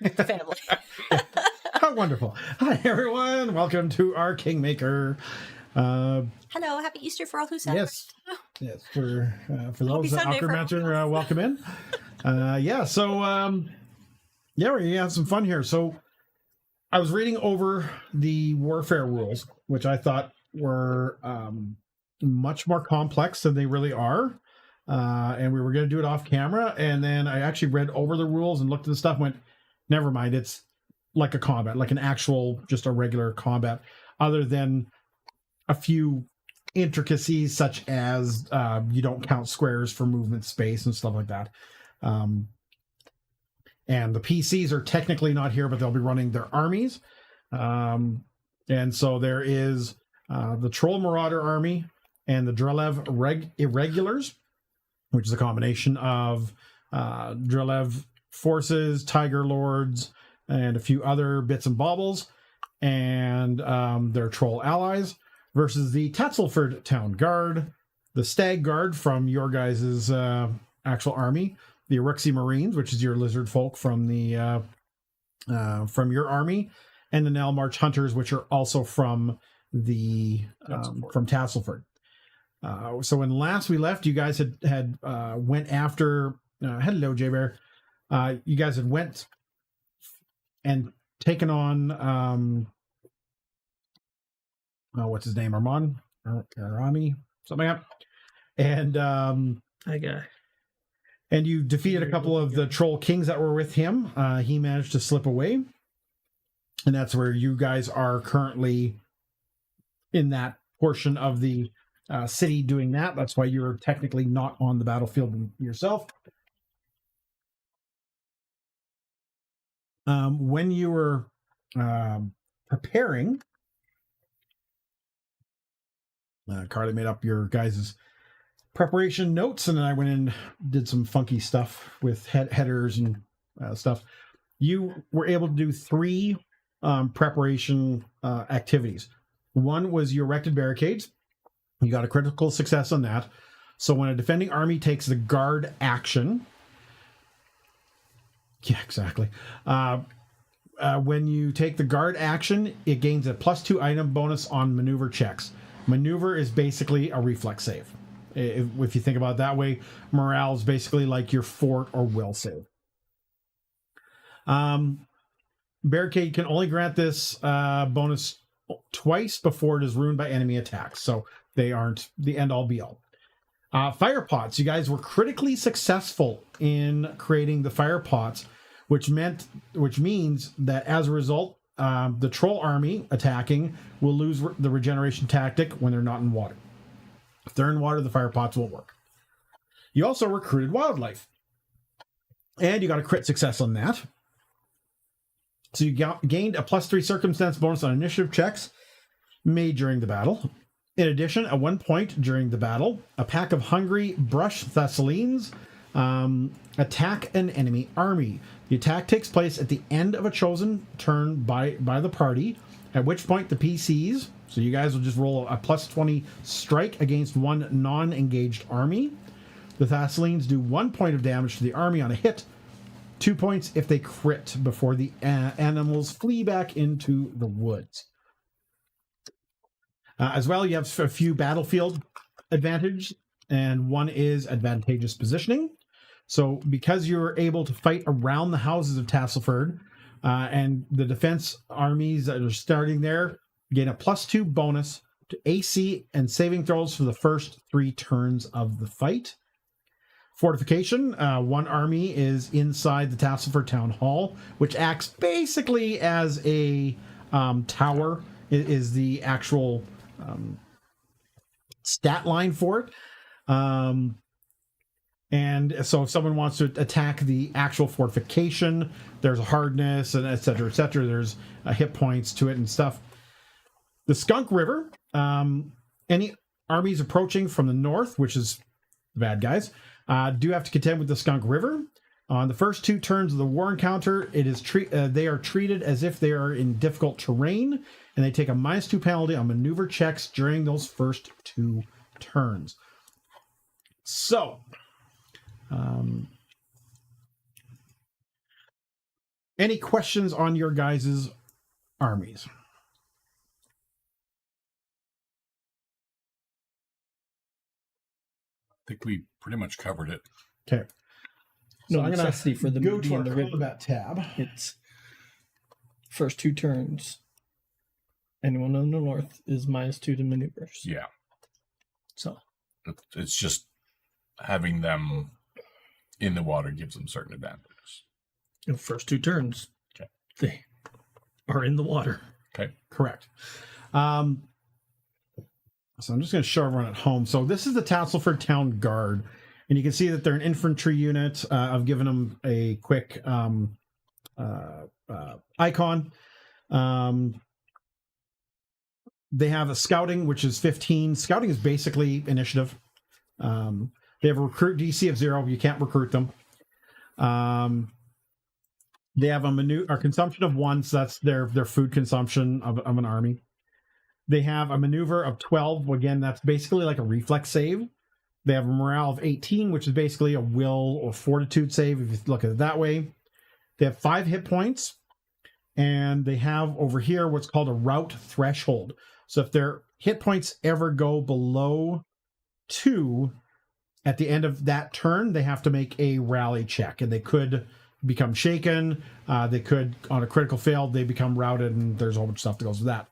family. How wonderful. Hi, everyone. Welcome to our KingMaker. Hello. Happy Easter for all who celebrate. Yes. For those that Sunday mentioned, welcome in. We're going to have some fun here. So I was reading over the warfare rules, which I thought were much more complex than they really are. And we were going to do it off camera. And then I actually read over the rules and looked at the stuff and went, never mind. It's like a combat, like an actual, just a regular combat, other than a few intricacies such as you don't count squares for movement space and stuff like that. And the PCs are technically not here, but they'll be running their armies. And so there is the Troll Marauder army and the Drelev Irregulars, which is a combination of Drelev forces, Tiger Lords, and a few other bits and baubles, and their troll allies, versus the Tatzelford Town Guard, the Stag Guard from your guys' actual army, the Eruxi Marines, which is your lizard folk from the from your army, and the Nell March Hunters, which are also from the from Tasselford. So when last we left, you guys had went after. Hello, J Bear. You guys had went and taken on what's his name, Armand, Arami, something like that, and Hi, guy. And you defeated a couple of the troll kings that were with him. He managed to slip away, and that's where you guys are currently in that portion of the city doing that. That's why you're technically not on the battlefield yourself. When you were preparing, Carly made up your guys' preparation notes, and then I went and did some funky stuff with headers and stuff. You were able to do 3 preparation activities. One was you erected barricades. You got a critical success on that. So when a defending army takes the guard action, yeah, exactly. When you take the guard action, it gains a +2 item bonus on maneuver checks. Maneuver is basically a reflex save. If you think about it that way, morale is basically like your fort or will save. Barricade can only grant this bonus twice before it is ruined by enemy attacks, so they aren't the end-all be-all. Fire pots. You guys were critically successful in creating the fire pots, which means that as a result, the troll army attacking will lose the regeneration tactic when they're not in water. If they're in water, the fire pots won't work. You also recruited wildlife, and you got a crit success on that. So you gained a +3 circumstance bonus on initiative checks made during the battle. In addition, at one point during the battle, a pack of hungry brush Thessalines attack an enemy army. The attack takes place at the end of a chosen turn by the party, at which point the PCs, so you guys will just roll a +20 strike against one non-engaged army. The Thessalines do 1 point of damage to the army on a hit, 2 points if they crit before the animals flee back into the woods. As well, you have a few battlefield advantage, and one is advantageous positioning. So because you're able to fight around the houses of Tasselford, and the defense armies that are starting there gain a +2 bonus to AC and saving throws for the first 3 turns of the fight. Fortification. One army is inside the Tasselford Town Hall, which acts basically as a tower. It is the actual stat line for it. And so if someone wants to attack the actual fortification, there's a hardness and et cetera, et cetera. There's hit points to it and stuff. The Skunk River. Any armies approaching from the north, which is the bad guys, do have to contend with the Skunk River. On the first 2 turns of the war encounter, it is they are treated as if they are in difficult terrain, and they take a -2 penalty on maneuver checks during those first 2 turns. So, any questions on your guys' armies? I think we pretty much covered it. Okay. No So I'm going necessity for them go to be to in our the river. combat tab. It's first 2 turns. Anyone on the north is -2 to maneuvers. Yeah. So It's just having them in the water gives them certain advantages. the first 2 turns, Okay. they are in the water. Okay. Correct. So I'm just going to show everyone at home. So this is the Tasselford Town Guard. And you can see that they're an infantry unit. I've given them a quick icon. They have a scouting, which is 15. Scouting is basically initiative. They have a recruit DC of 0. You can't recruit them. They have a consumption of 1, so that's their food consumption of an army. They have a maneuver of 12. Again, that's basically like a reflex save. They have a morale of 18, which is basically a will or fortitude save, if you look at it that way. They have 5 hit points, and they have over here what's called a rout threshold. So if their hit points ever go below 2, at the end of that turn, they have to make a rally check, and they could become shaken. They could, on a critical fail, they become routed, and there's a whole bunch of stuff that goes with that.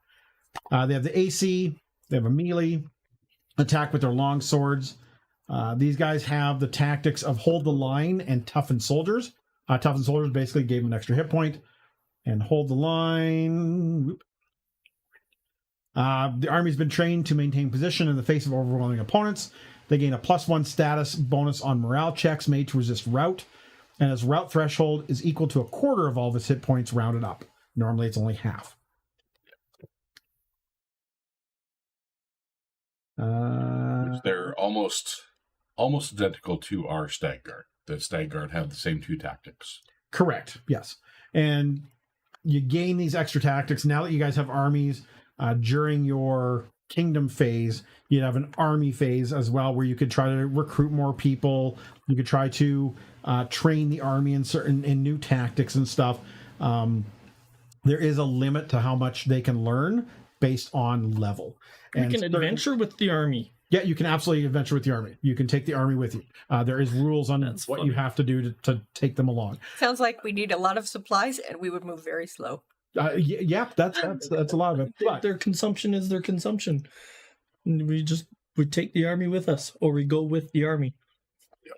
They have the AC. They have a melee attack with their long swords. These guys have the tactics of hold the line and toughen soldiers. Toughen soldiers basically gave them an extra hit point. And hold the line. The army's been trained to maintain position in the face of overwhelming opponents. They gain a +1 status bonus on morale checks made to resist rout. And its rout threshold is equal to a quarter of all of its hit points rounded up. Normally it's only half. Which they're almost identical to our Stag Guard. The Stag Guard have the same 2 tactics. Correct. Yes. And you gain these extra tactics now that you guys have armies. During your kingdom phase, you'd have an army phase as well, where you could try to recruit more people. You could try to train the army in new tactics and stuff. There is a limit to how much they can learn based on level. You can adventure with the army. Yeah, you can absolutely adventure with the army. You can take the army with you. There is rules on That's what funny. you have to do to take them along. Sounds like we need a lot of supplies and we would move very slow. Yeah, that's a lot of it. But Their consumption is their consumption. And we take the army with us, or we go with the army.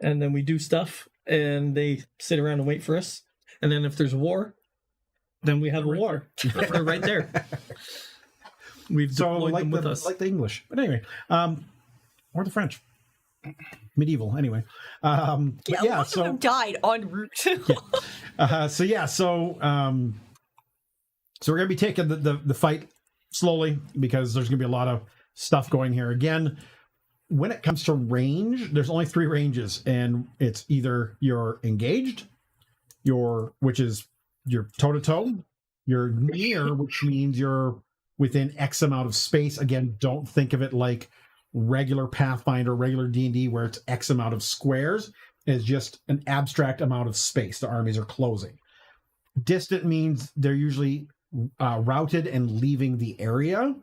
And then we do stuff, and they sit around and wait for us. And then if there's a war, then we have a war. They're right there. We've deployed them with us. Like the English. But anyway, or the French. Medieval, anyway. Most of them died en route. So we're going to be taking the fight slowly because there's going to be a lot of stuff going here. Again, when it comes to range, there's only 3 ranges, and it's either you're engaged, which is your toe-to-toe, you're near, which means you're within X amount of space. Again, don't think of it like regular Pathfinder, regular D&D, where it's X amount of squares. It's just an abstract amount of space the armies are closing. Distant means they're usually routed and leaving the area,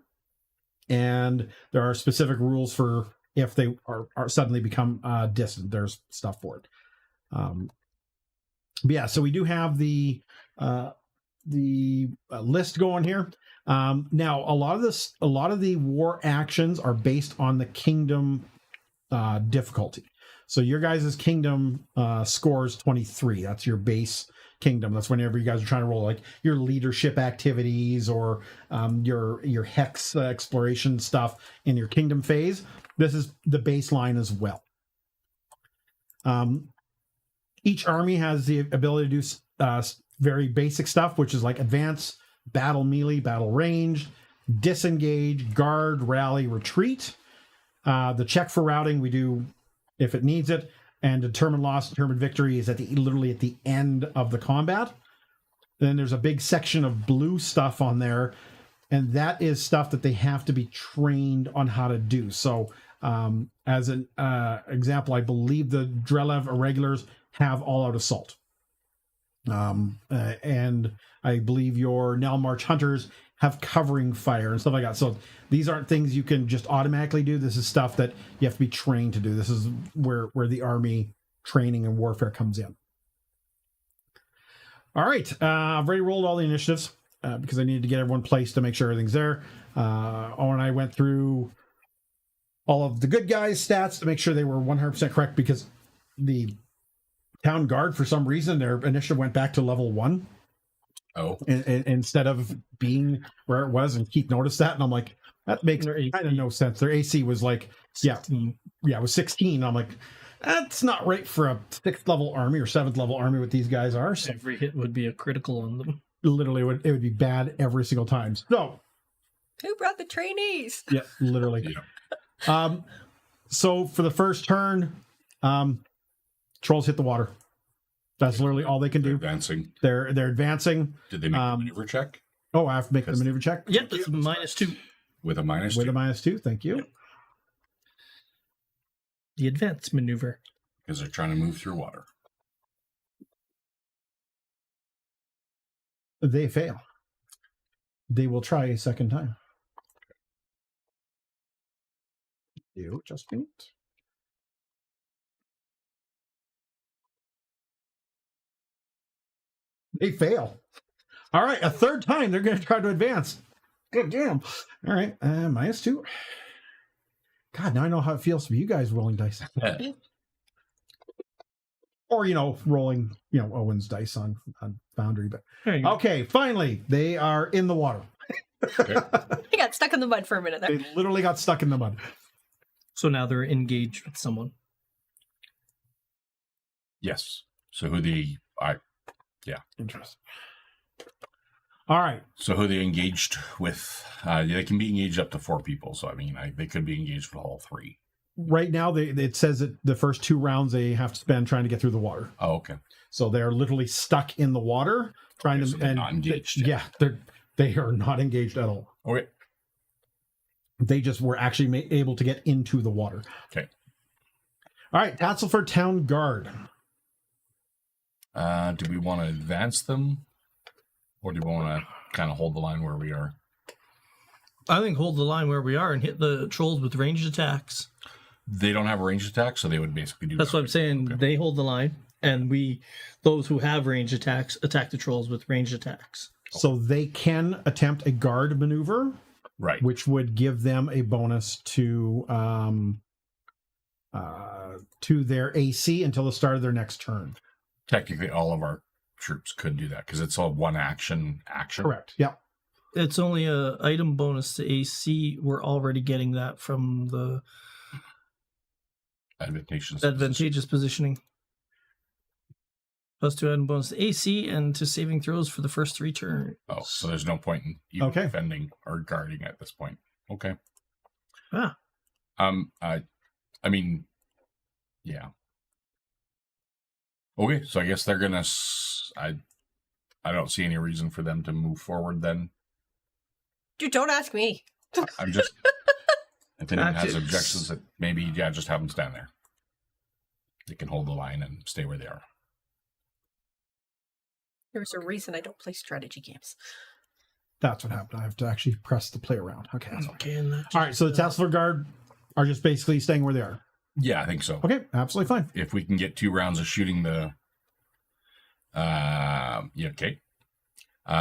and there are specific rules for if they are suddenly become distant. There's stuff for it. So we do have the list going here. Now a lot of the war actions are based on the kingdom difficulty. So your guys' kingdom scores 23. That's your base kingdom. That's whenever you guys are trying to roll like your leadership activities or your hex exploration stuff in your kingdom phase. This is the baseline as well. Each army has the ability to do very basic stuff, which is like advance, battle melee, battle range, disengage, guard, rally, retreat. The check for routing we do if it needs it, and determine loss, determine victory is literally at the end of the combat. Then there's a big section of blue stuff on there, and that is stuff that they have to be trained on how to do. So as an example, I believe the Drelev irregulars have all-out assault. And I believe your Nell March hunters have covering fire and stuff like that. So these aren't things you can just automatically do. This is stuff that you have to be trained to do. This is where the army training and warfare comes in. All right, I've already rolled all the initiatives because I needed to get everyone placed to make sure everything's there. Owen and I went through all of the good guys' stats to make sure they were 100% correct, because the town guard, for some reason, their initiative went back to level 1. Oh. And instead of being where it was, and Keith noticed that, and I'm like, that makes kind of no sense. Their AC was like, 16. It was 16. I'm like, that's not right for a 6th level army or 7th level army what these guys are. So Every hit would be a critical on them. literally, it would be bad every single time. So, Who brought the trainees? yeah, literally. Yeah. So for the first turn, trolls hit the water. That's literally all they can do. Advancing. They're advancing. Did they make a maneuver check? Oh, I have to make the maneuver check? Yep, that's -2. With a -2? With a -2, thank you. Yep. The advance maneuver. Because they're trying to move through water. They fail. They will try a second time. You just meet. They fail. All right, a third time they're going to try to advance. Good damn. All right, -2. God, now I know how it feels to be you guys rolling dice. Or, rolling, Owen's dice on Foundry. But okay, finally, they are in the water. Okay. I got stuck in the mud for a minute there. They literally got stuck in the mud. So now they're engaged with someone. Yes. So Interesting. All right. So who they engaged with? They can be engaged up to 4 people. So I mean, they could be engaged with all 3. Right now, it says that the first 2 rounds they have to spend trying to get through the water. Oh, okay. So they're literally stuck in the water trying So to. they're And not engaged. yeah, they are not engaged at all. Okay. They just were actually able to get into the water. Okay. All right, Tatzelford Town Guard. Do we want to advance them, or do we want to kind of hold the line where we are? I think hold the line where we are and hit the trolls with ranged attacks. They don't have a ranged attack, so they would basically do. That's what I'm saying. Okay. They hold the line, and those who have ranged attacks, attack the trolls with ranged attacks. So they can attempt a guard maneuver, Right. which would give them a bonus to their AC until the start of their next turn. Technically, all of our troops could do that because it's all one action. Correct. Yeah. It's only a item bonus to AC. We're already getting that from the advantageous positioning. +2 item bonus to AC and to saving throws for the first 3 turns. Oh, so there's no point in even defending or guarding at this point. Okay. I mean, yeah. Okay, so I guess they're gonna. I don't see any reason for them to move forward. Then, Dude, don't ask me. I'm just. If anyone has objections, that maybe just have them stand there. They can hold the line and stay where they are. There's a reason I don't play strategy games. That's what happened. I have to actually press the play around. Okay. That's Okay. all right. So the Tatzelford Guard are just basically staying where they are. Yeah, I think so. Okay. Absolutely fine. If we can get 2 rounds of shooting the. Okay.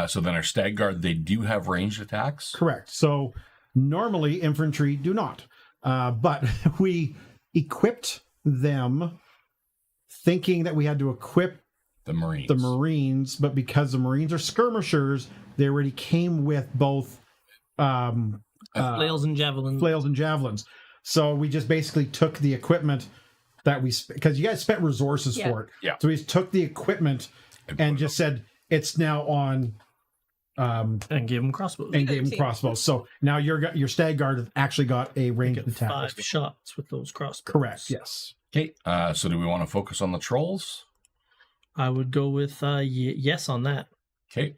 So then our Stag Guard, they do have ranged attacks. Correct. So normally infantry do not, but we equipped them thinking that we had to equip The Marines. but because the Marines are skirmishers, they already came with both flails and javelins. So we just basically took the equipment that because you guys spent resources for it. Yeah. So we just took the equipment and just said it's now on. And gave them crossbows. So now your Stag Guard have actually got a ranged attack. 5 shots with those crossbows. Correct. Yes. Okay. So do we want to focus on the trolls? I would go with yes on that. Okay.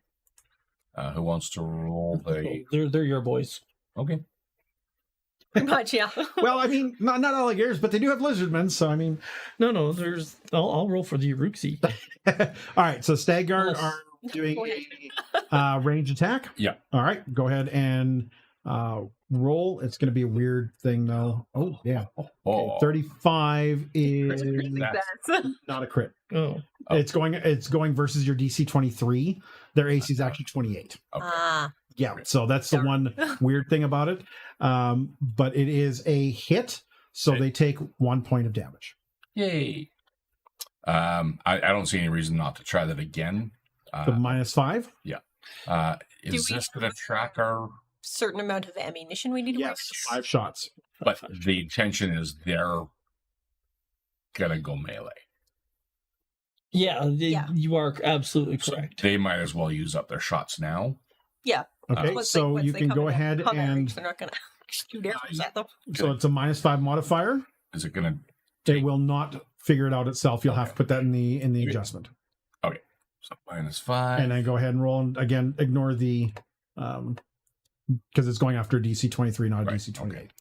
Who wants to roll the? They're your boys. Okay. Pretty much, yeah. Well, I mean, not alligators, but they do have lizardmen. So I mean, No. There's. I'll roll for the Uruxi. all right. So Stagguard Yes. are doing Go ahead. a range attack. Yeah. All right. Go ahead and roll. It's going to be a weird thing, though. Oh yeah. Oh, Okay, 35 is That's not a crit. Oh, Oh. It's going versus your DC 23. Their AC is actually 28. okay. Yeah, so that's the Yeah. one weird thing about it. But it is a hit, so Okay. they take 1 point of damage. Yay. I don't see any reason not to try that again. The -5. Is we- this going to track our? certain amount of ammunition we need to Yes, bring. 5 shots. But the intention is they're gonna go melee. yeah. Yeah. You are absolutely So correct. they might as well use up their shots now. Yeah. Okay, Once so once you they can come go in ahead combat range, and they're not going to shoot arrows at them. so it's a -5 modifier. Is it gonna? It will not figure it out itself. You'll have to Okay. put that in the Okay. adjustment, So -5. and then go ahead and roll. And again, ignore the because it's going after DC 23, not a Right, DC 28.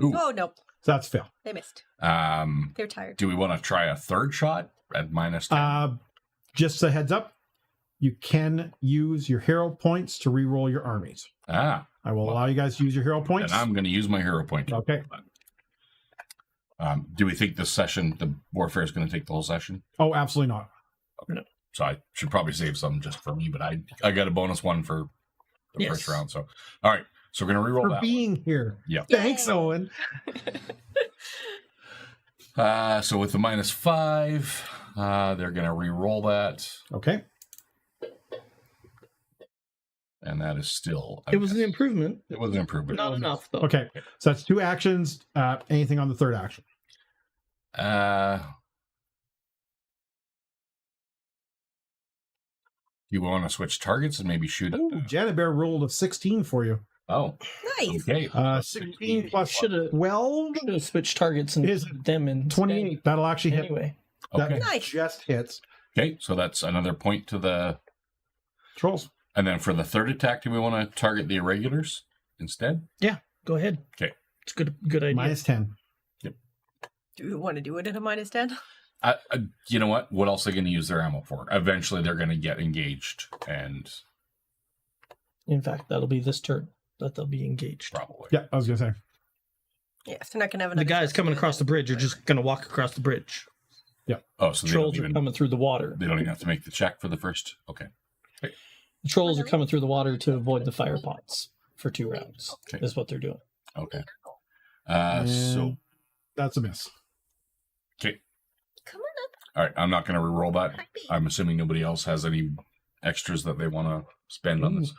Ooh. Oh, no. So that's fail. They missed. Um, They're tired. do we want to try a third shot at -10? Just a heads up, you can use your hero points to re-roll your armies. I will allow you guys to use your hero And points. I'm going to use my hero point. Okay. Do we think this session, the warfare, is going to take the whole session? Oh, absolutely not. So I should probably save some just for me, but I got a bonus one for the Yes. first round. So, all right. So we're going to reroll For that being here. Yeah. Thanks, Yay. Owen. one. So with the -5, they're going to re-roll that. Okay. And that is still... It was an improvement. It was an improvement. Not enough though. Okay. So that's 2 actions. Anything on the third action? You want to switch targets and maybe shoot at Ooh, Janet Bear rolled a 16 for you. Oh, Nice. okay. 16 plus Should 12 have switched targets and Is them in 28. That'll actually hit. anyway. That Okay. Nice. just hits. Okay, so that's another point to the... Trolls. And then for the third attack, do we want to target the irregulars instead? Go ahead. Okay. It's good idea. -10. Do you want to do it at a -10? You know what? What else are they going to use their ammo for? Eventually, they're going to get engaged, and In fact, that'll be this turn that they'll be engaged. probably. Yeah, I was going to say. Yes, they're not going to have The another guys chance to coming do across it. the bridge are just going to walk across the bridge. Oh, so they Trolls don't are even coming through the water. they don't even have to make the check for the first. Okay. The trolls are coming through the water to avoid the fire pots for 2 rounds. Okay. Is what they're doing. Okay. And So that's a miss. okay. Come on up. All right. I'm not going to re-roll that. Happy. I'm assuming nobody else has any extras that they want to spend on Ooh, this.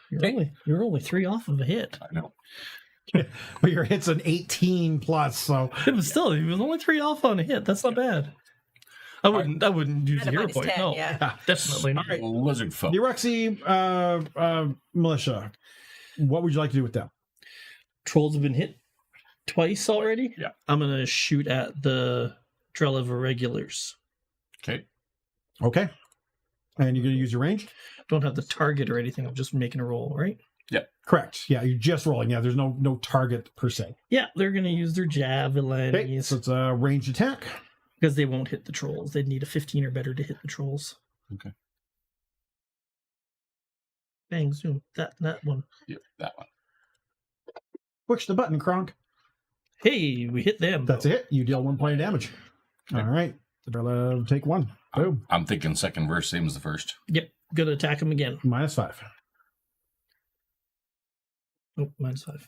you're only 3 off of a hit. I know. But your hit's an 18 plus, so But still, he was only 3 off on a hit. That's not bad. I wouldn't use At a a hero -10, point. No, yeah. definitely not. All right. Lizard folk. the Uruxi militia. What would you like to do with them? Trolls have been hit twice already. Yeah. I'm gonna shoot at the Drelev irregulars. Okay. Okay. And you're going to use your range? Don't have the target or anything. I'm just making a roll, right? Correct. Yeah, you're just rolling. Yeah, there's no target per se. Yeah, they're gonna use their Okay, javelins so it's a ranged attack. because they won't hit the trolls. They'd need a 15 or better to hit the trolls. Okay. Bang, zoom. That one. Yep. That one. Push the button, Kronk. Hey, we hit them. That's it. You deal 1 point of damage. Okay. All right. Take 1. Boom. I'm thinking second verse, same as the first. Yep, gonna attack them again. -5. Oh, -5.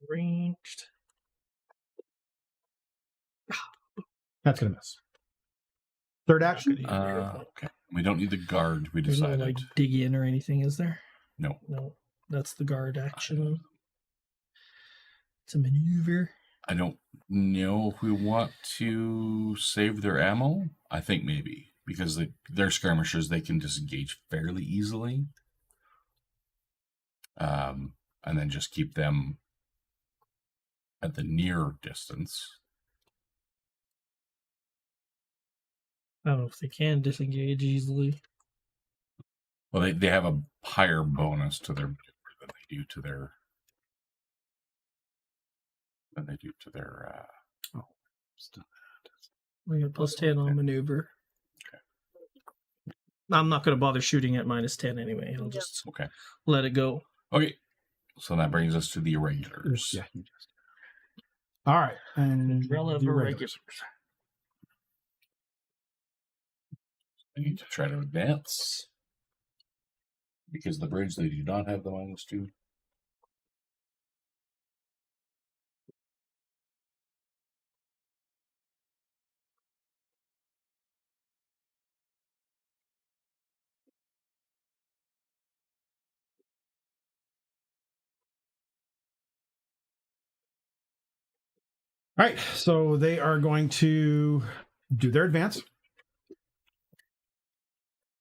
Ranged. That's going to miss. Third action? Okay. We don't need the guard. We There's no decided. like dig in or anything, is there? No. No, that's the guard action. It's a maneuver. I don't know if we want to save their ammo. I think maybe because they're skirmishers, they can disengage fairly easily. And then just keep them at the near distance. I don't know if they can disengage easily. Well, they have a higher bonus to their maneuver than they do to their We got plus 10 on maneuver. I'm not going to bother shooting at minus 10 anyway. I'll just Okay. let it go. Okay. So that brings us to the irregulars. Yeah. All right. And Drelev the irregulars. I need to try to advance. Because the bridge, they do not have the -2. All right, so they are going to do their advance.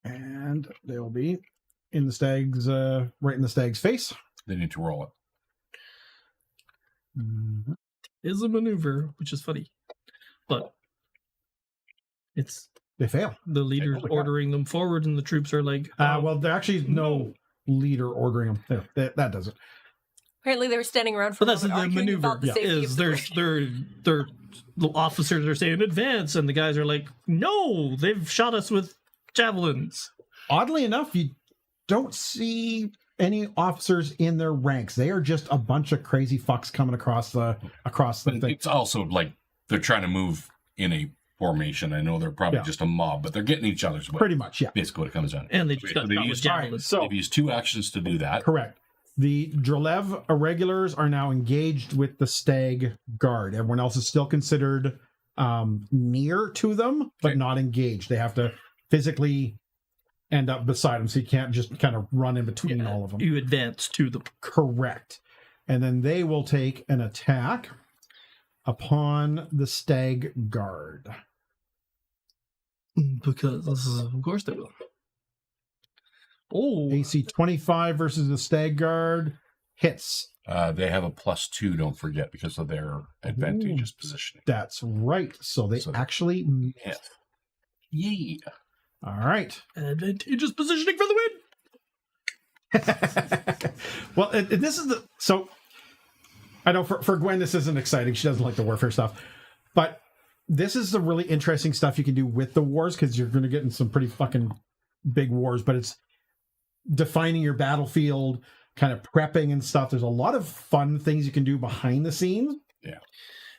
And they will be in the stag's, right in the stag's face. They need to roll it. Mm-hmm. Is a maneuver, which is funny. But it's They fail. the leader's Okay. ordering them forward, and the troops are like, Well, there actually is no leader ordering them. There, that does it. Apparently, they were standing around for But that's a the moment arguing maneuver. about the safety Is of the their the officers are saying advance, and the guys are like, no, they've shot us with javelins. Oddly enough, you don't see any officers in their ranks. They are just a bunch of crazy fucks coming across the But thing. it's also like they're trying to move in a formation. I know they're probably Yeah. just a mob, but they're getting each other's way. Pretty much, yeah. Basically what it comes down to. And they just So got they shot with used- javelins. So They've used 2 actions to do that. correct. The Drelev irregulars are now engaged with the stag guard. Everyone else is still considered near to them, but Okay. not engaged. They have to physically end up beside them, so you can't just kind of run in between Yeah, all of them. You advance to them. Correct. And then they will take an attack upon the stag guard. Because, of course, they will. Oh, AC 25 versus the stag guard hits. They have a +2, don't forget, because of their advantageous positioning. That's right. So they So- actually Yeah. Yeah. All right. advantageous positioning for the win. Well, this is the so. I know for Gwen this isn't exciting. She doesn't like the warfare stuff, but this is the really interesting stuff you can do with the wars because you're going to get in some pretty fucking big wars. But it's defining your battlefield, kind of prepping and stuff. There's a lot of fun things you can do behind the scenes,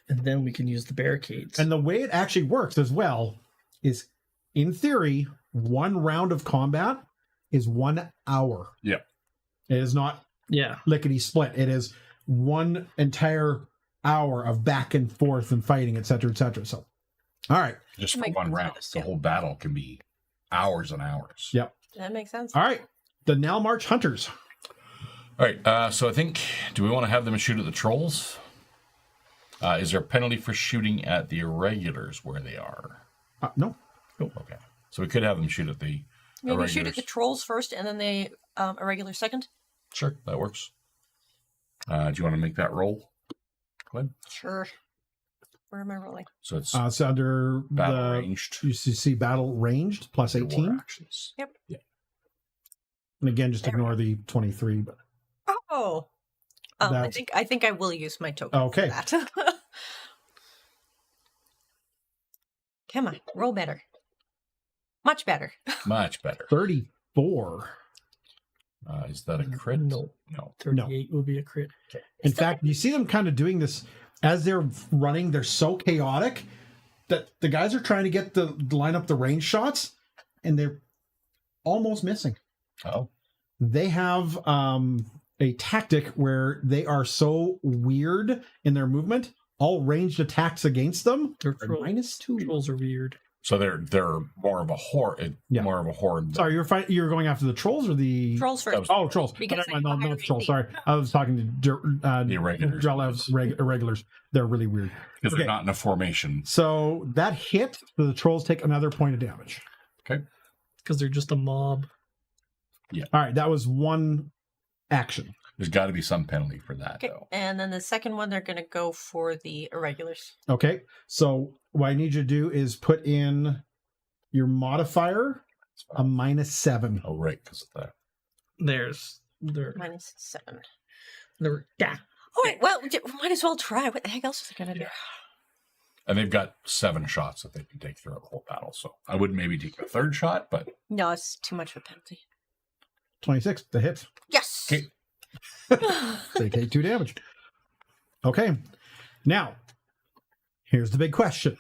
And then we can use the barricades. and the way it actually works as well is, in theory, 1 round of combat is 1 hour. Yeah. It is not yeah. lickety split. It is 1 entire hour of back and forth and fighting, etc., etc. So, all right, Just That for makes 1 round. sense, The yeah. whole battle can be hours and hours. Yep. That makes sense. all right. The Now March Hunters. All right. So I think, do we want to have them shoot at the trolls? Is there a penalty for shooting at the irregulars where they are? No, Okay. So we could have them shoot at the Maybe irregulars. shoot at the trolls first, and then the irregular second. Sure, that works. Do you want to make that roll, Glenn? Sure. Where am I rolling? So it's so under battle the ranged. you see battle ranged plus War 18, actions. and again just There we ignore the 23. But Oh. That's- I think I will use my token. Okay. For that. Come on, roll better. Much better. Much better. 34. Is that a crit? No. No. 38 will be a crit. In fact, you see them kind of doing this as they're running. They're so chaotic that the guys are trying to get the line up the range shots, and they're almost missing. Oh. They have a tactic where they are so weird in their movement. All ranged attacks against them They're are trolls. -2. Trolls are weird. So they're more of a horde. Yeah. More of a horde. Sorry, you're going after the trolls or the Trolls That first. was- Oh, trolls. Because Never mind, they no, hire not trolls. me. Sorry, I was talking to The irregulars. Drelev's irregulars. They're really weird. Because Okay. they're not in a formation. So that hit, so the trolls take another point of damage. Because they're just a mob. All right, that was 1 action. There's got to be some penalty for that, Okay, though. and then the second one, they're going to go for the irregulars. Okay, so what I need you to do is put in your modifier a -7. Oh, right, because of that. There's there. -7. Yeah. All right, well, might as well try. What the heck else is it going to do? And they've got 7 shots that they can take throughout the whole battle. So I would maybe take a 3rd shot, but No, it's too much of a penalty. 26 to hit. Yes! Okay. They take 2 damage. Okay. Now, here's the big question.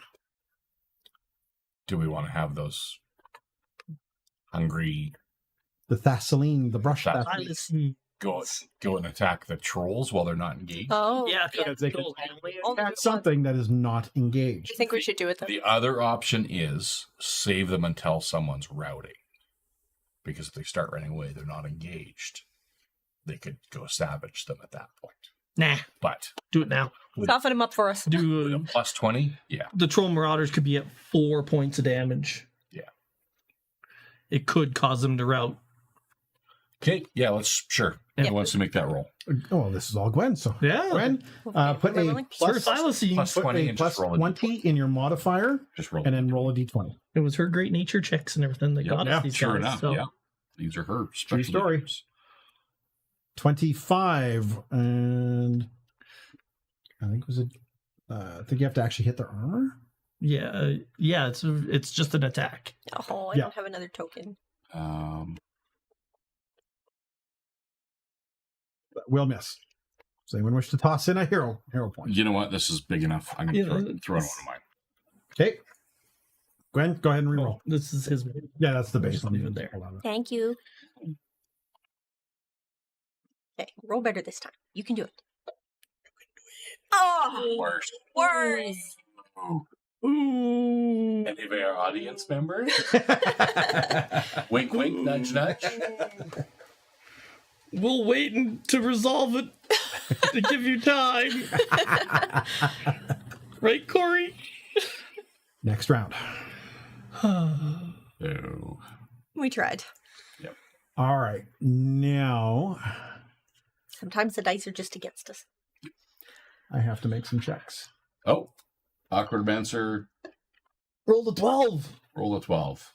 do we want to have those hungry The Thassaline, the brush That- Thassaline. go and attack the trolls while they're not engaged? Oh, Yeah, Because they can Trolls. only Only attack one. something that is not I engaged. think we should do it then. The other option is save them until someone's routing. Because if they start running away, they're not engaged. They could go savage them at that point. Nah, But do it now. Soften him up for us. Do plus 20? Yeah. the Troll Marauders could be at 4 points of damage. Yeah. It could cause them to rout. Okay. Yeah, sure. Yeah. Who wants to make that roll? Oh, this is all Gwen. So, Yeah. Gwen, put Am I a rolling? plus, Thylacine. Plus put 20 a and plus just roll a 20 in your modifier Just roll. and then roll a d20. It was her great nature checks and everything that Yep. got Yeah, us these Sure guys. enough. So Yeah. These are her True special story. items. 25. And I think I think you have to actually hit their armor. yeah, it's just an attack. Oh, I Yeah. don't have another token. Will miss. Does anyone wish to toss in a hero point? You know what? This is big enough. I'm going Yeah, to throw in one it's- of mine. Okay. Gwen, go ahead and reroll. This is his. Yeah, that's the base. Just leave it there. Hold on. Thank you. Okay, roll better this time. You can do it. Oh, Worst. worse. Ooh. Any of our audience members? Wink, wink, nudge, nudge. We'll wait to resolve it to give you time. Right, Corey? Next round. So, We tried. All right. Now Sometimes the dice are just against us. I have to make some checks. oh, awkward answer. Roll the 12. Roll a 12.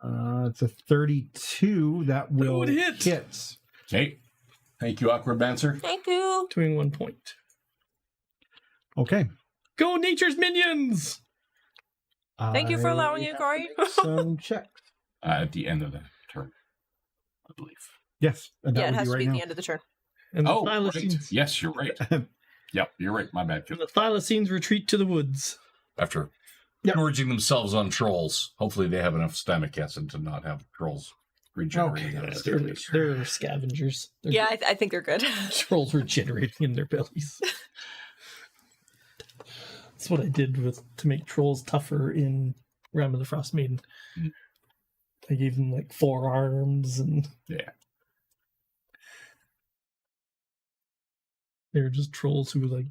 It's a 32. That will would hit. hit. Okay. Thank you, awkward answer. Thank you. Doing 1 point. Okay. Go, Nature's Minions! Thank you for I allowing you, have Corey. to make some checks. At the end of the turn, I believe. Yes. And that Yeah, it would has be to right be now. the end of the turn. And the Oh, right. Thylacines, Yes, you're right. Yep, you're right. My bad. and the Thylacines retreat to the woods. After Yep. gorging themselves on trolls, hopefully they have enough stomach acid to not have trolls regenerating. Okay. out of They're, their bodies. they're scavengers. They're Yeah, I think they're good. trolls regenerating in their bellies. That's what I did to make trolls tougher in Realm of the Frost Maiden. Mm. I gave them like 4 arms, and Yeah. they were just trolls who were like,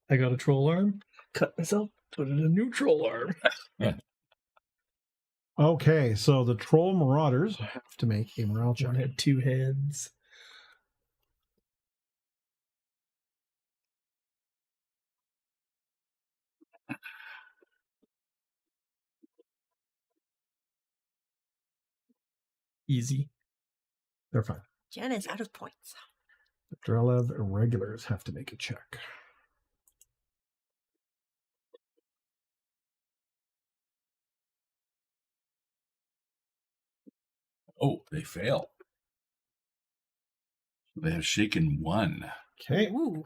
I got a troll arm, cut myself, put in a new troll arm. Okay. So the Troll Marauders have to make a morale One check. had 2 heads. Easy. They're fine. Jen is out of points. The Drelev irregulars have to make a check. Oh, they fail. They have shaken 1. Okay. Ooh.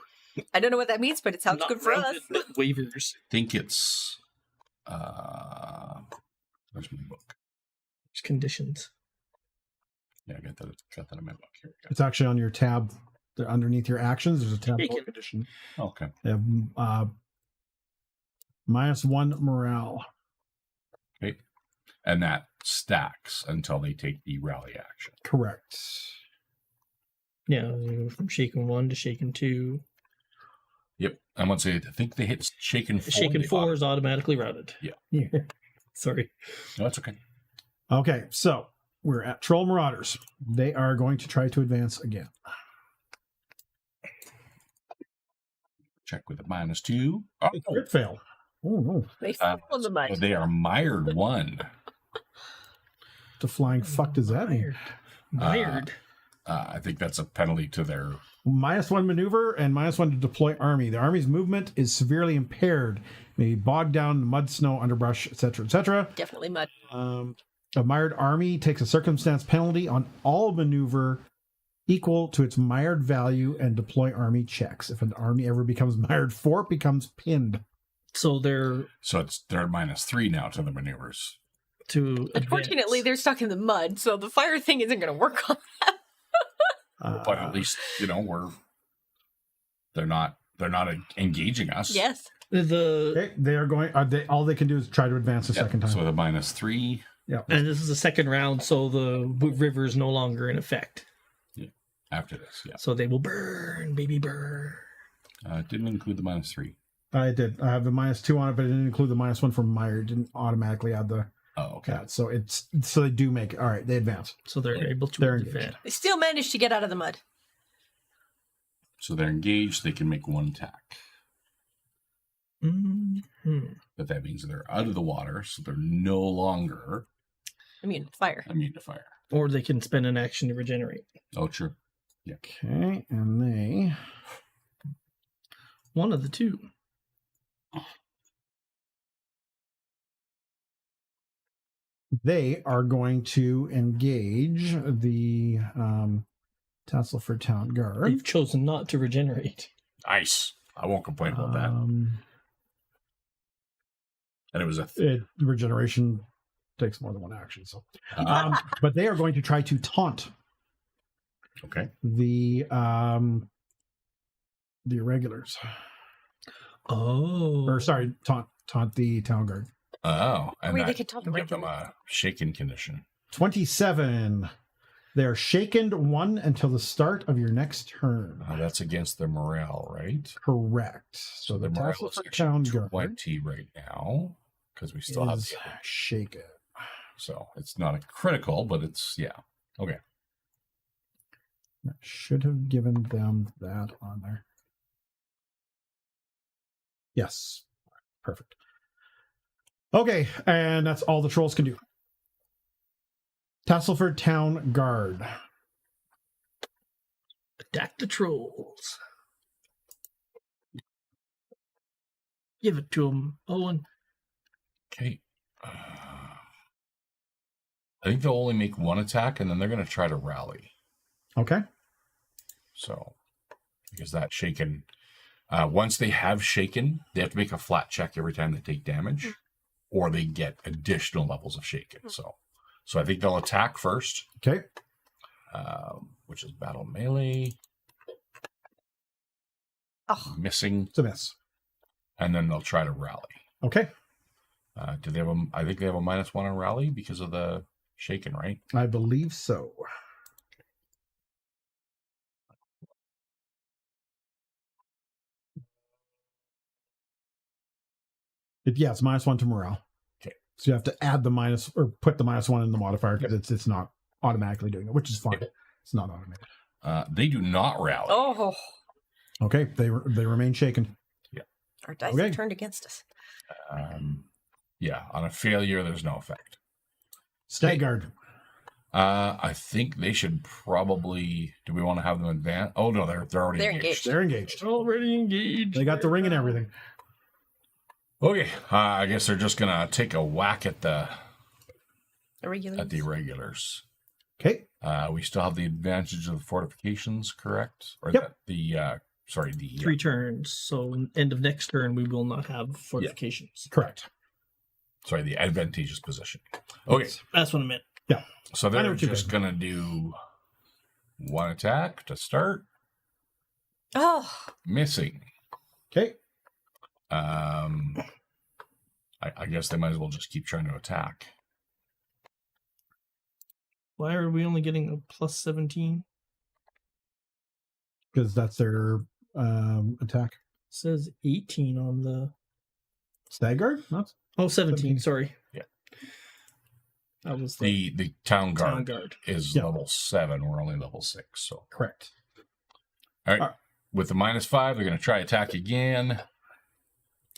I don't know what that means, but it sounds Not good for us. rounded, but waivers. Think it's where's my book? There's conditions. Yeah, I got that in my book. Here we It's actually on your tab. They're underneath your actions. There's a tab Take called it. condition. go. Okay. They have -1 morale. Okay. And that stacks until they take the rally action. Correct. Yeah, you go from shaken 1 to shaken 2. Yep. And once I think they hit shaken 4. Shaken they 4 is automatically routed. Yeah. Sorry. No, that's okay. Okay, so we're at Troll Marauders. They are going to try to advance again. Check with a -2. Oh, Crit fail. Oh, no. They Uh, fall in the mud. they are mired 1. the flying fuck does that mean? Mired. I think that's a penalty to their. -1 maneuver and -1 to deploy army. The army's movement is severely impaired, may be bogged down in mud, snow, underbrush, etc., etc. Definitely mud. A mired army takes a circumstance penalty on all maneuver equal to its mired value and deploy army checks. If an army ever becomes mired, it becomes pinned. So they're They're -3 now to the maneuvers. to Unfortunately, advance. they're stuck in the mud, so the fire thing isn't going to work on them. But at least they're not engaging us. Yes. Okay, they are going. All they can do is try to advance a second time. So the -3. And this is the second round, so the river is no longer in effect. After this, yeah. So they will burn, baby, burn. It didn't include the -3. I did. I have the -2 on it, but it didn't include the -1 from Meyer. It didn't automatically add the. Oh, okay. Yeah, so they do make it. All right, they advance. So they're able to They're advance. engaged. They still managed to get out of the mud. So they're engaged. They can make 1 attack. Mm-hmm. But that means they're out of the water, so they're no longer Immune to fire. immune to fire. Or they can spend an action to regenerate. Oh, true. Okay, and they. One of the two. They are going to engage the Tasselford Town Guard. They've chosen not to regenerate. Nice. I won't complain about that. And it was Regeneration takes more than one action. So, but they are going to try to taunt okay. the irregulars. Oh. Or sorry, taunt the Town Guard. Oh, and Wait, they that could taunt the give them regular. a shaken condition. 27. They're shaken 1 until the start of your next turn. That's against their morale, right? Correct. So the their morale is Tasselford Town actually Guard 20 right now because we still have is the shaken. so it's not a critical, but it's okay. I should have given them that on there. Yes. Perfect. Okay, and that's all the trolls can do. Tasselford Town Guard. Attack the trolls. Give it to them, Owen. Okay. I think they'll only make 1 attack, and then they're going to try to rally. Okay. So, because that shaken, once they have shaken, they have to make a flat check every time they take damage, or they get additional levels of shaken. So I think they'll attack first, Okay. which is battle melee, Oh, missing, It's a miss. and then they'll try to rally. Okay. Do they have I think they have a -1 on rally because of the shaken, right? I believe so. It's -1 to morale. Okay. So you have to add the minus or put the -1 in the modifier because it's not automatically doing it, which is fine. It's not automated. They do not rally. oh, Okay. They remain shaken. our dice Okay. have turned against us. On a failure, there's no effect. Stag Guard. I think they should probably. Do we want to have them advance? Oh no, they're already They're engaged. engaged. They're engaged. Already engaged. They got the ring and everything. Okay, I guess they're just gonna take a whack at the Irregular. irregulars. Okay. We still have the advantage of the fortifications, correct? Or Yep. the 3 turns. So end of next turn, we will not have fortifications. Correct. sorry, the advantageous position. Okay, That's what I meant. so I know they're what you just mean. gonna do 1 attack to start, Oh, missing. Okay. I guess they might as well just keep trying to attack. Why are we only getting a +17? Because that's their attack. It says 18 on the... Stag Guard? Not 17, sorry. Yeah. That was The town guard, Town Guard. is Yeah. level 7. We're only level 6. So, correct. all right. With the -5, they're going to try attack again.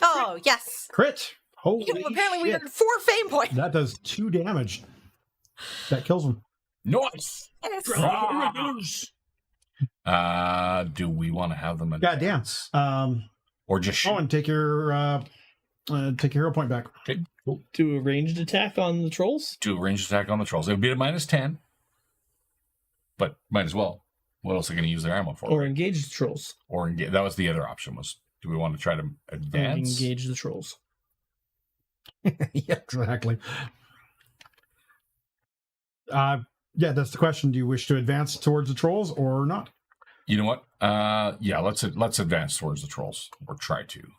oh, yes. Crit. Holy Apparently, we shit. earned 4 fame points. That does 2 damage. That kills them. Nice. Yes. Do we want to have them God advance? damn. Or just shoot? Oh, and take your hero point back. Okay, cool. Do a ranged attack on the trolls? Do a ranged attack on the trolls. It would be a -10. But might as well. What else are they going to use their ammo for? Or engage the trolls? Or engage. That was the other option. Was do we want to try to advance? Engage the trolls. Yeah, exactly. Yeah, that's the question. Do you wish to advance towards the trolls or not? You know what? Yeah, let's advance towards the trolls, or try to.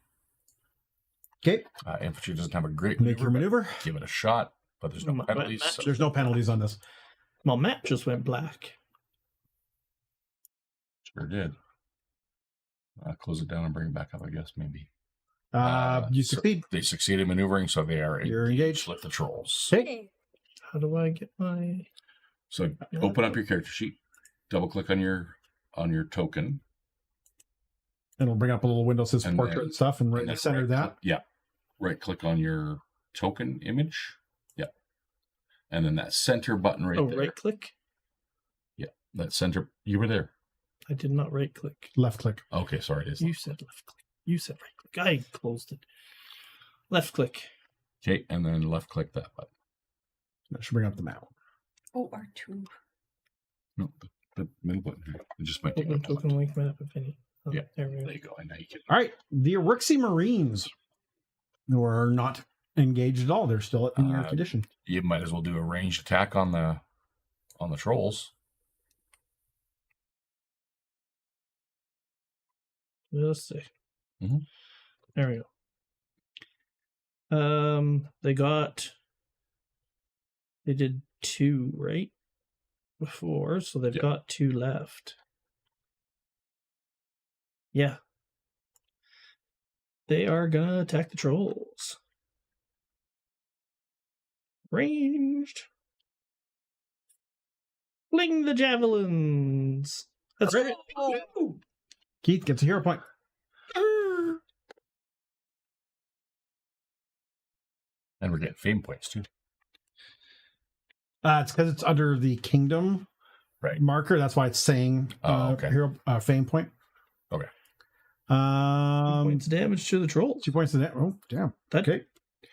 Okay. Infantry doesn't have a great Make your maneuver. Give it a shot, but there's no My penalties. match. So There's no penalties on this. My map just went black. sure did. Close it down and bring it back up, I guess, maybe. You so succeed. they succeeded in maneuvering, so they are You're engaged. with the trolls. Okay. How do I get my... So open up your character sheet, double click on your token. And it'll bring up a little window that says And portrait then- and stuff, and right in and the then center of that. Yeah. Right click on your token image. Yep. And then that center button right there. right click? Yeah. That center. You were there. I did not right click. Left click. Okay, sorry, it is. You said left click. You said right click. I closed it. Left click. Okay, and then left click that button. That should bring up the map. Oh, R2. No, the middle button here. It just might take Open a moment. token link map if any. Oh, Yeah. There we There go. you go. And now you can. All right. The Orixi Marines, who are not engaged at all. They're still in your condition. You might as well do a ranged attack on the trolls. Just a second. Mhm. There we go. They did 2, right? Before, so they've Yeah. got 2 left. Yeah. They are gonna attack the trolls. Ranged. Fling the javelins. That's right. Oh. Keith gets a hero point. And we're getting fame points too. It's because it's under the kingdom Right. marker. That's why it's saying Okay. hero fame point. Okay. 2 points of damage to the trolls. 2 points to that. Oh, damn. That Okay.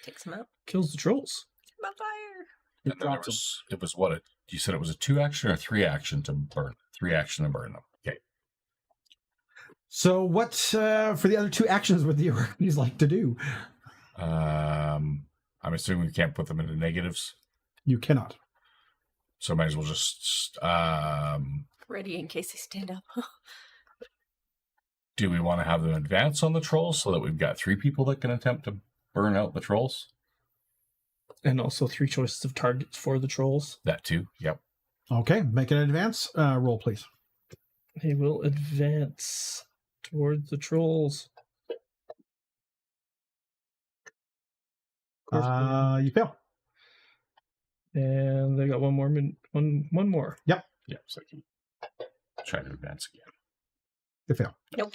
Takes him out. kills the trolls. I'm on fire. And then it was what? You said it was a 2 action or a 3 action to burn? 3 action to burn them. Okay. So what for the other 2 actions would the Orixis like to do? I'm assuming we can't put them into negatives. You cannot. So might as well just Ready in case they stand up. do we want to have them advance on the trolls so that we've got 3 people that can attempt to burn out the trolls? And also 3 choices of targets for the trolls. That too. Yep. Okay, make an advance roll, please. They will advance towards the trolls. You fail. And they got one more. One more. Yep. So I can try to advance again. You fail. Nope.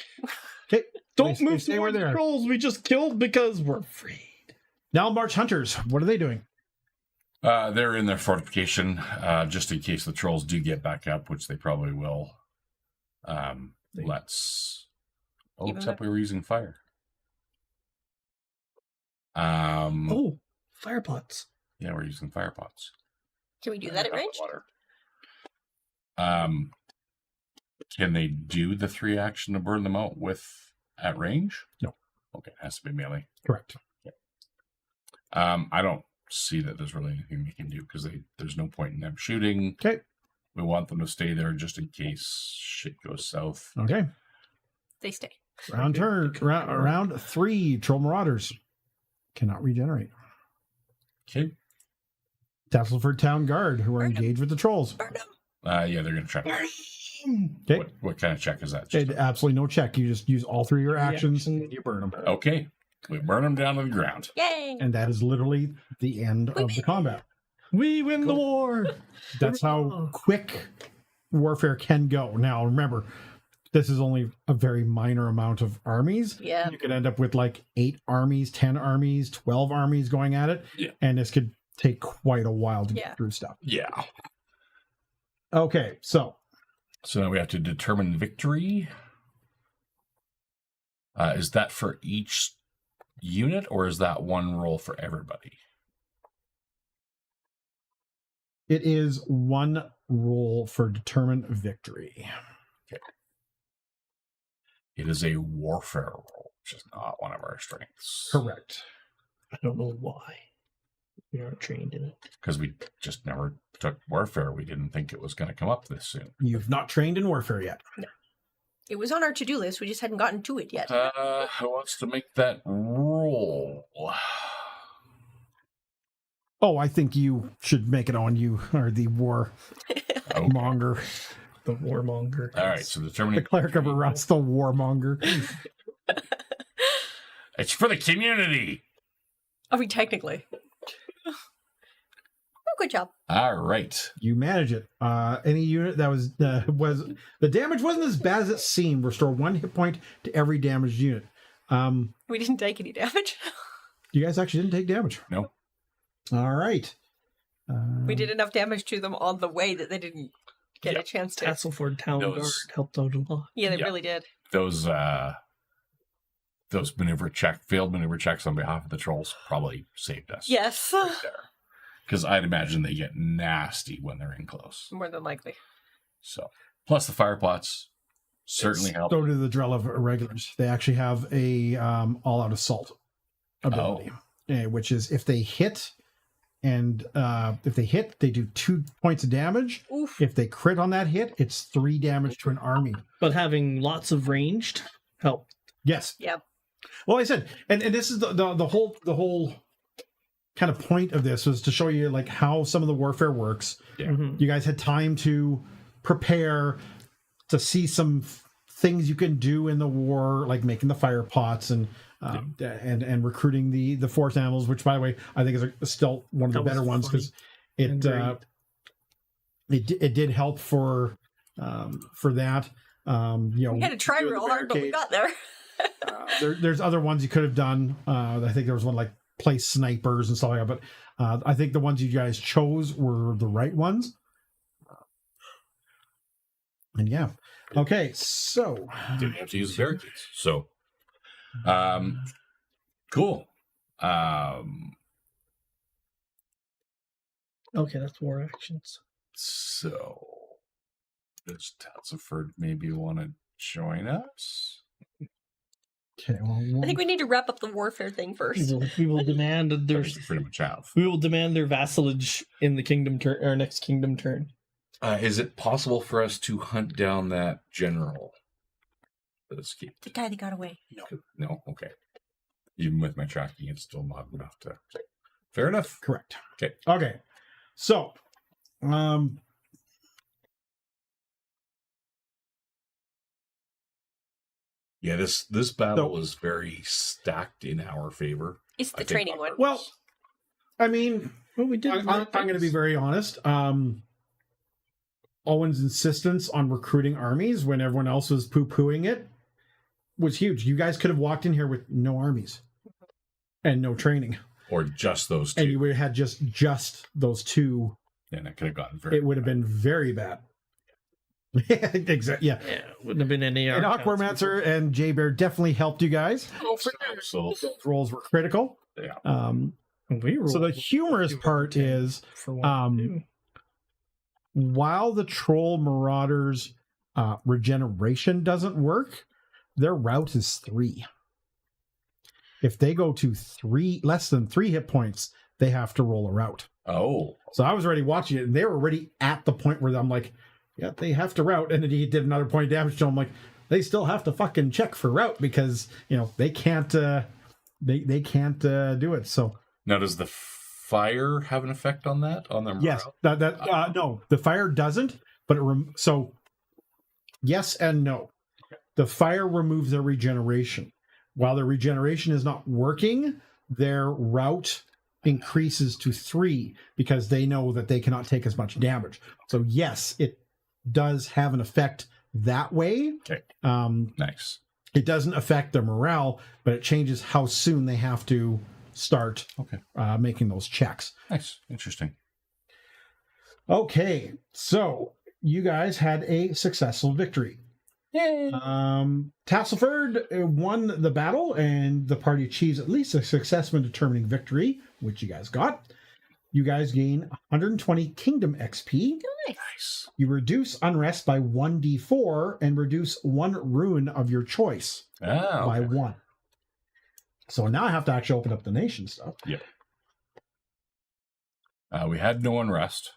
Okay. Don't They move stay towards where they the are. trolls we just killed because we're afraid. Now March Hunters. What are they doing? They're in their fortification, just in case the trolls do get back up, which they probably will. Let's. Oh, Even except that- we were using fire. Oh, fire pots. Yeah, we're using fire pots. Can we do that at range? Water. Can they do the 3 action to burn them out at range? No. Okay, it has to be melee. Correct. I don't see that there's really anything we can do because there's no point in them shooting. Okay. We want them to stay there just in case shit goes south. Okay. They stay. Round 3. Troll Marauders cannot regenerate. Okay. Tasselford Town Guard, who are Burn 'em. engaged with the trolls. Burn them. Yeah, they're gonna try. Okay. What kind of check is that? Just Absolutely no check. You just use all 3 of your actions Reaction. and you burn them. okay. We burn them down to the ground. Yay. And that is literally the end of the combat. We win the war. That's how quick warfare can go. Now, remember, this is only a very minor amount of armies. Yeah. You could end up with like 8 armies, 10 armies, 12 armies going at it. Yeah. And this could take quite a while to Yeah. get through stuff. Yeah. Okay, so So now we have to determine victory. Is that for each unit, or is that one roll for everybody? it is one roll for determine victory. It is a warfare roll, which is not one of our strengths. Correct. I don't know why. We aren't trained in it. Because we just never took warfare. We didn't think it was going to come up this soon. You've not trained in warfare yet. It was on our to-do list. We just hadn't gotten to it yet. Who wants to make that roll? Oh, I think you should make it on. You are the war Okay. monger. The warmonger. All right, so The determining cleric of victory. Arras, the warmonger. It's for the community. I mean, technically. Oh, good job. All right. You manage it. Any unit that was the damage wasn't as bad as it seemed. Restore 1 hit point to every damaged unit. We didn't take any damage. You guys actually didn't take damage. No. All right. We did enough damage to them on the way that they didn't get Yeah. a chance to. Tasselford Town Those- Guard helped out a lot. Yeah, they Yeah. really did. Those failed maneuver checks on behalf of the trolls probably saved us. Yes. Right there. Because I'd imagine they get nasty when they're in close. More than likely. So, plus the fire plots certainly help. So do the Drelev regulars. They actually have a all-out assault ability, which is if they hit, and they do 2 points of damage. Oof. If they crit on that hit, it's 3 damage to an army. But having lots of ranged helped. Yes. Yep. Well, I said, and this is the whole kind of point of this was to show you like how some of the warfare works. Yeah. Mhm. You guys had time to prepare, to see some things you can do in the war, like making the fire pots and recruiting the force animals, which by the way I think is still one of the That was better ones because and great. it did help for that. We had to try doing the real hard, but we barricade. got there. There's other ones you could have done. I think there was one like place snipers and stuff like that, but I think the ones you guys chose were the right ones. And yeah. Okay, so Didn't have to use the barricades. So, cool. Okay, that's war actions. So, does Tatsiford maybe want to join us? okay, well, I think we need to wrap up the warfare thing first. We will demand their I think we pretty much have. we will demand their vassalage in the kingdom turn, our next kingdom turn. Is it possible for us to hunt down that general that escaped? The guy that got away. No? Okay. Even with my tracking, it's still not enough to... Fair enough. correct. Okay. Okay. So, Yeah, this battle was very stacked in our favor. It's the I think training on one. purpose. well, I mean, Well, we did. I'm going to be very honest. Owen's insistence on recruiting armies when everyone else was poo-pooing it was huge. You guys could have walked in here with no armies and no training, Or just those two. and you would have had just those two. And it could have gotten very... It would have been very bad. Yeah, exactly. Yeah, Yeah, wouldn't have been any. and Aquamancer and Jay Bear definitely helped you guys. Oh, for sure. So, Those roles were critical. yeah. So the humorous part is, for one, while the troll marauders regeneration doesn't work, their route is 3. If they go to less than 3 hit points, they have to roll a route. Oh. So I was already watching it, and they were already at the point where I'm like, yeah, they have to route. And then he did another point of damage to them. Like, they still have to fucking check for route because, they can't they can't do it. So Now, does the fire have an effect on that? On their morale? yes, no, the fire doesn't, but so yes and no. The fire removes their regeneration. While their regeneration is not working, their route increases to 3 because they know that they cannot take as much damage. So yes, it does have an effect that way. Okay. Um, Nice. it doesn't affect their morale, but it changes how soon they have to start Okay. making those checks. Nice. Interesting. Okay, so you guys had a successful victory. Yay. Tasselford won the battle, and the party achieves at least a success in determining victory, which you guys got. You guys gain 120 kingdom XP. Nice. You reduce unrest by 1d4 and reduce one rune of your choice by 1. So now I have to actually open up the nation stuff. Yep. We had no unrest,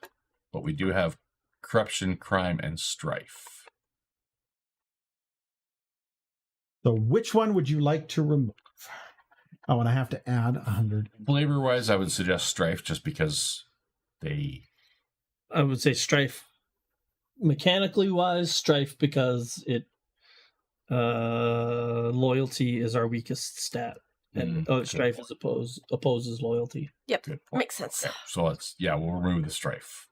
but we do have corruption, crime, and strife. So which one would you like to remove? Oh, and I have to add 100. Flavor-wise, I would suggest strife just because they... I would say strife. Mechanically wise, strife because it loyalty is our weakest stat. And strife is opposes loyalty. Yep, Good. makes sense. Yeah, so we'll remove the strife.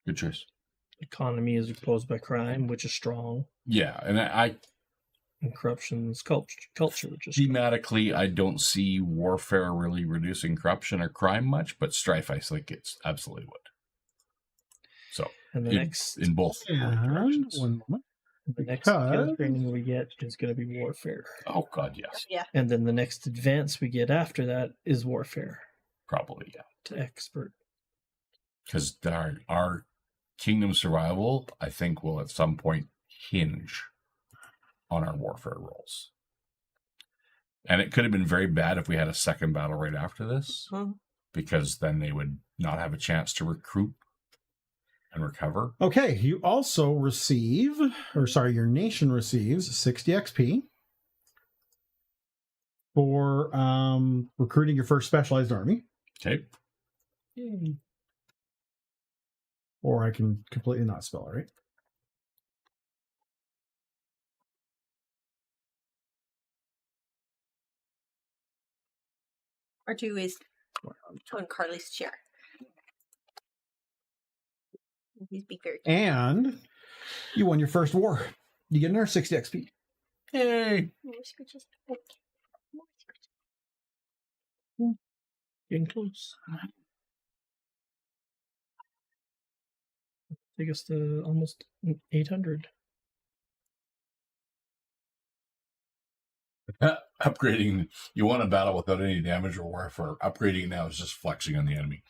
Good choice. Economy is opposed by crime, which is strong. Yeah, and And corruption is culture, which is strong. thematically, I don't see warfare really reducing corruption or crime much, but strife, I think it's absolutely would. So, And the next in both directions. One moment. the next skill training we get is going to be warfare. Oh, God, yes. Yeah. And then the next advance we get after that is warfare Probably, yeah. to expert. Because our kingdom survival, I think, will at some point hinge on our warfare rolls. And it could have been very bad if we had a second battle right after this, because then they would not have a chance to recruit and recover. Okay, you also receive, your nation receives 60 XP for recruiting your first specialized army. Okay. Yay. Or I can completely not spell it, right? R2 is on Carly's chair. He's big very. And you won your first war. You get another 60 XP. Yay! Getting close. Take us to almost 800. Upgrading, you want a battle without any damage or warfare. Upgrading now is just flexing on the enemy.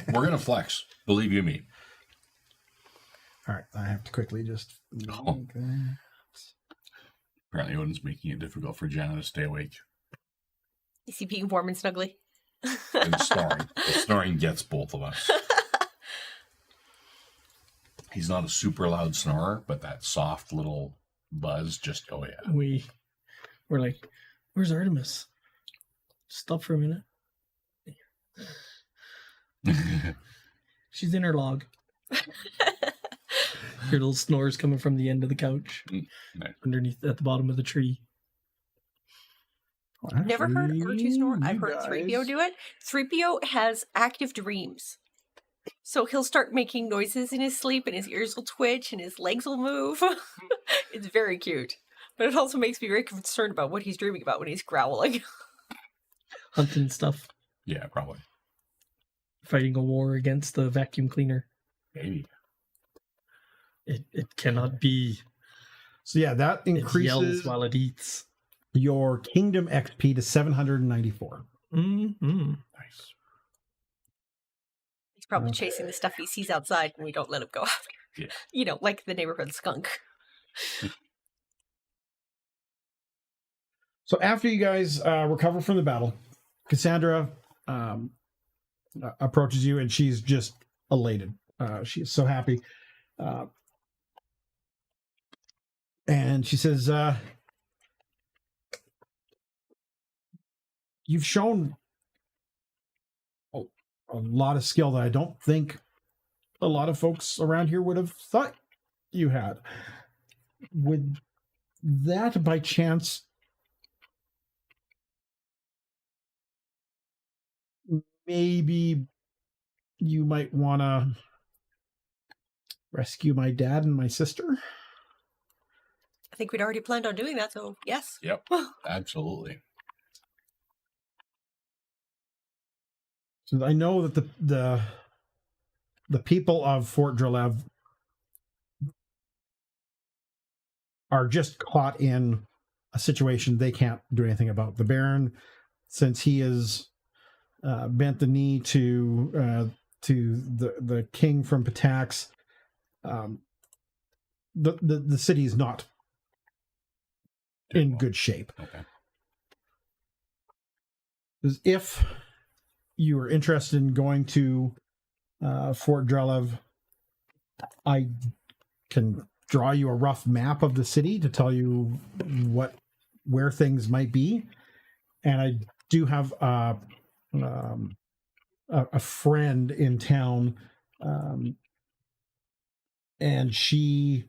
We're going to flex, believe you me. All right, I have to quickly just... Oh. Apparently Odin's making it difficult for Jana to stay awake. Is he being warm and snuggly? And snoring. The snoring gets both of us. He's not a super loud snorer, but that soft little buzz just, oh yeah. We're like, where's Artemis? Stop for a minute. She's in her log. Your little snores coming from the end of the couch. Nice. Underneath at the bottom of the tree. Never heard R2 snore. I've heard 3PO do it. 3PO has active dreams. So he'll start making noises in his sleep and his ears will twitch and his legs will move. It's very cute. But it also makes me very concerned about what he's dreaming about when he's growling. Hunting stuff. Yeah, probably. Fighting a war against the vacuum cleaner. Maybe. It cannot be. So yeah, that It increases yells while it eats. your kingdom XP to 794. Mm-hmm. Nice. He's probably chasing the stuff he sees outside and we don't let him go after. Yeah. You know, like the neighborhood skunk. So after you guys recover from the battle, Cassandra approaches you and she's just elated. She's so happy. And she says, you've shown a lot of skill that I don't think a lot of folks around here would have thought you had. Would that by chance maybe you might want to rescue my dad and my sister? I think we'd already planned on doing that, so yes. Yep, absolutely. So I know that the people of Fort Drelev are just caught in a situation they can't do anything about. The Baron, since he has bent the knee to the king from Patax, the city is not in good shape. Okay. If you are interested in going to Fort Drelev, I can draw you a rough map of the city to tell you where things might be, and I do have a friend in town, and she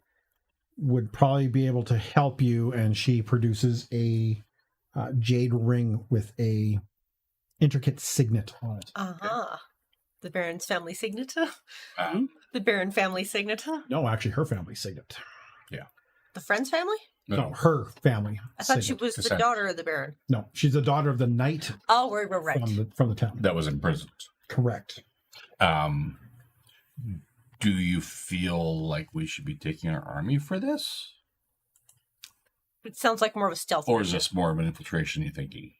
would probably be able to help you, and she produces a jade ring with a intricate signet on it. The Baron's family signet. Uh, The Baron family signet. No, actually, her family signet. The friend's family? No, her family. I thought she signet. was the Descent. daughter of the Baron. No, she's the daughter of the knight Oh, right. from the town. that was imprisoned. Correct. Do you feel like we should be taking our army for this? It sounds like more of a stealth. Or is this more of an infiltration, you thinking?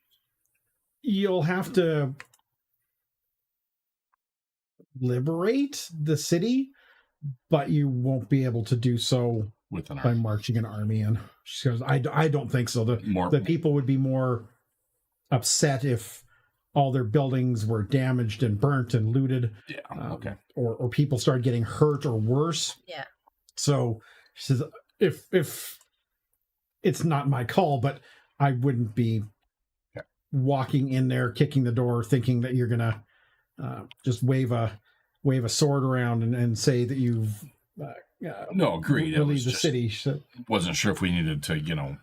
You'll have to liberate the city, but you won't be able to do so With an by army? marching an army in. She goes, I don't think so. More, The people would be more upset if all their buildings were damaged and burnt and looted, yeah, okay. or people started getting hurt or worse. Yeah. So she says, if it's not my call, but I wouldn't be walking in there, kicking the door, thinking that you're gonna just wave a sword around and say that you've No, agreed. It was relieved the just, city. So, wasn't sure if we needed to,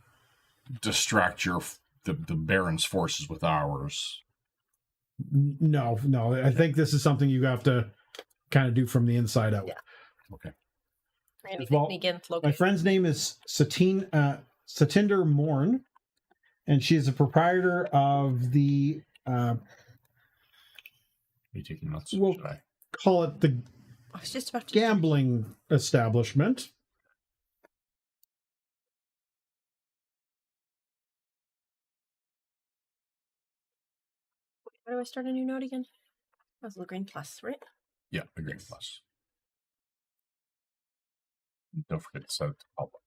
distract the Baron's forces with ours. no. I think this is something you have to kind of do from the inside out. Yeah. Okay. Randy, Well, me again. My friend's name is Satinder Morn, and she is a proprietor of the Are you taking notes? Well- Should I? call it the I was just about to. gambling establishment. How do I start a new note again? That was Lagrange Plus, right? Yeah, the Green Plus. Don't forget to set it to public.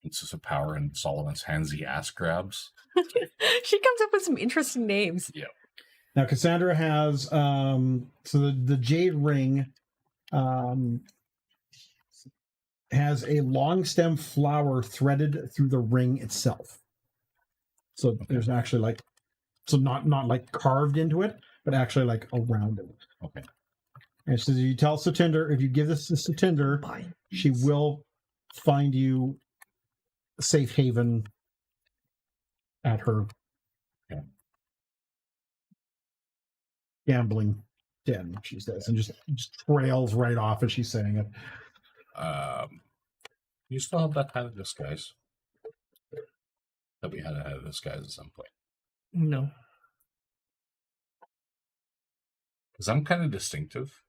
It's just a power in Solomon's handsy ass grabs. She comes up with some interesting names. Now Cassandra has so the jade ring has a long stem flower threaded through the ring itself. So there's actually not like carved into it, but actually like around it. Okay. And she says, you tell Satinder, if you give this to Satinder, she will find you a safe haven at her gambling den, she says, and just trails right off as she's saying it. You still have that kind of disguise that we had a disguise at some point. No. Because I'm kind of distinctive.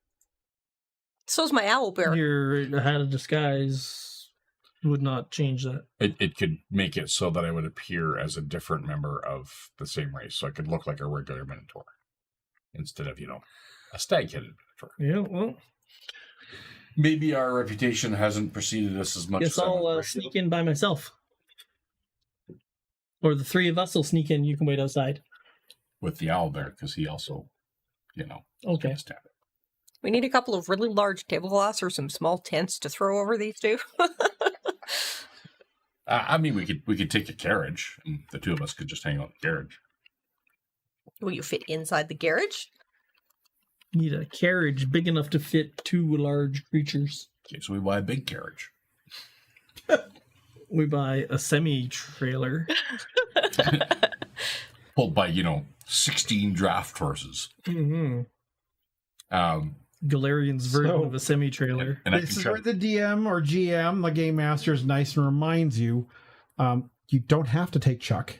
So's my owl bear. Your hat of disguise would not change that. It could make it so that I would appear as a different member of the same race, so I could look like a regular Minotaur instead of, a stag-headed Minotaur. Yeah, well, Maybe our reputation hasn't preceded us as much. guess as I I'll would like. sneak in by myself. Or the three of us will sneak in. You can wait outside. With the owlbear, because he also, Okay. can stand it. We need a couple of really large tablecloths or some small tents to throw over these two. I mean, we could take a carriage, and the two of us could just hang out in the carriage. Will you fit inside the carriage? Need a carriage big enough to fit two large creatures. Okay, so we buy a big carriage. We buy a semi-trailer. Pulled by, 16 draft horses. Mm-hmm. Um, Galarian's version So- of a semi-trailer. and I This can is try. where the DM or GM, the game master, is nice and reminds you, you don't have to take Chuck.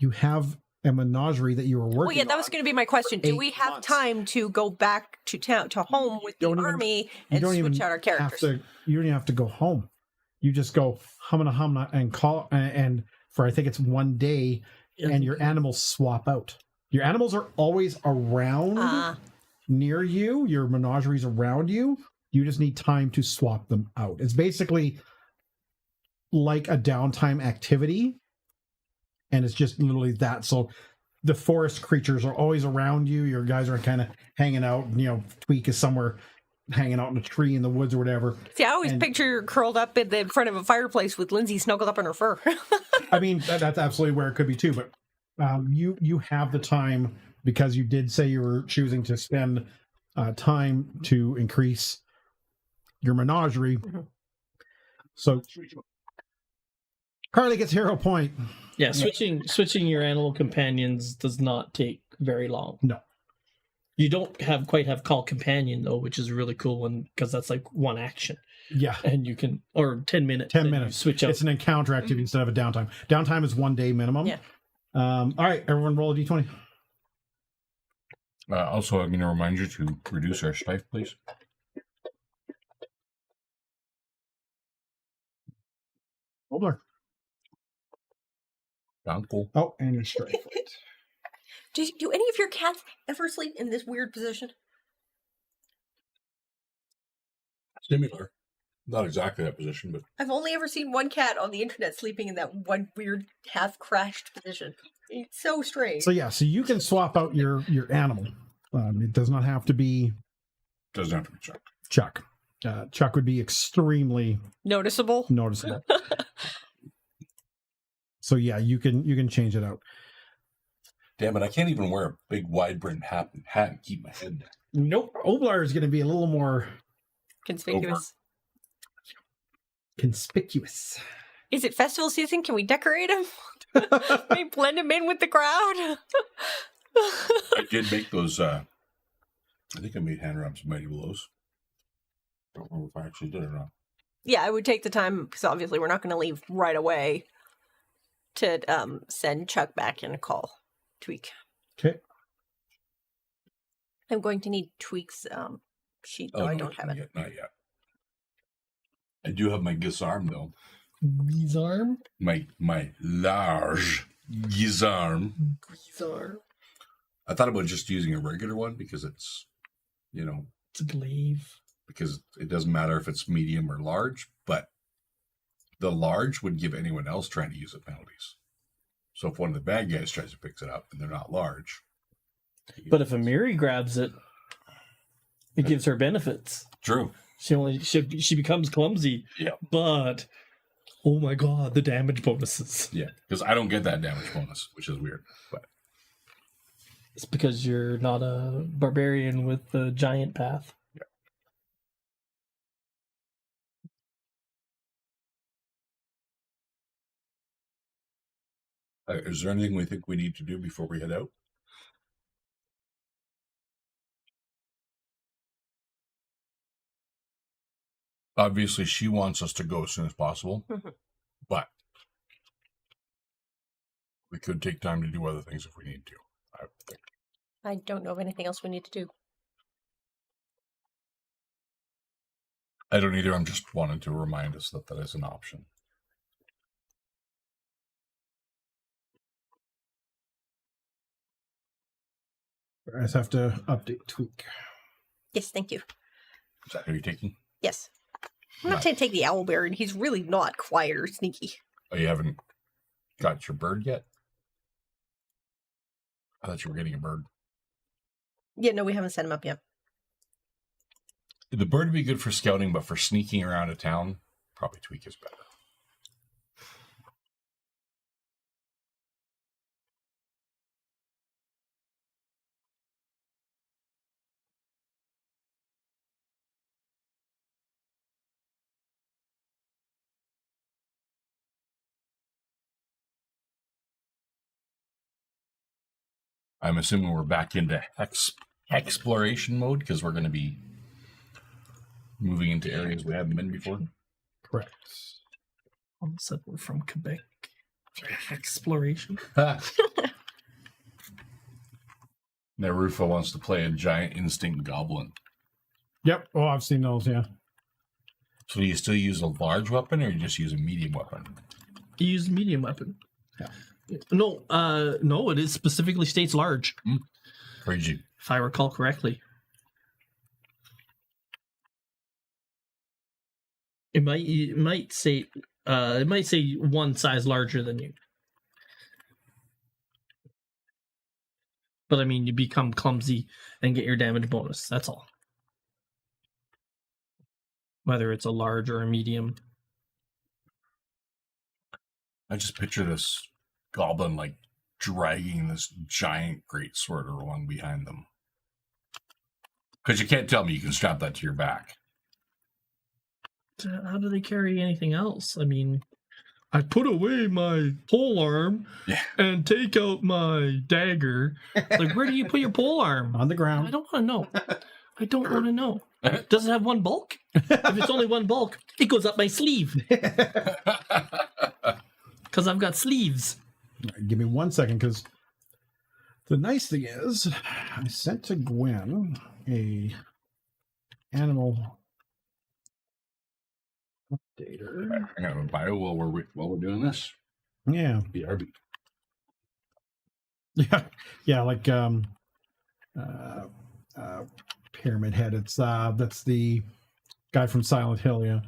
you have a menagerie that you were working Well, yeah, that was on. going to be my question. Do 8 we have months. time to go back to town, to home with the don't even- army You and don't even switch out our characters? you don't even have to go home. You just go humna and call, and for I think it's 1 day, and your animals swap out. Your animals are always around near you. Your menagerie's around you. You just need time to swap them out. It's basically like a downtime activity, and it's just literally that. So the forest creatures are always around you. Your guys are kind of hanging out. You know, Tweak is somewhere hanging out in a tree in the woods or whatever. See, I always picture curled up in the front of a fireplace with Lindsay snuggled up in her fur. I mean, that's absolutely where it could be too. But you have the time, because you did say you were choosing to spend time to increase your menagerie. Mm-hmm. So Carly gets hero point. Yeah, switching your animal companions does not take very long. No. You don't quite have call companion though, which is a really cool one because that's like one action. Yeah. And you can, or 10 minutes. 10 minutes. Switch out. It's an encounter activity instead of a downtime. Downtime is 1 day minimum. Yeah. All right, everyone roll a d20. Also, I'm going to remind you to reduce our strife, please. Obler. Uncle. Oh, and your strife. Do any of your cats ever sleep in this weird position? Similar. Not exactly that position, but I've only ever seen one cat on the internet sleeping in that one weird half-crashed position. It's so strange. So yeah, so you can swap out your animal. It does not have to be doesn't have to be Chuck. Chuck. Chuck would be extremely Noticeable. So yeah, you can change it out. Damn it, I can't even wear a big wide-brimmed hat and keep my head down. Nope. Oblar is going to be a little more Conspicuous. conspicuous. Is it festival season? Can we decorate him? Can we blend him in with the crowd? I did make those, I think I made hand wraps of Mighty Willows. Don't remember if I actually did or not. Yeah, I would take the time, because obviously we're not going to leave right away, to send Chuck back and call Tweak. Okay. I'm going to need Tweak's sheet, though I don't have it. Not yet. I do have my Gizarm, though. Gizarm? My large Gizarm. Gizarm. I thought about just using a regular one because it's, It's a glaive. because it doesn't matter if it's medium or large, but the large would give anyone else trying to use it penalties. So if one of the bad guys tries to pick it up and they're not large. But if Amiri grabs it, it gives her benefits. True. She becomes clumsy. Yeah. But oh my god, the damage bonuses. Yeah, because I don't get that damage bonus, which is weird. But It's because you're not a barbarian with the giant path. is there anything we think we need to do before we head out? Obviously, she wants us to go as soon as possible, but we could take time to do other things if we need to, I think. I don't know of anything else we need to do. I don't either. I'm just wanting to remind us that that is an option. I just have to update Tweak. Yes, thank you. Is that who you're taking? Yes. I'm not going to take the owlbear, and he's really not quiet or sneaky. Oh, you haven't got your bird yet? I thought you were getting a bird. Yeah, no, we haven't set him up yet. The bird would be good for scouting, but for sneaking around a town, probably Tweak is better. I'm assuming we're back into exploration mode because we're going to be moving into areas we haven't been before. Correct. All of a sudden, we're from Quebec. Exploration. Narufa wants to play a giant instinct goblin. Yep. Oh, I've seen those. Yeah. So do you still use a large weapon, or you just use a medium weapon? You use medium weapon. Yeah. No, no, it is specifically states large. Crazy. If I recall correctly. It might say one size larger than you. But I mean, you become clumsy and get your damage bonus. That's all. Whether it's a large or a medium. I just picture this goblin like dragging this giant greatsword along behind them. Because you can't tell me you can strap that to your back. How do they carry anything else? I mean, I put away my pole arm and take out my dagger. Like, where do you put your pole arm? On the ground. I don't want to know. I don't want to know. Does it have one bulk? If it's only one bulk, it goes up my sleeve. Because I've got sleeves. Right, give me 1 second, because the nice thing is I sent to Gwen a animal updater. I got a bio while we're doing this. Yeah. BRB. Yeah, like Pyramid Head. It's that's the guy from Silent Hill, yeah.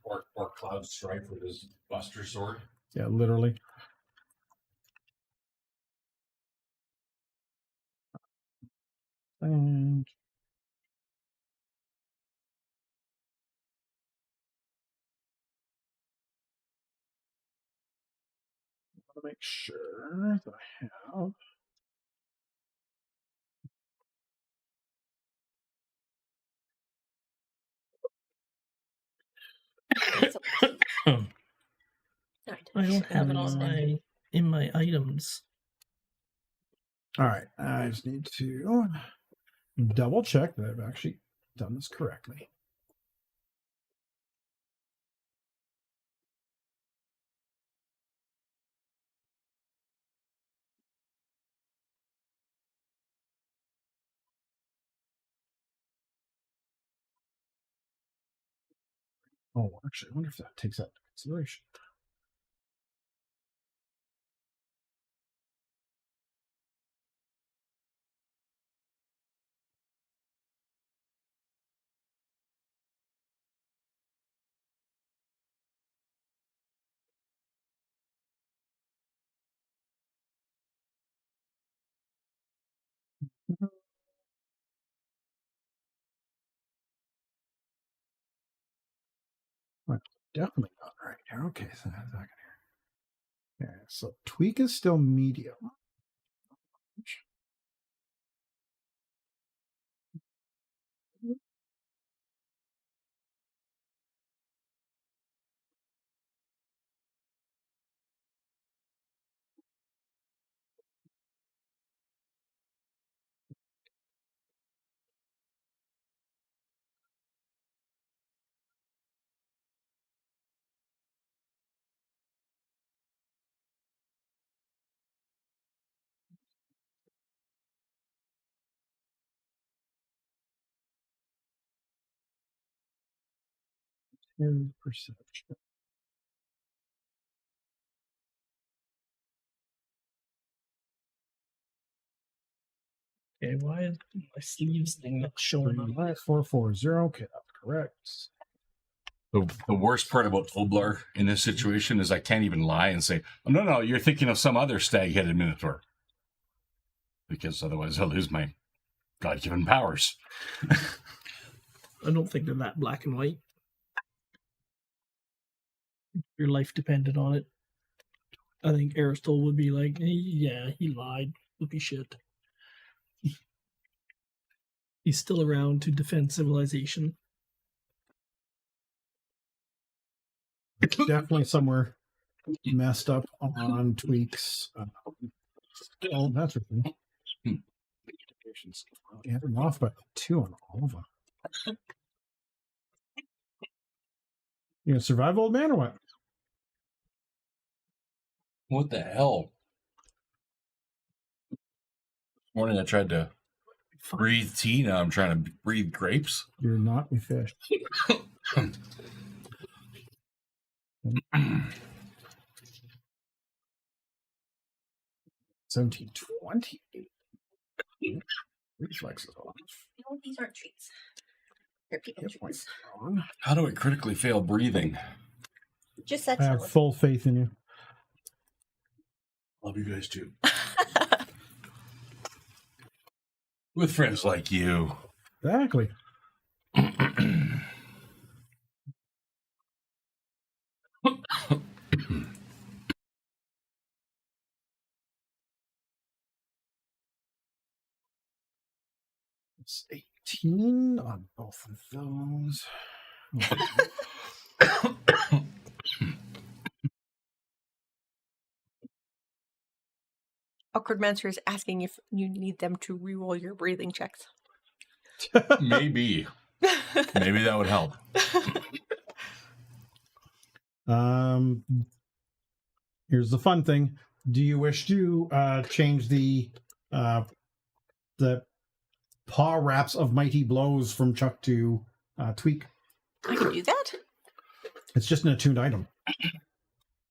Or Cloud Strife with his Buster Sword. Yeah, literally. And I want to make sure that I have. I don't have it on in my items. All right, I just need to double check that I've actually done this correctly. Oh, actually, I wonder if that takes that into consideration. Well, definitely not right here. Okay, so that's not here. Yeah, so tweak is still medium. And perception. Okay, why is my sleeves thing not showing up? 440. Okay, that's correct. The worst part about Tobler in this situation is I can't even lie and say, oh, no, you're thinking of some other stag-headed minotaur. Because otherwise I'll lose my God-given powers. I don't think they're that black and white. Your life depended on it. I think Aristotle would be like, yeah, he lied. Would be shit. He's still around to defend civilization. Definitely somewhere messed up on tweaks. Oh, that's right. Yeah, I'm off by 2 on all of them. You gonna survive, old man, or what? What the hell? This morning I tried to breathe tea. Now I'm trying to breathe grapes. You're not a fish. 1728. Reflexes off. No, these aren't treats. They're people Hit treats. points on. How do I critically fail breathing? Just I that have full faith in you. Love you guys too. With friends like you. Exactly. It's 18 on both of those. Awkward Mancer is asking if you need them to re-roll your breathing checks. Maybe. Maybe that would help. Here's the fun thing. Do you wish to change the paw wraps of mighty blows from Chuck to Tweak? I can do that? It's just an attuned item.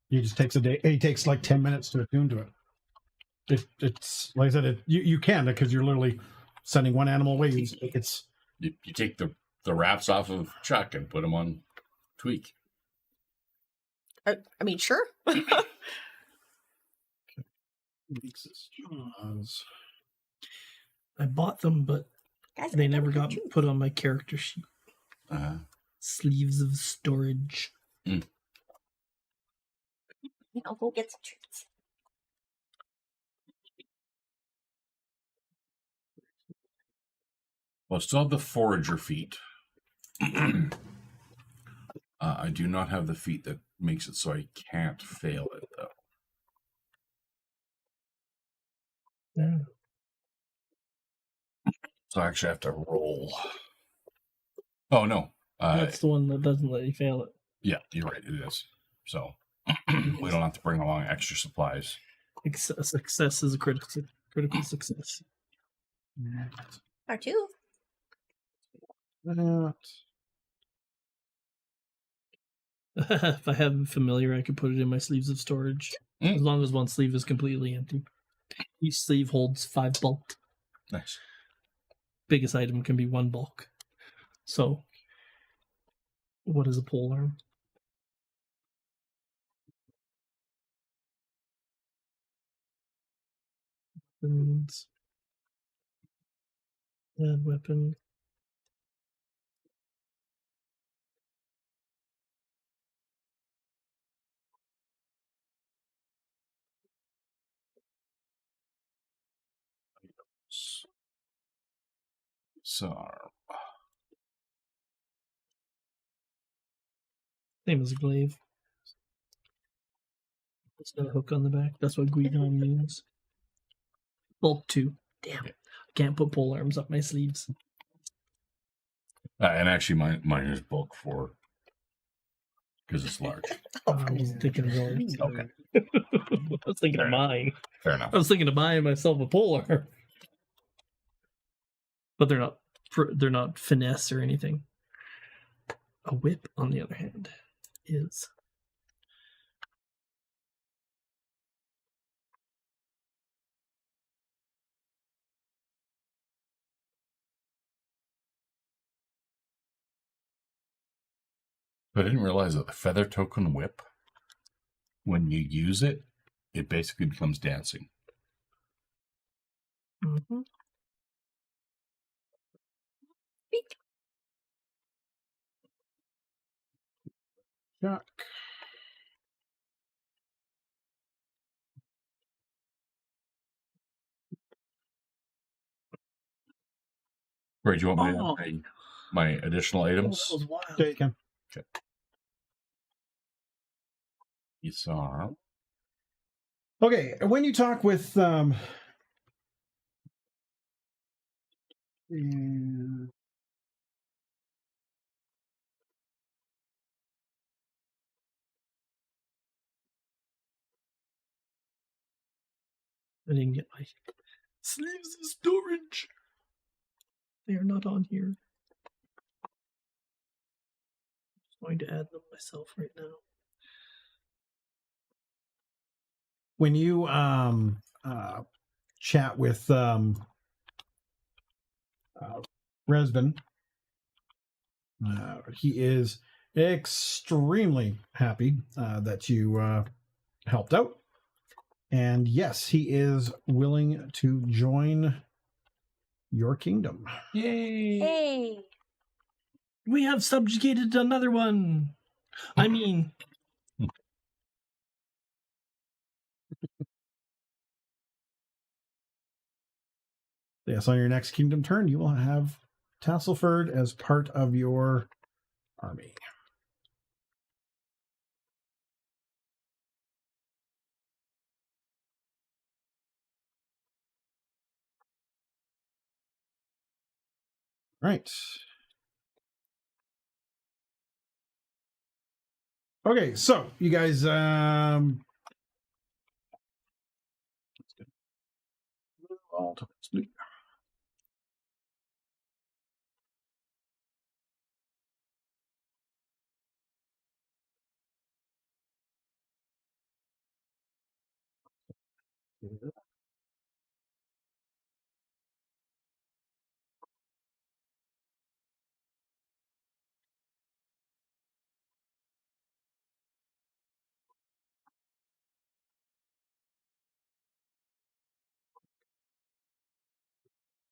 He just takes a day. It takes like 10 minutes to attune to it. It's like I said. You can, because you're literally sending one animal away. It's You take the wraps off of Chuck and put them on Tweak. I mean, sure. I bought them, but Guys, they I never don't got have put on my character sheet. Sleeves of storage. I'll go get some treats. Well, I still have the forager feat. I do not have the feat that makes it so I can't fail it, though. Yeah. So I actually have to roll. Oh, no. That's the one that doesn't let you fail it. Yeah, you're right. It is. So we don't have to bring along extra supplies. Success is a critical success. Or two. If I have familiar, I could put it in my sleeves of storage. As long as one sleeve is completely empty. Each sleeve holds 5 bulk. Nice. Biggest item can be 1 bulk. So, what is a polearm? Weapons. Add weapon. So, Same as a glaive. It's got a hook on the back. That's what Guidon means. Bulk 2. Damn. I can't put polearms up my sleeves. and actually, mine is bulk 4 because it's large. I wasn't thinking of yours. Okay, I was thinking of mine. fair enough. I was thinking of buying myself a polearm. But they're not finesse or anything. A whip, on the other hand, is. But I didn't realize that the feather token whip, when you use it, it basically becomes dancing. Mm-hmm. Chuck. Right, do you want my additional items? That was wild. Yeah, you can. Okay. You saw. Okay, when you talk with I didn't get my sleeves in storage. They are not on here. I'm going to add them myself right now. When you chat with Resvin, he is extremely happy that you helped out. And yes, he is willing to join your kingdom. Yay! Hey. We have subjugated another one. I mean, yes, on your next kingdom turn, you will have Tasselford as part of your army. Right. Okay, so you guys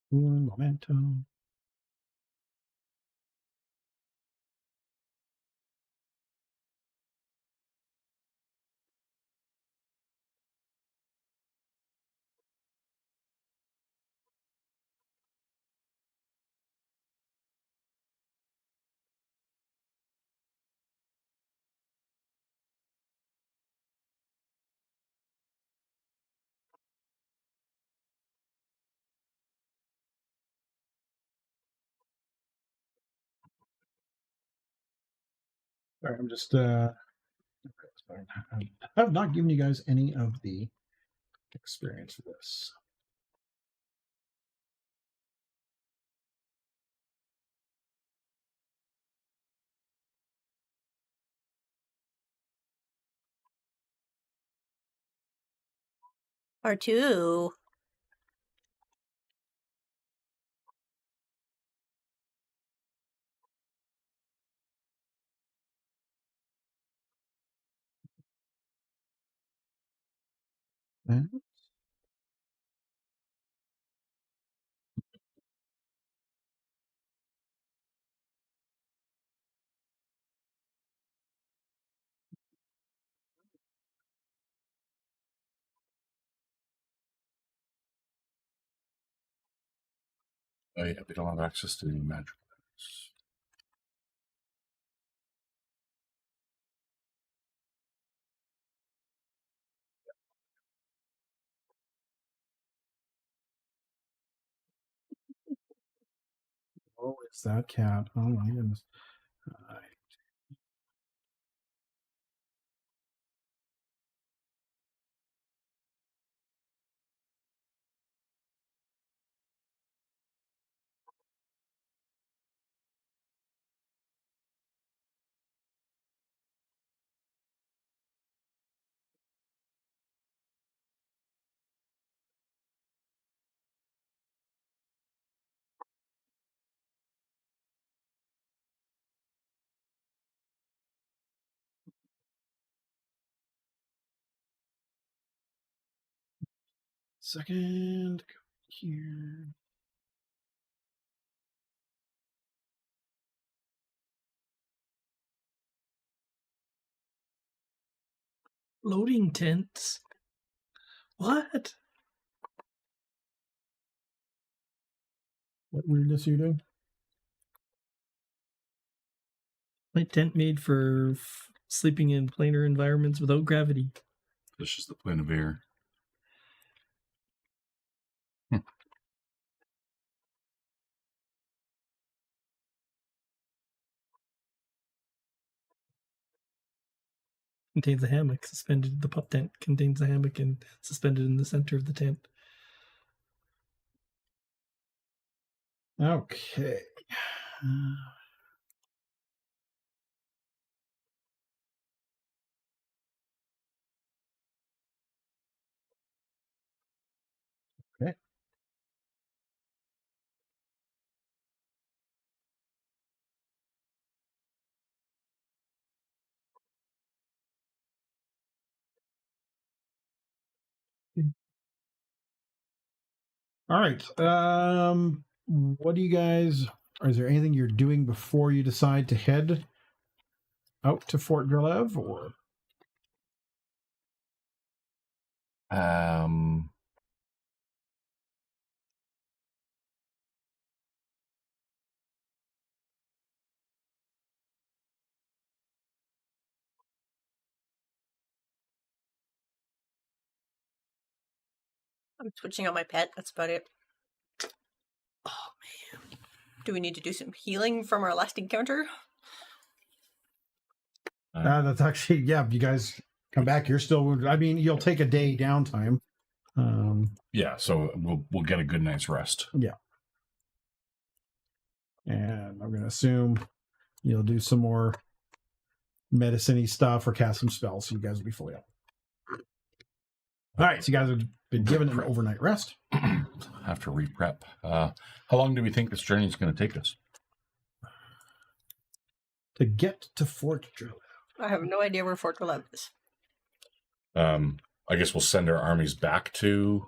momentum. All right, I'm just I have not given you guys any of the experience for this. R2. Oh, yeah, we don't have access to any magic. Oh, it's that cat. Oh my goodness. All right. Second here. loading tents. What? What weirdness are you doing? My tent made for sleeping in planar environments without gravity. This is the plane of air. contains a hammock suspended. The pup tent contains a hammock and suspended in the center of the tent. Okay. Okay. All right. What do you guys? Is there anything you're doing before you decide to head out to Fort Drelev, or? I'm switching out my pet. That's about it. Oh, man. Do we need to do some healing from our last encounter? That's actually, yeah, you guys come back. You're still wounded. I mean, you'll take a day downtime. Yeah, so we'll get a good night's rest. Yeah. And I'm going to assume you'll do some more medicine-y stuff or cast some spells, so you guys will be fully up. All right, so you guys have been given an overnight rest. Have to re-prep. How long do we think this journey is going to take us? To get to Fort Drelev. I have no idea where Fort Drelev is. I guess we'll send our armies back to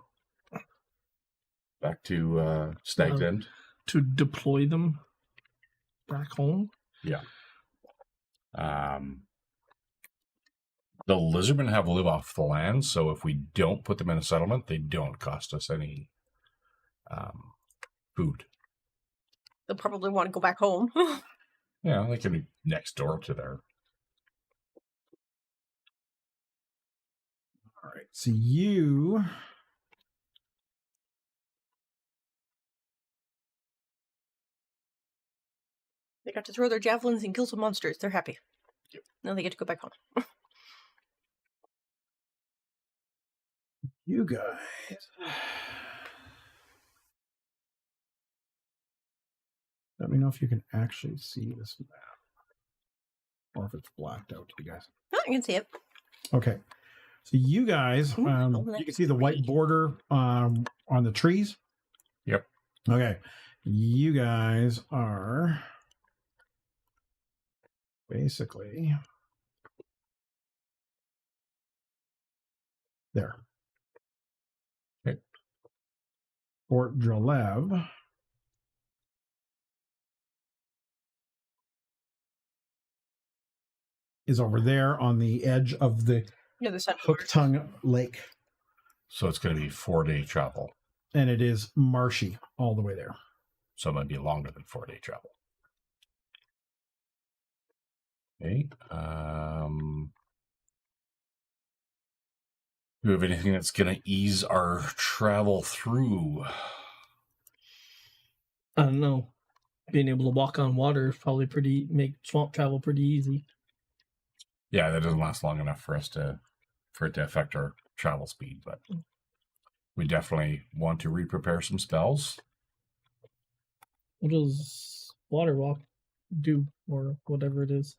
Stag's End. To deploy them back home? Yeah. The lizardmen have live off the land, so if we don't put them in a settlement, they don't cost us any food. They'll probably want to go back home. Yeah, they can be next door to there. All right, so you... They got to throw their javelins and kill some monsters. They're happy. Yep. Now they get to go back home. You guys... Let me know if you can actually see this map. Or if it's blacked out to you guys. Oh, I can see it. Okay. So you guys, Ooh, you can see the white border on the trees? Yep. Okay. You guys are basically there. Okay. Fort Drelev is over there on the edge of the Yeah, the Hook Tongue Lake. So it's going to be 4-day travel. And it is marshy all the way there. So it might be longer than 4-day travel. Okay. Do we have anything that's going to ease our travel through? I don't know. Being able to walk on water is probably make swamp travel pretty easy. Yeah, that doesn't last long enough for it to affect our travel speed, but we definitely want to re-prepare some spells. What does water walk do, or whatever it is?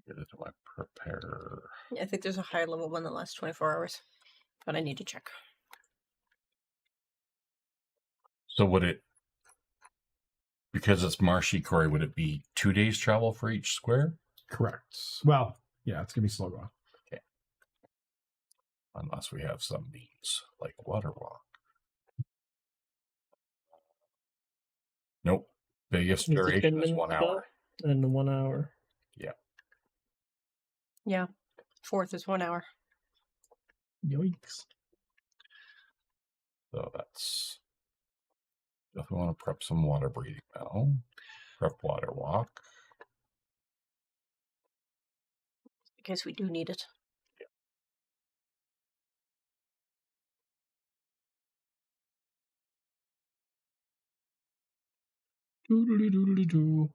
Get it to my prepare. Yeah, I think there's a higher level one that lasts 24 hours. But I need to check. So would it, because it's marshy, Corey, would it be 2 days travel for each square? Correct. Well, yeah, it's going to be slow going. Okay. Unless we have some means, like water walk. Nope. Biggest duration is 1 hour. And 1 hour. Yeah. Yeah. Fourth is 1 hour. Yoinks. So that's... Definitely want to prep some water breathing now. Prep water walk. In case we do need it. Doo-doo-doo-doo-doo-doo.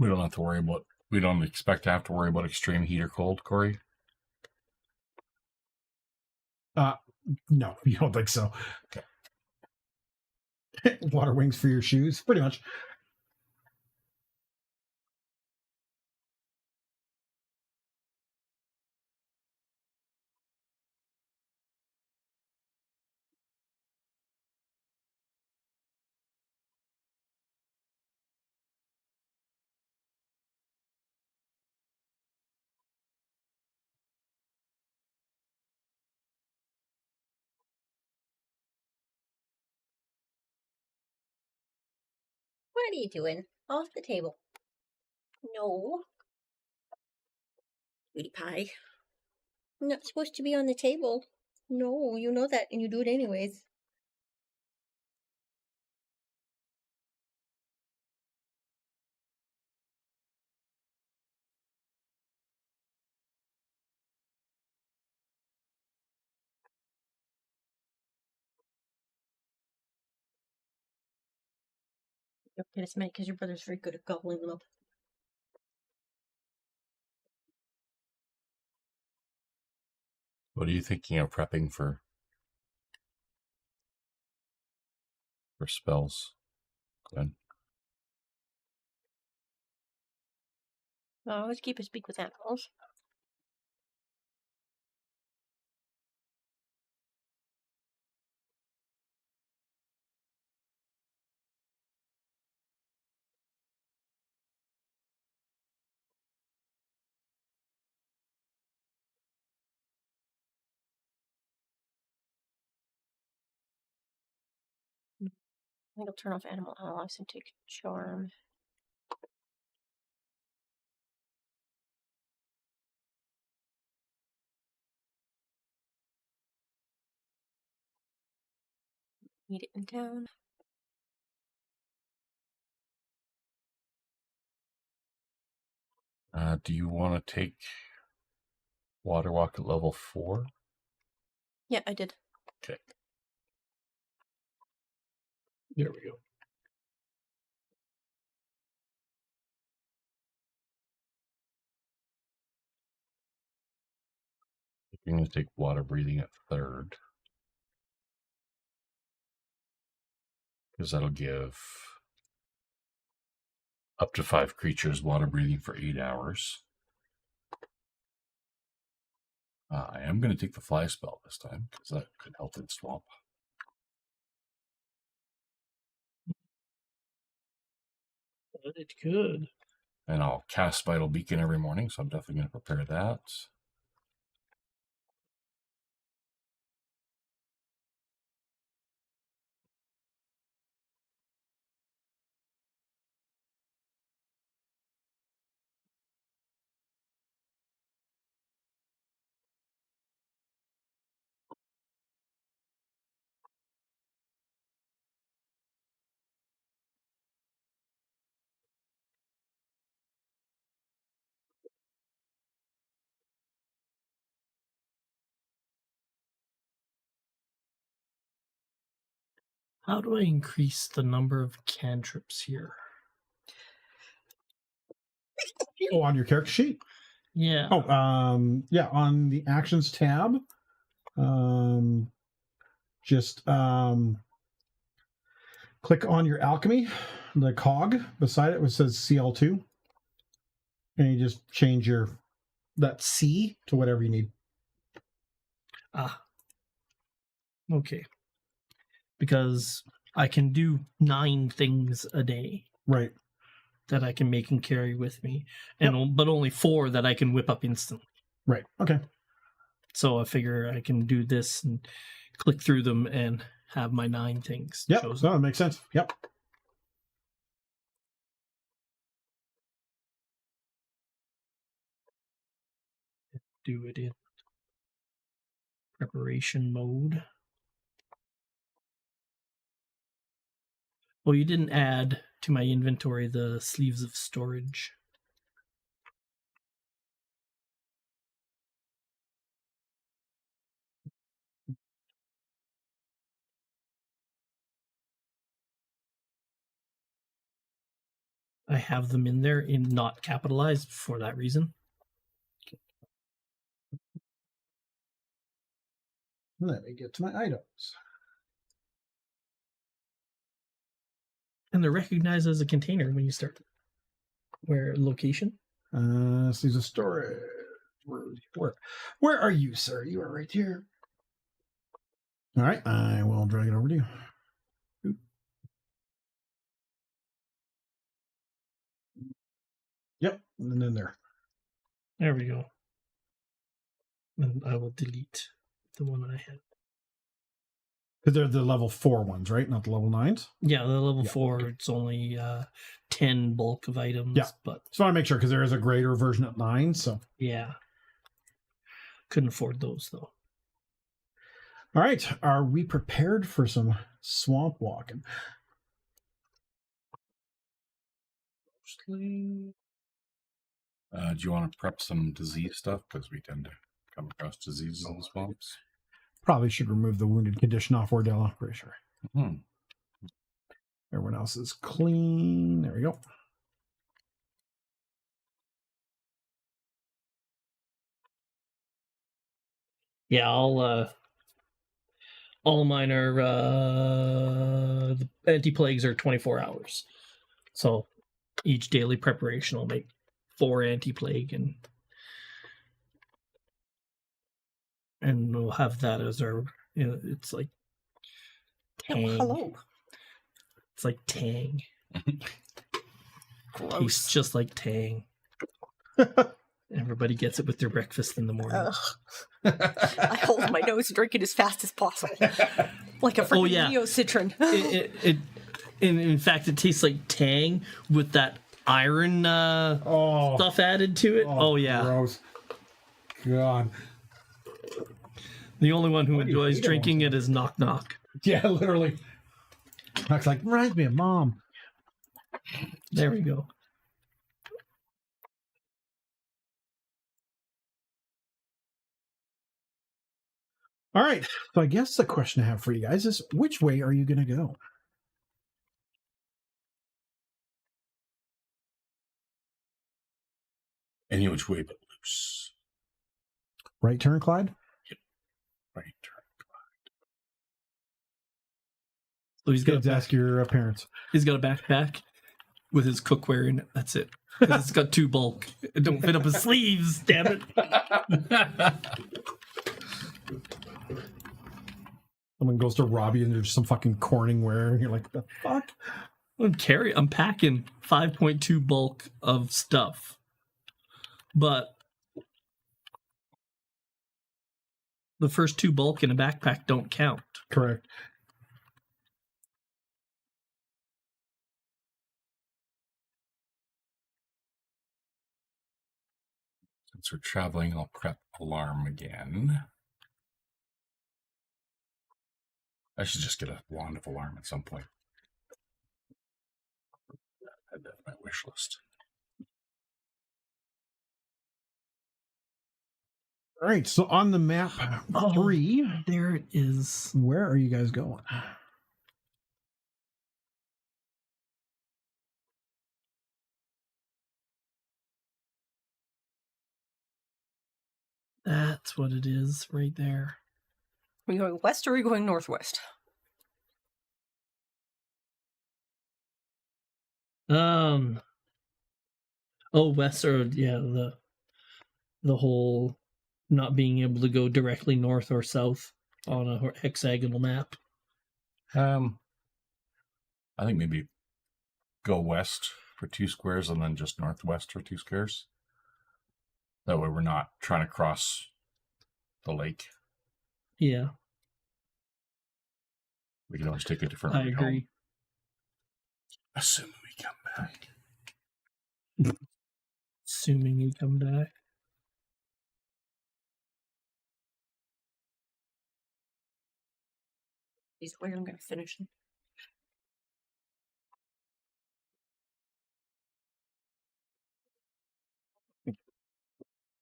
We don't have to worry about. We don't expect to have to worry about extreme heat or cold, Corey. No, you don't think so. Okay. Water wings for your shoes, pretty much. What are you doing? Off the table. No. Sweetie pie. Not supposed to be on the table. No, you know that and you do it anyways. You'll get as many because your brother's very good at gobbling them up. What are you thinking of prepping for spells, Glenn? I always keep a speak with animals. I think I'll turn off animal allies and take charm. Meet it in town. Do you want to take Water Walk at level 4? Yeah, I did. Okay. There we go. You're going to take Water Breathing at 3rd. Because that'll give up to 5 creatures water breathing for 8 hours. I am going to take the fly spell this time, because that could help in swamp. It could. And I'll cast Vital Beacon every morning, so I'm definitely going to prepare that. How do I increase the number of cantrips here? Oh, on your character sheet? Yeah. Oh, yeah, on the actions tab. Just click on your alchemy, the cog beside it, which says CL2, and you just change that C to whatever you need. Okay. Because I can do 9 things a day. Right. That I can make and carry with me, and but only 4 that I can whip up instantly. Right. Okay. So I figure I can do this and click through them and have my 9 things Yep. chosen. No, that makes sense. Yep. Do it in preparation mode. Well, you didn't add to my inventory the sleeves of storage. I have them in there in not capitalized for that reason. Let me get to my items. And they're recognized as a container when you start. Where location? So there's a storage. Where are you, sir? You are right here. All right, I will drag it over to you. Oop. Yep, and then there. There we go. And I will delete the one I had. Because they're the level 4 ones, right? Not the level 9s? Yeah, the level Yeah, 4, okay. it's only 10 bulk of items. Yeah. But Just want to make sure, because there is a greater version at 9, so. yeah. Couldn't afford those, though. All right, are we prepared for some swamp walking? Do you want to prep some disease stuff? Because we tend to come across diseases in the swamps. Probably should remove the wounded condition off Ordella, pretty sure. Hmm. Everyone else is clean. There we go. Yeah, all mine are the anti-plagues are 24 hours. So each daily preparation will make 4 anti-plague and we'll have that as our, it's like Tang. Oh, hello. It's like Tang. Gross. Tastes just like Tang. Everybody gets it with their breakfast in the morning. I hold my nose and drink it as fast as possible. Like a freaking Neo Citron. In fact, it tastes like Tang with that iron stuff added to it. Oh, yeah. Gross. God. The only one who enjoys drinking it is Knock Knock. Yeah, literally. Knock's like, reminds me of Mom. There we go. All right. So I guess the question I have for you guys is, which way are you going to go? Any which way but loose. Right turn, Clyde? Right turn. So he's got Kids, ask your parents. He's got a backpack with his cookware in it. That's it. 'Cause it's got 2 bulk. It don't fit up his sleeves. Damn it. Someone goes to rob you and there's some fucking Corningware and you're like, the fuck? I'm packing 5.2 bulk of stuff. But the first 2 bulk in a backpack don't count. Correct. Since we're traveling, I'll prep alarm again. I should just get a wand of alarm at some point. Add that to my wish list. All right. So on the map 3, There it is. where are you guys going? That's what it is right there. Are we going west or are we going northwest? West or the whole not being able to go directly north or south on a hexagonal map. I think maybe go west for 2 squares and then just northwest for 2 squares. That way we're not trying to cross the lake. Yeah, We can always take a different I route agree. home. Assuming we come back. Assuming you come back. These where I'm going to finish them.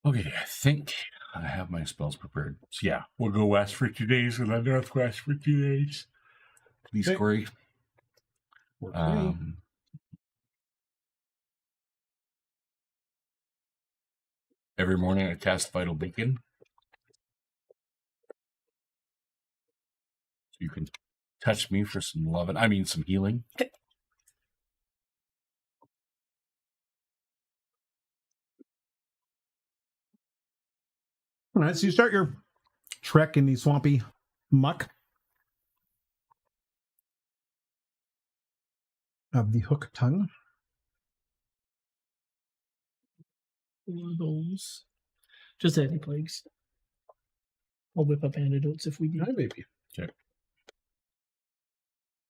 Okay, I think I have my spells prepared. So yeah, we'll go west for 2 days and then northwest for 2 days. Please, Okay. Corey. Work for me. Every morning I cast Vital Beacon. So you can touch me for some love. I mean, some healing. All right, so you start your trek in the swampy muck of the Hook Tongue. Those. Just anti-plagues. I'll whip up antidotes if we need. Hi, baby. Okay.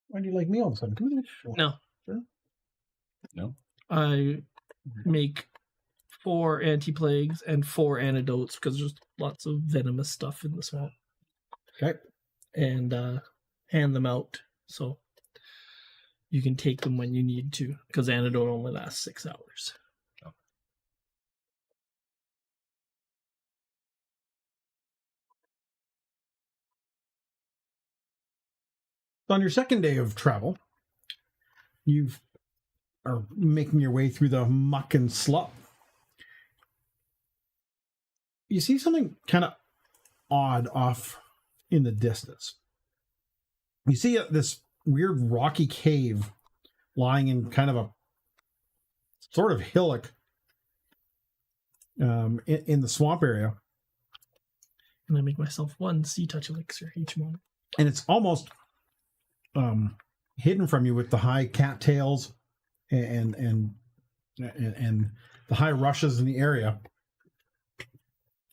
Why do you like me all of a sudden? Come here. No. Sure. No? I make 4 anti-plagues and 4 antidotes because there's lots of venomous stuff in the swamp. Okay. And hand them out so you can take them when you need to because antidote only lasts 6 hours. On your second day of travel, you are making your way through the muck and slop. You see something kind of odd off in the distance. You see this weird rocky cave lying in kind of a sort of hillock in the swamp area. And I make myself 1 sea touch elixir each moment. And it's almost hidden from you with the high cattails and the high rushes in the area.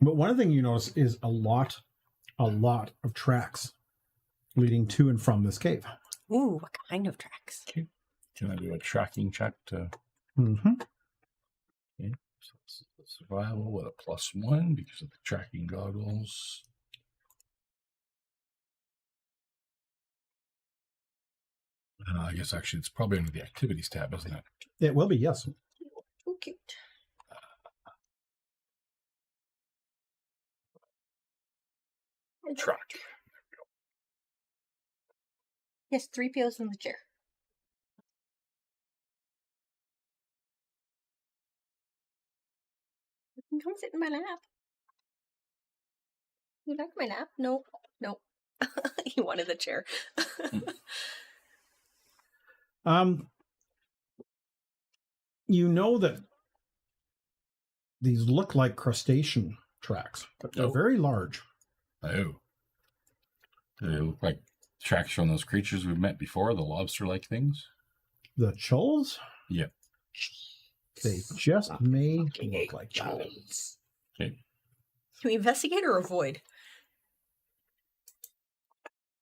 But one thing you notice is a lot of tracks leading to and from this cave. Ooh, what kind of tracks? Okay. Can I do a tracking check to... Mm-hmm. Okay. So this is the survival with a +1 because of the tracking goggles. I guess actually it's probably under the activities tab, isn't it? It will be, yes. Oh, cute. Track. Yes, 3PO's in the chair. You can come sit in my lap. You like my lap? No. No. He wanted the chair. You know that these look like crustacean tracks, but they're very large. Oh. Do they look like tracks from those creatures we've met before, the lobster-like things? The chulls? Yeah. They just may look like chulls. Okay. Can we investigate or avoid?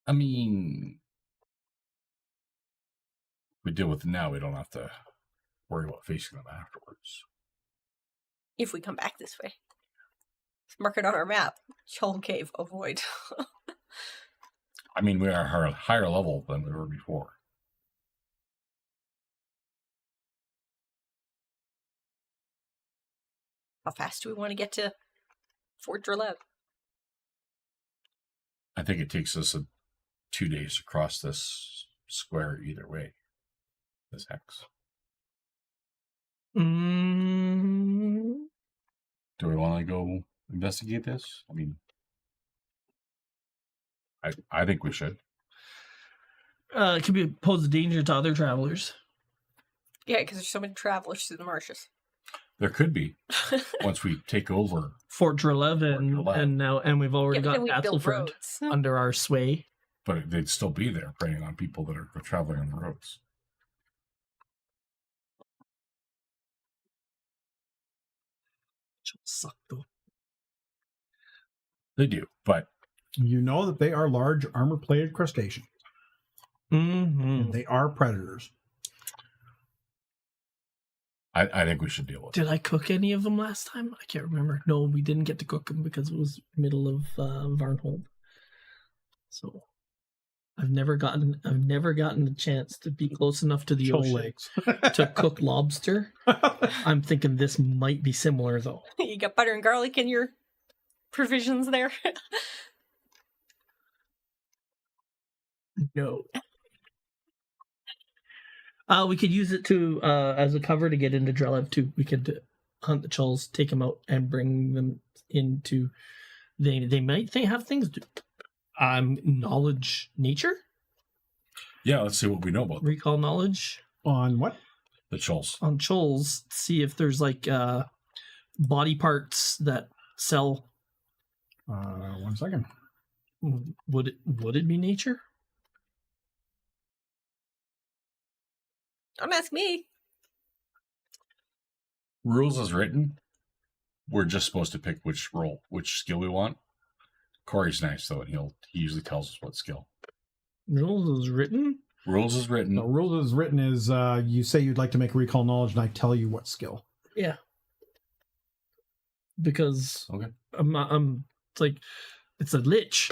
I mean, we deal with it now. We don't have to worry about facing them afterwards. If we come back this way. Let's mark it on our map. Chul Cave, avoid. I mean, we are higher level than we were before. How fast do we want to get to Fort Drelev? I think it takes us 2 days to cross this square either way. This hex. Mm. Do we want to go investigate this? I mean, I think we should. It could pose a danger to other travelers. Yeah, because there's so many travelers through the marshes. There could be once we take over Fort Drelev Drelev. and we've already Yeah, but then got we build Battleford roads. under our sway. but they'd still be there preying on people that are traveling on the roads. Suck though. They do, but You know that they are large armor-plated crustaceans. Mm-hmm. And they are predators. I think we should deal with it. Did I cook any of them last time? I can't remember. No, we didn't get to cook them because it was middle of Varnhold. So I've never gotten the chance to be close enough to the Chul ocean legs. to cook lobster. I'm thinking this might be similar though. You got butter and garlic in your provisions there. No. We could use it to as a cover to get into Drelev too. We could hunt the Chulls, take them out, and bring them into. They might have things. Knowledge, nature. Yeah, let's see what we know about them. Recall knowledge On what? The Chulls. on Chulls. See if there's like body parts that sell. 1 second. Would it be nature? Don't ask me. Rules as written, we're just supposed to pick which skill we want. Corey's nice though, and he usually tells us what skill. Rules is written. Rules is written. The rules as written is you say you'd like to make recall knowledge, and I tell you what skill. Yeah. Because Okay. I'm it's like it's a lich.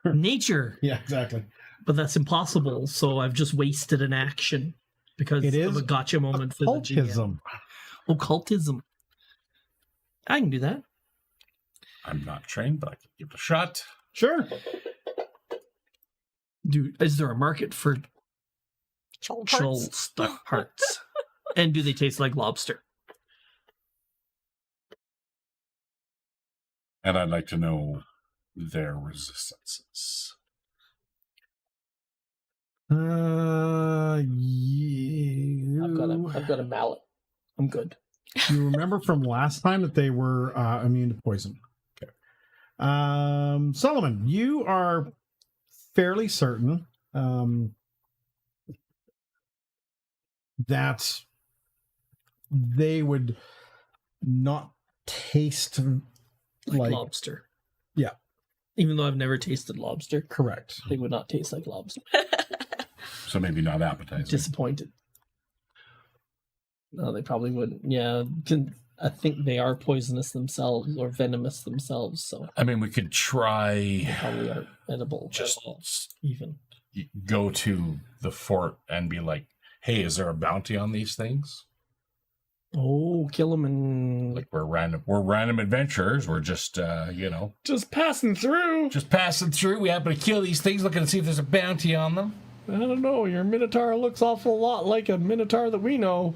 Nature. Yeah, exactly. But that's impossible, so I've just wasted an action because It of is a gotcha moment for the GM. Occultism. Occultism. I can do that. I'm not trained, but I can give it a shot. Sure. Dude, is there a market for Chull chull parts. stuff parts? And do they taste like lobster? And I'd like to know their resistances. I've got a mallet. I'm good. You remember from last time that they were immune to poison. Okay. Solomon, you are fairly certain that they would not taste Like lobster. Yeah. Even though I've never tasted lobster, correct. they would not taste like lobster. So maybe not appetizing. Disappointed. No, they probably wouldn't. Yeah, I think they are poisonous themselves or venomous themselves, so I mean, we could they try probably are edible. just Even. go to the fort and be like, hey, is there a bounty on these things? Oh, kill them and Like we're random adventurers. We're just, just passing through. just passing through. We happen to kill these things, looking to see if there's a bounty on them. I don't know. Your Minotaur looks awful lot like a Minotaur that we know.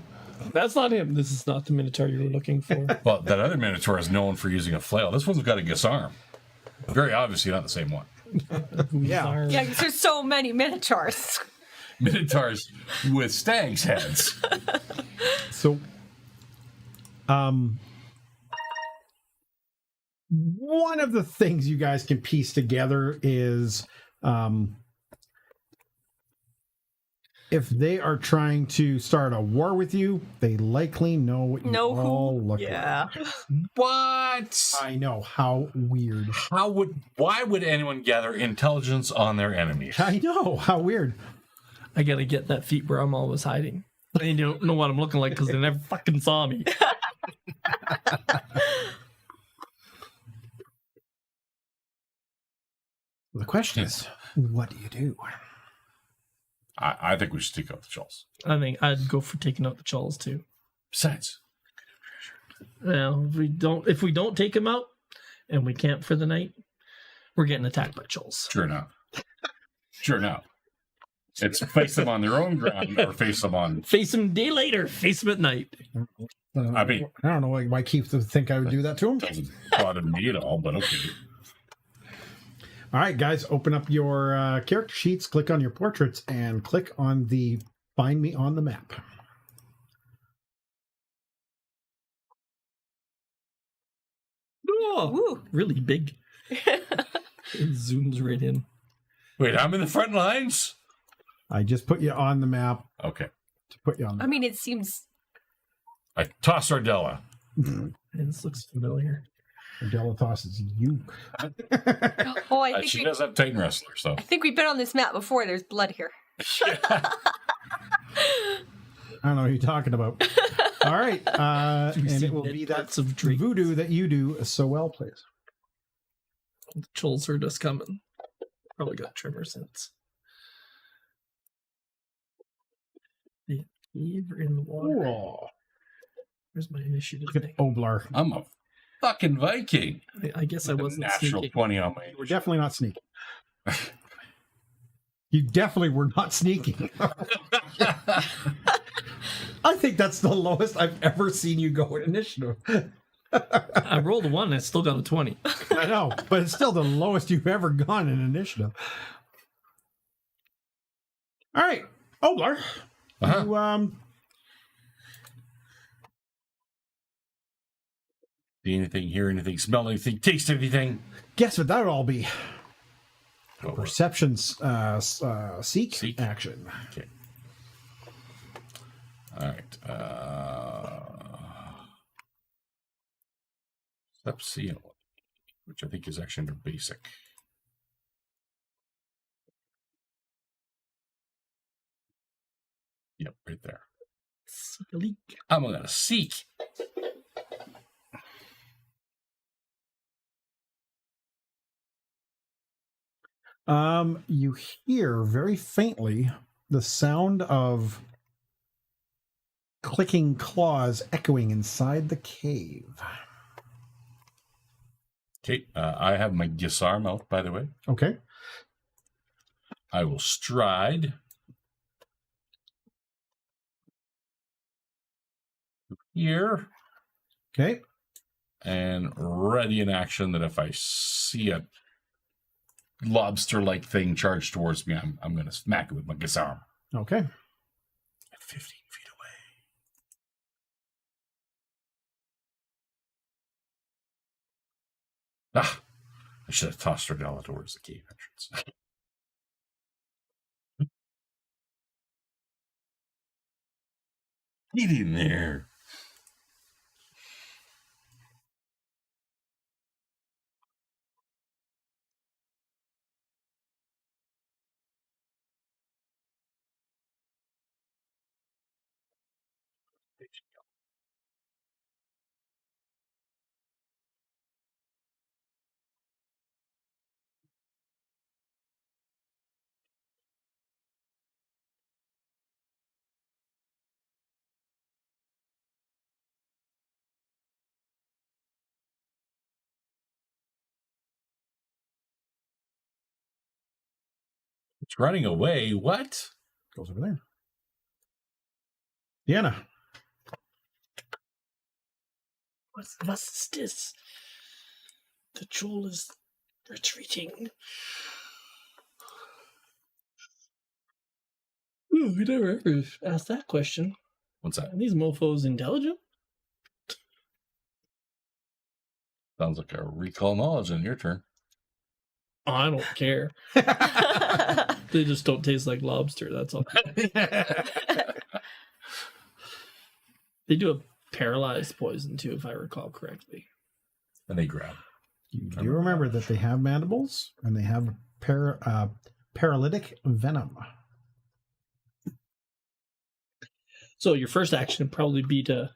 That's not him. This is not the Minotaur you were looking for. Well, that other Minotaur is known for using a flail. This one's got a disarm. Very obviously not the same one. Yeah. Yeah, because there's so many minotaurs. Minotaurs with stags' heads. So, one of the things you guys can piece together is, if they are trying to start a war with you, they likely know what you all look Yeah. like. What? I know, how weird. Why would anyone gather intelligence on their enemies? I know, how weird. I gotta get that feat where I'm always hiding. They don't know what I'm looking like because they never fucking saw me. The question is, what do you do? I think we should take out the Chulls. I think I'd go for taking out the Chulls too. Besides, Well, if we don't take them out and we camp for the night, we're getting attacked by Chulls. sure enough. It's face them on their own ground or face them on. Face them day later, face them at night. I mean, I don't know why Keith would think I would do that to him. doesn't bother me at all, but okay. All right, guys, open up your character sheets, click on your portraits, and click on the Find Me on the Map. Oh, Ooh. really big. It zooms right in. Wait, I'm in the front lines? I just put you on the map Okay. to put you on the I mean, it seems. I toss Ardella. map. This looks familiar. Delathos is you. Oh, I She think does have Titan Wrestler, so. I think we've been on this map before. There's blood here. I don't know what you're talking about. All right, and see it will dead be that parts of dreams. voodoo that you do so well, please. The Chulls heard us coming. Probably got tremor sense. The fever in the water. Oh, Where's my initiative look at thing? Oblar. I'm a fucking Viking. I guess I With a wasn't natural sneaking. 20 on my. We're definitely not sneaking. You definitely were not sneaking. I think that's the lowest I've ever seen you go in initiative. I rolled a 1 and I still got a 20. I know, but it's still the lowest you've ever gone in initiative. All right, Oblar, you See anything, hear anything, smell anything, taste anything? guess what that would all be? Oh, Perception's seek action. okay. All right. Step seal, which I think is actually under basic. Yep, right there. I'm gonna seek. You hear very faintly the sound of clicking claws echoing inside the cave. Okay, I have my disarm out, by the way. Okay. I will stride here Okay. and ready in action that if I see a lobster-like thing charge towards me, I'm going to smack it with my disarm. Okay. At 15 feet away. Ah, I should have tossed Drelev towards the cave entrance. Get in there. It's running away. What? Goes over there. Deanna. Was is this? The troll is retreating. Ooh, we never ever asked that question. What's that? Are these mofos intelligent? Sounds like a recall knowledge on your turn. I don't care. They just don't taste like lobster, that's all. They do a paralyzed poison too, if I recall correctly. And they grab. You do remember that they have mandibles and they have paralytic venom. So your first action would probably be to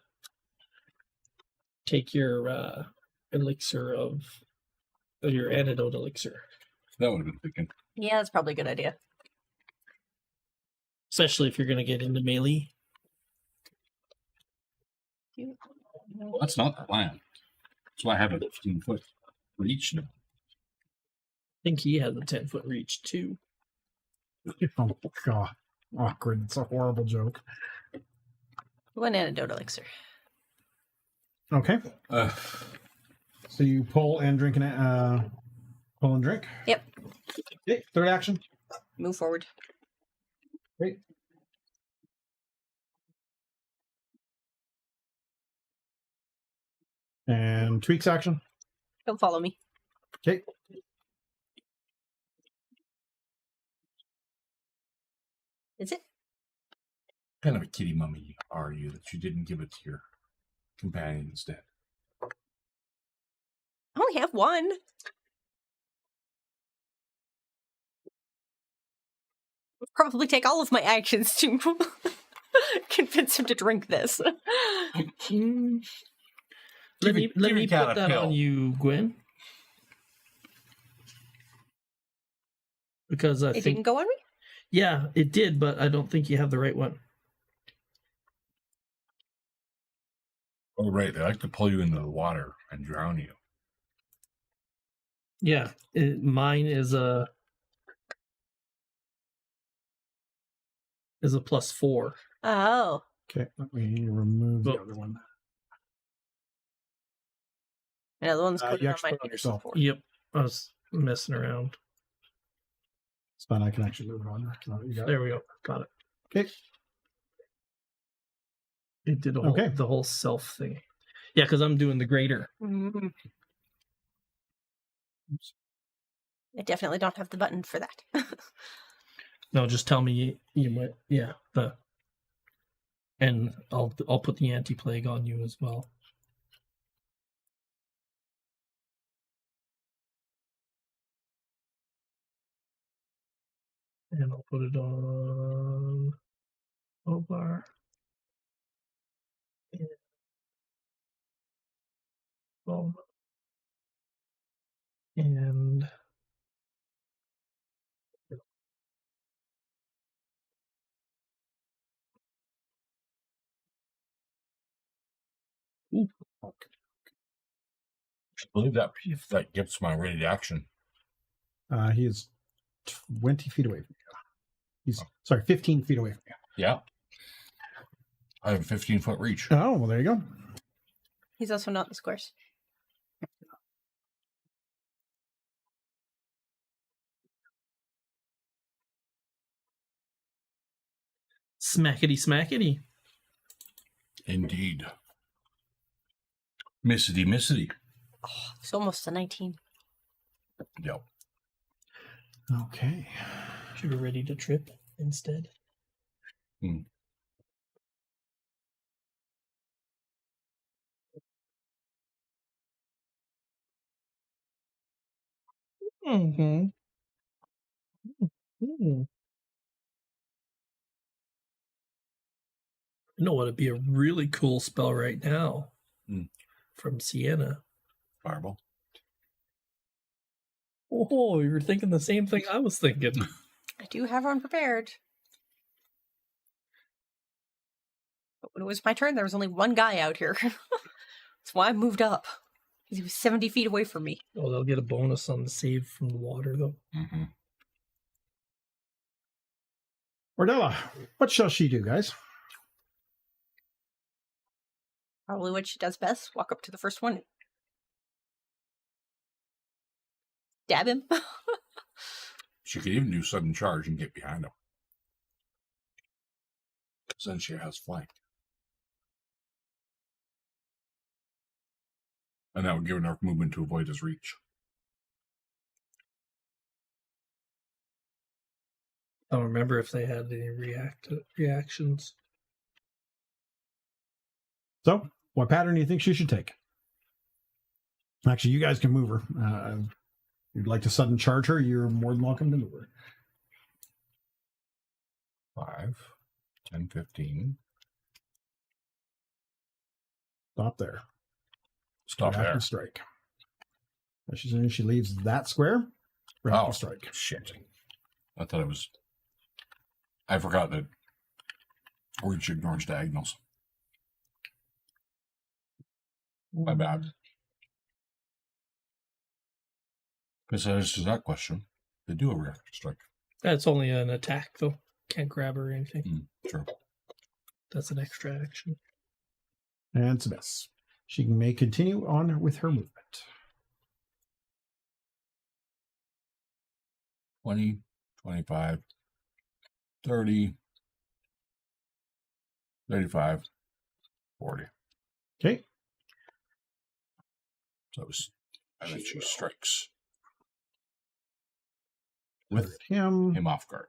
take your elixir of your antidote elixir. That would have been thinking. Yeah, that's probably a good idea. Especially if you're going to get into melee. That's not the plan. That's why I have a 15-foot reach now. I think he has a 10-foot reach too. Oh, God. Awkward. It's a horrible joke. One antidote elixir. Okay. So you pull and drink pull and drink. Yep. Okay. Third action. Move forward. Great. And tweaks action. Don't follow me. Okay. Is it? What kind of a kitty mummy are you that you didn't give it to your companion instead? I only have one. I'll probably take all of my actions to convince him to drink this. Let me give your cat put a that pill. on you, Gwen. Because I It think didn't go on me? yeah, it did, but I don't think you have the right one. Oh, right. They like to pull you into the water and drown you. Yeah, mine is a +4. Oh. Okay, let me remove the Well- other one. And the other one's You coded on actually my put it on yourself. Yep. I was messing around. It's fine. I can actually move it on. No, you got it. There we go. Got it. Okay. It did Okay. the whole self thing. Yeah, because I'm doing the greater. Mhm. I definitely don't have the button for that. No, just tell me you might. Yeah, and I'll put the anti-plague on you as well. And I'll put it on Obar. And Bulma. And I believe that gets my ready to action. He is 20 feet away from you. He's, sorry, 15 feet away from you. Yeah. I have a 15-foot reach. Oh, well, there you go. He's also not in the squares. smackety smackety. Indeed. Missity. It's almost a 19. Yep. Okay. Should be ready to trip instead. Mm-hmm. Mm-hmm. You know what would be a really cool spell right now from Sienna? Fireball. Oh, you were thinking the same thing I was thinking. I do have one prepared. But when it was my turn, there was only one guy out here. That's why I moved up. He was 70 feet away from me. Oh, they'll get a bonus on the save from the water, though. Mm-hmm. Ordella, what shall she do, guys? Probably what she does best. Walk up to the first one. Dab him. She could even do sudden charge and get behind him. Then she has flank. And that would give enough movement to avoid his reach. I don't remember if they had any reactions. So, what pattern do you think she should take? Actually, you guys can move her. If you'd like to sudden charge her, you're more than welcome to move her. 5, 10, 15. Stop there. Stop React there. and strike. As soon as she leaves that square, react and strike. Shit. I thought it was... I forgot that reach ignores diagonals. My bad. Because as to that question, they do a react and strike. That's only an attack, though. Can't grab her or anything. Sure. That's an extra action. And it's a miss. She may continue on with her movement. 20, 25, 30, 35, 40. Okay. So it was, and then she strikes with him off guard.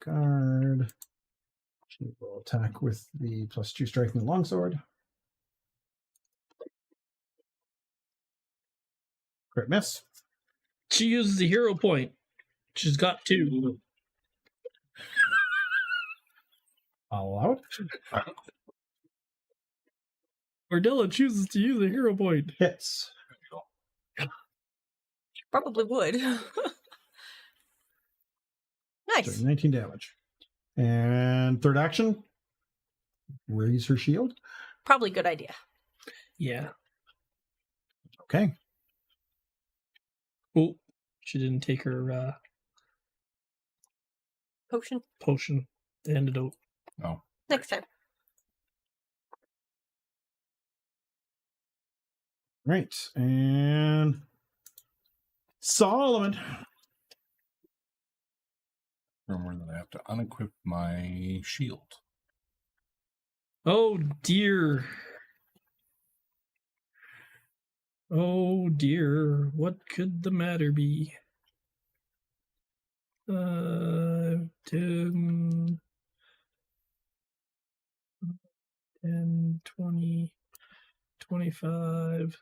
Guard. She will attack with the +2 striking longsword. Crit miss. She uses a hero point. She's got 2. I'll allow it. Ordella chooses to use a hero point. Hits. Probably would. Nice. So 19 damage. And third action, raise her shield. Probably a good idea. Yeah. Okay. Oh, she didn't take her Potion. potion, the antidote. Oh, Next time. Right. And Solomon. Remember that I have to unequip my shield. Oh dear. Oh dear. What could the matter be? 10, 20, 25.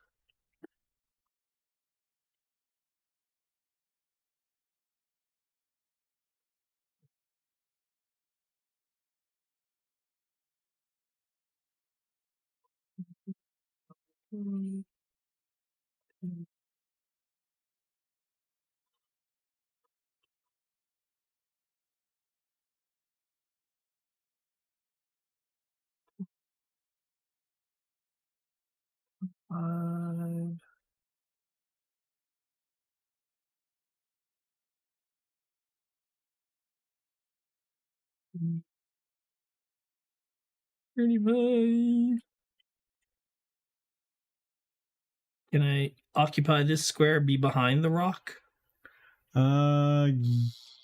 Five. Thirty-five. Can I occupy this square, be behind the rock?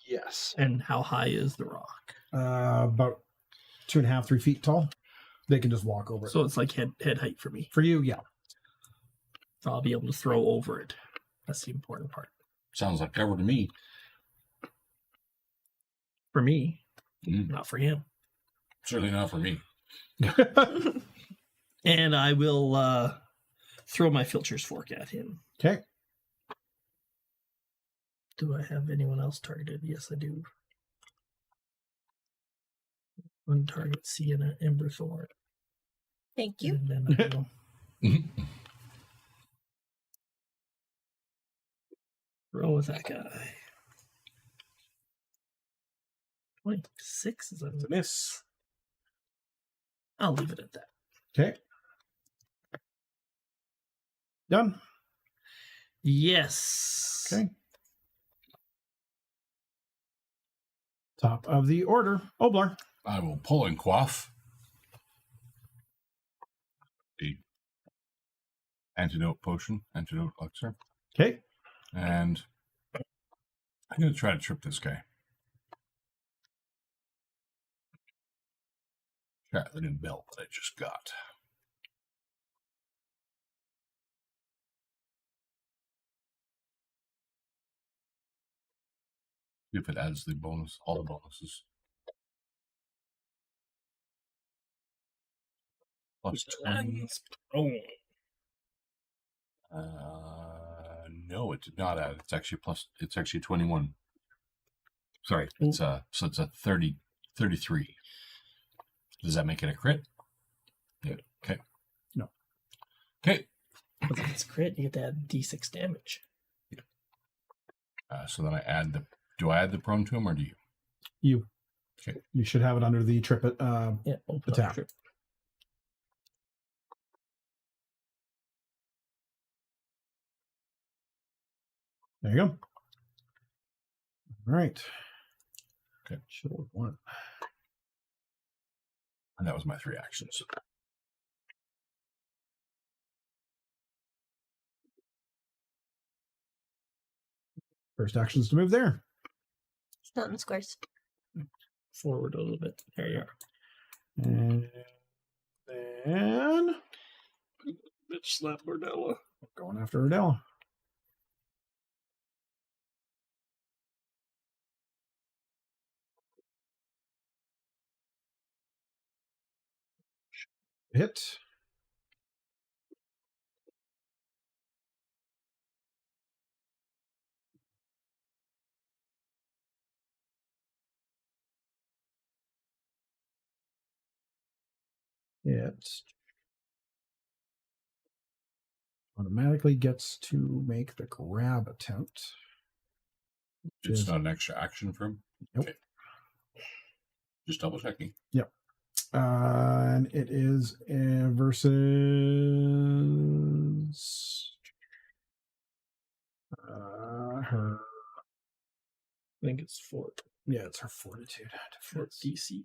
Yes. And how high is the rock? About 2.5, 3 feet tall. They can just walk over it. So it's like head height for me. For you, yeah. So I'll be able to throw over it. That's the important part. Sounds like cover to me. For me, Mm. not for him. Certainly not for me. And I will throw my filcher's fork at him. Okay. Do I have anyone else targeted? Yes, I do. One target, Sienna Emberthorn. Thank you. And then I will roll with that guy. 26 is a miss. I'll leave it at that. Okay. Done. Yes. Okay. Top of the order. Oblar. I will pull and quaff the antidote potion, antidote elixir, Okay. and I'm going to try to trip this guy. Try the new belt that I just got. See if it adds the bonus, all the bonuses. Plus 20. No, it did not add. It's actually plus. It's actually 21. Sorry, it's so it's a 33. Does that make it a crit? Yeah. Okay. No. Okay. If it's crit, you get to add D6 damage. So then I add the. Do I add the prone to him or do you? You. Okay. You should have it under the trip. Yeah, open Attack. up trip. There you go. All right. Okay. Sure. One. And that was my 3 actions. First action is to move there. It's not in squares. Forward a little bit. There you are. And then Bitch slap Bordella. going after Adele. Hit. It automatically gets to make the grab attempt. It's Is- not an extra action for him? Nope. Okay. Just double checking. Yep. And it is versus her. I think it's fort. Yeah, it's her fortitude. Fort DC.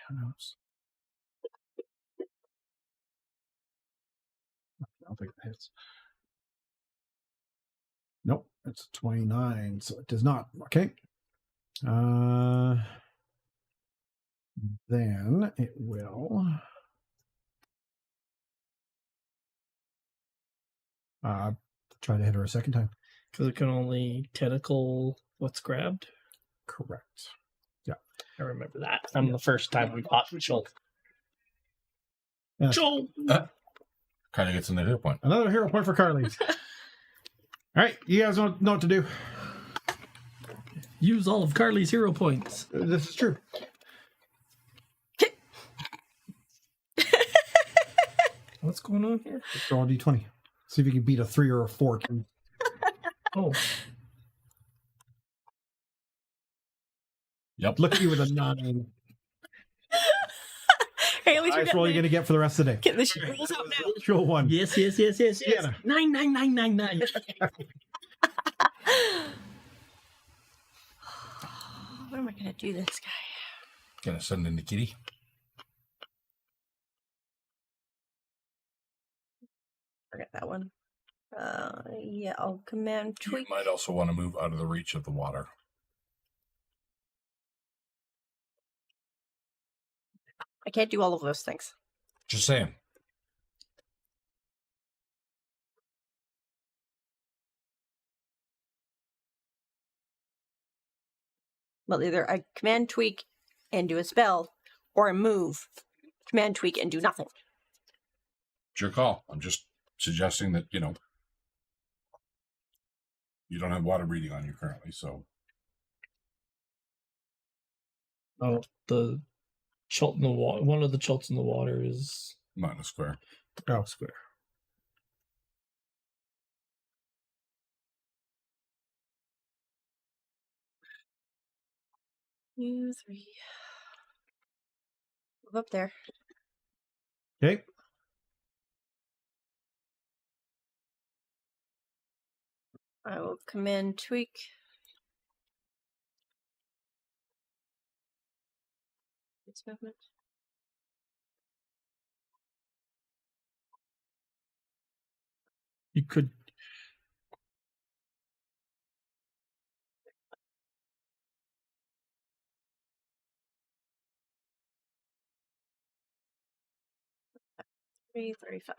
Who knows? I'll think it hits. Nope, it's 29, so it does not. Okay. Then it will try to hit her a second time. Because it can only tentacle what's grabbed. Correct. I remember that from the first time we fought Joel. Yeah. Joel! Kind of gets in the hit point. Another hero point for Carly. All right, you guys know what to do. Use all of Carly's hero points. This is true. What's going on here? Let's roll a d20. See if you can beat a 3 or a 4. Oh, Yep. Look at you with a 9. Hey, at least Highest roll you're going to get for the rest of the day. getting the shit rules out now. Roll 1. yes. Sienna. 9. What am I going to do this guy? Gonna send in the kitty. Forget that one. Yeah, I'll command You tweak. might also want to move out of the reach of the water. I can't do all of those things. Just saying. Well, either I command tweak and do a spell, or I move, command tweak and do nothing. It's your call. I'm just suggesting that, you don't have water breathing on you currently, so Oh, the chult in the water. One of the chults in the water is not in a square. Oh, square. Two, 3. Move up there. Okay. I will command tweak. Its movement. you could. Three 35.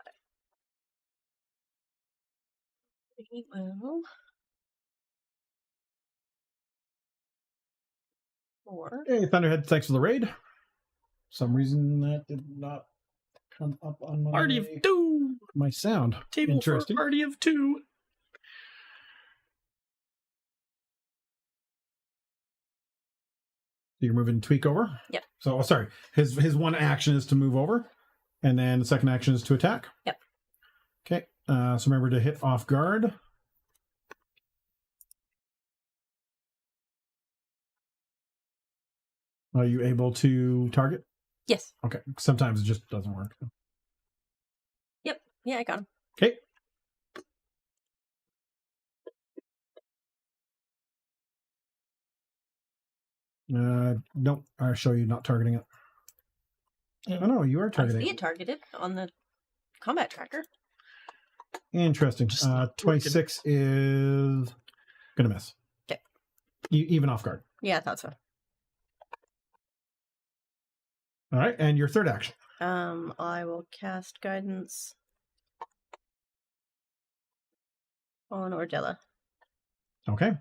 He will. 4. Hey, Thunderhead, thanks for the raid. Some reason that did not come up on my Party of 2! my sound. Table for a Interesting. party of 2! You're moving tweak over? Yep. So, sorry. His one action is to move over, and then the second action is to attack? Yep. Okay. So remember to hit off guard. Are you able to target? Yes. Okay. Sometimes it just doesn't work. Yep. Yeah, I got him. Okay. Nope. I'll show you not targeting it. Yeah. Oh no, you are I targeting see it. it targeted on the combat tracker. Interesting. Just not 26 is gonna miss. Okay. Even off guard. Yeah, I thought so. All right, and your third action. I will cast guidance on Ordella. Okay.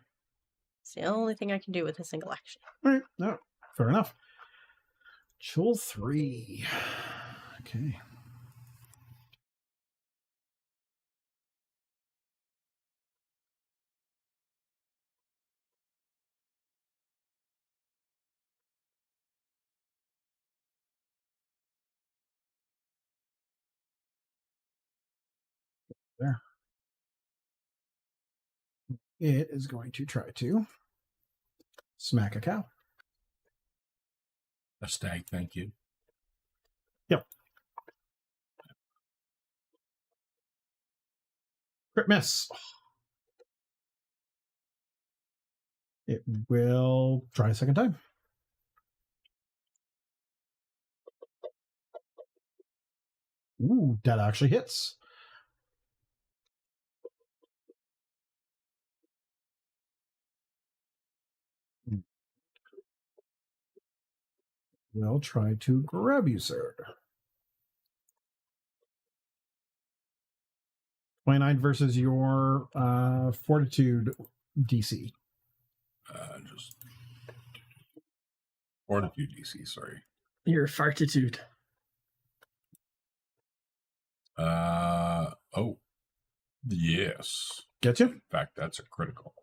It's the only thing I can do with a single action. All right. No, fair enough. Chill 3. Okay. There. It is going to try to smack a cow. A stag, thank you. Yep. Crit miss. It will try a second time. Ooh, that actually hits. will try to grab you, sir. 29 versus your fortitude DC. Just fortitude DC, sorry. Your fartitude. Oh, yes. Get you? In fact, that's a critical.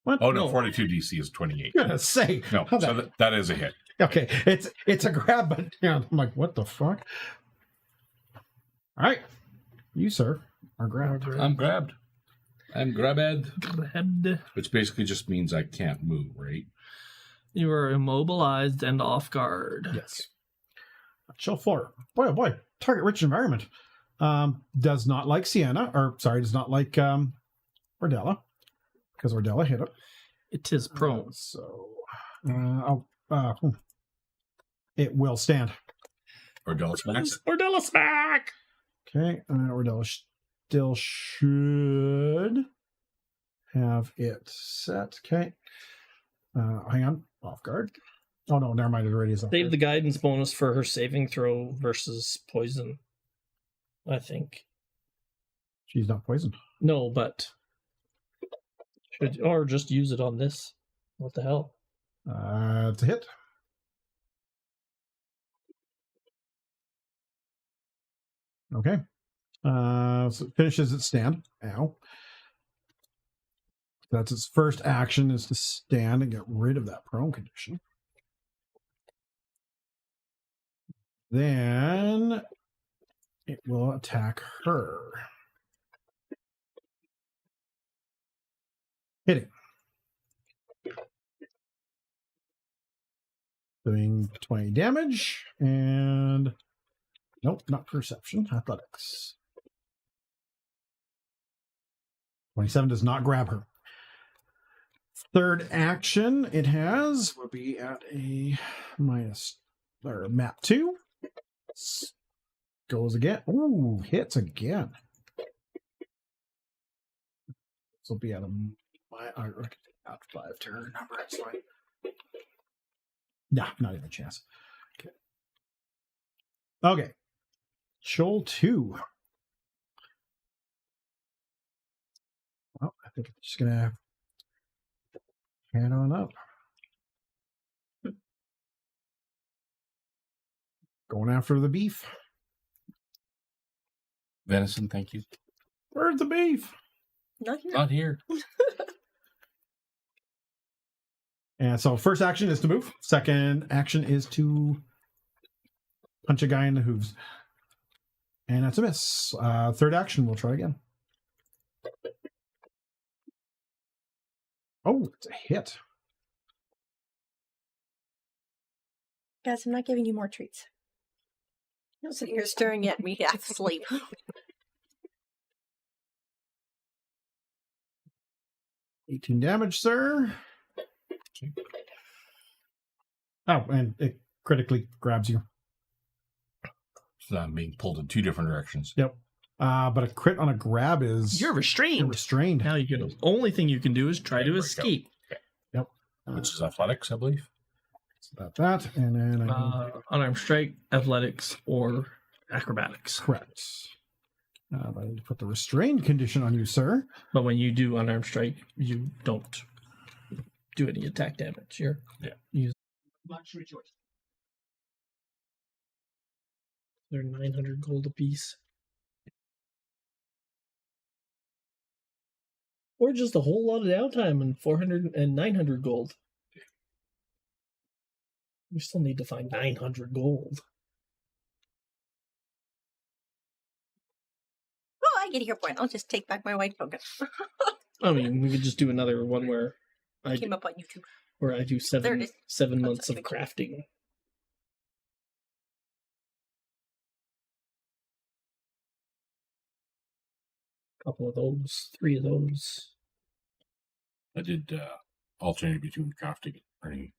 What? Oh, no, No. fortitude DC is 28. I'm gonna say. No, how so that is a hit. Okay, it's a grab, but yeah, I'm like, what the fuck? All right, you sir are grabbed. I'm grabbed. I'm grabbed. Grabbed. Which basically just means I can't move, right? You are immobilized and off guard. Yes. Chill floor. Boy, oh boy, target rich environment. Does not like Sienna, or sorry, does not like Ordella, because Ordella hit it. It is prone. It will stand. Ordella smacks it. Ordella smack! Okay, Ordella still should have it set. Okay, hang on, off guard. Oh no, never mind. It already is off Save guard. the guidance bonus for her saving throw versus poison. I think. She's not poisoned. No, but or just use it on this. What the hell? It's a hit. Okay. So it finishes its stand. Ow. That's its first action, is to stand and get rid of that prone condition. Then it will attack her. Hitting. Doing 20 damage, and nope, not perception, athletics. 27 does not grab her. Third action it has will be at a minus, or map 2. Goes again. Ooh, hits again. This will be at a at 5 turn number. It's fine. Nah, not even a chance. Okay. Shoal 2. Well, I think it's just gonna head on up. Going after the beef. Venison, thank you. Where's the beef? Not here. Not here. And so first action is to move. Second action is to punch a guy in the hooves. And that's a miss. Third action, we'll try again. Oh, it's a hit. Guys, I'm not giving you more treats. You're sitting here staring at me half asleep. 18 damage, sir. Oh, and it critically grabs you. So I'm being pulled in 2 different directions. Yep. But a crit on a grab is You're restrained. you're restrained. Now you can. The only thing you can do is try to Break out. escape. Yep. Which is athletics, I believe. It's about that. And then I Unarmed strike, athletics, or acrobatics. correct. But I need to put the restrained condition on you, sir. But when you do unarmed strike, you don't do any attack damage. You're Much rejoiced. they're 900 gold apiece. Or just a whole lot of downtime and 400 and 900 gold. We still need to find 900 gold. Oh, I get your point. I'll just take back my white token. I mean, we could just do another one where I Came up on YouTube. do There it is. 7 That's months of technical. crafting. Couple of those, 3 of those. I did alternate between crafting and earning.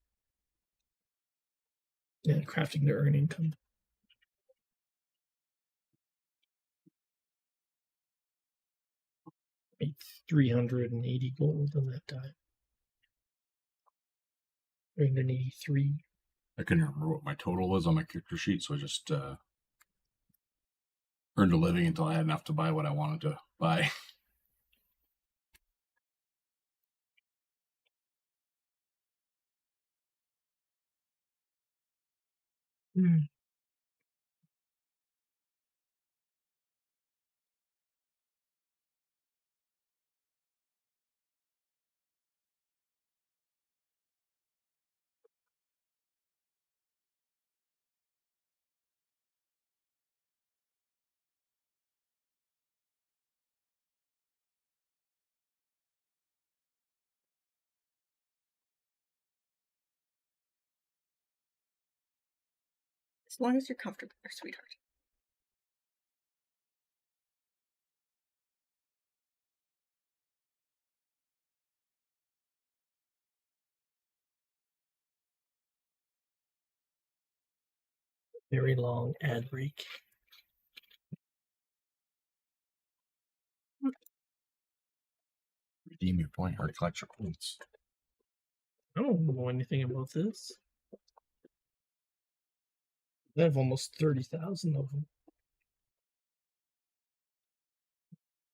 Yeah, crafting to earn income. Made 380 gold in that time. 383. I couldn't remember what my total was on my character sheet, so I just earned a living until I had enough to buy what I wanted to buy. As long as you're comfortable there, sweetheart. Very long ad break. Redeem your point or collect your points. I don't know anything about this. I have almost 30,000 of them.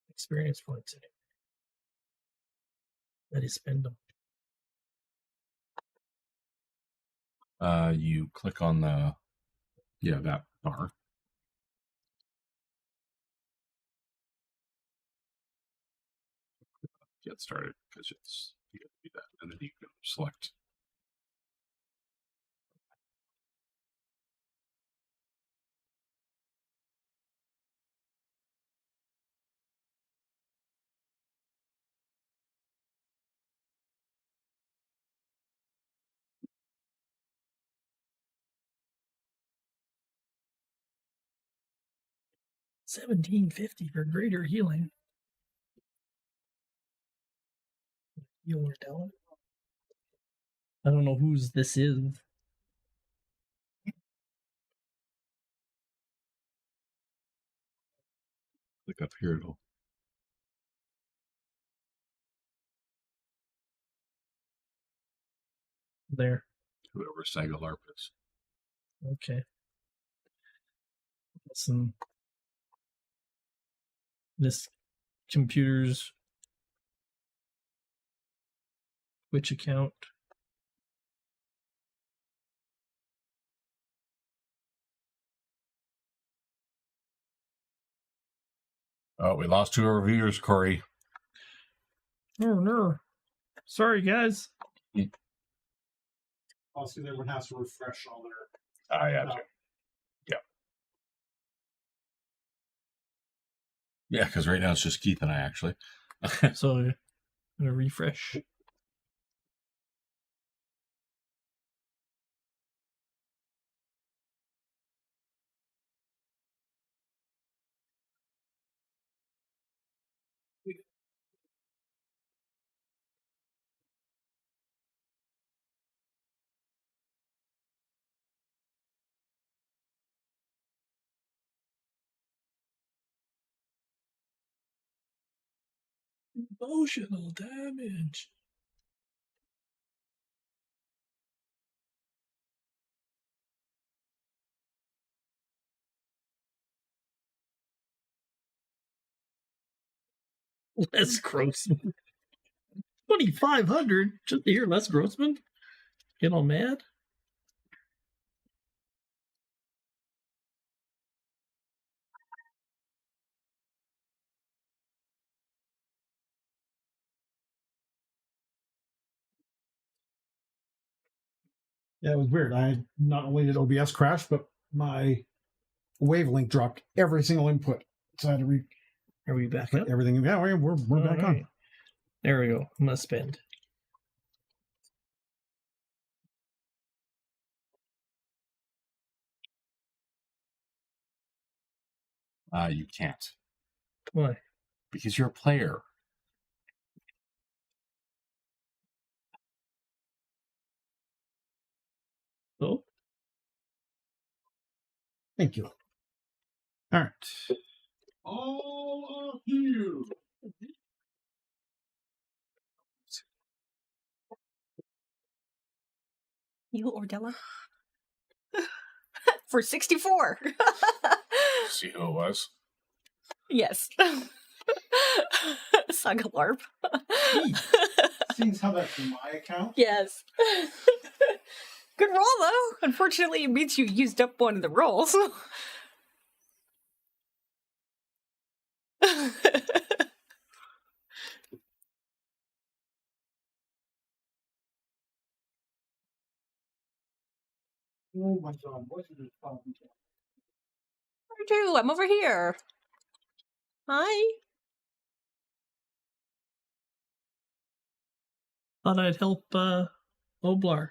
Experience points in it. Let it spend them. You click on the that bar. Get started because you got to do that, and then you can select. $17.50 for greater healing. Healer talent. I don't know whose this is. Click up here. It'll There. whoever Sagalarp is. Okay. Some. This computer's Twitch account. Oh, we lost 2 of our viewers, Corey. Oh no. Sorry, guys. Also, everyone has to refresh all their. I got you. Yeah, because right now it's just Keith and I, actually. So I'm gonna refresh. Emotional damage. Les Grossman. 2,500 just to hear Les Grossman get all mad. Yeah, it was weird. I not only did OBS crash, but my wavelength dropped every single input. So I had to Are we back put up? everything. Yeah, we're back All on. right. There we go. I'm gonna spend. You can't. Why? Because you're a player. So Thank you. All right. All of you. You, Ordella? for 64. See who it was? Yes. Sugalarp. Seeing how that's in my account. Yes. Good roll, though. Unfortunately, it means you used up one of the rolls. Oh my god, what is this problem? Where to? I'm over here. Hi. Thought I'd help Oblar.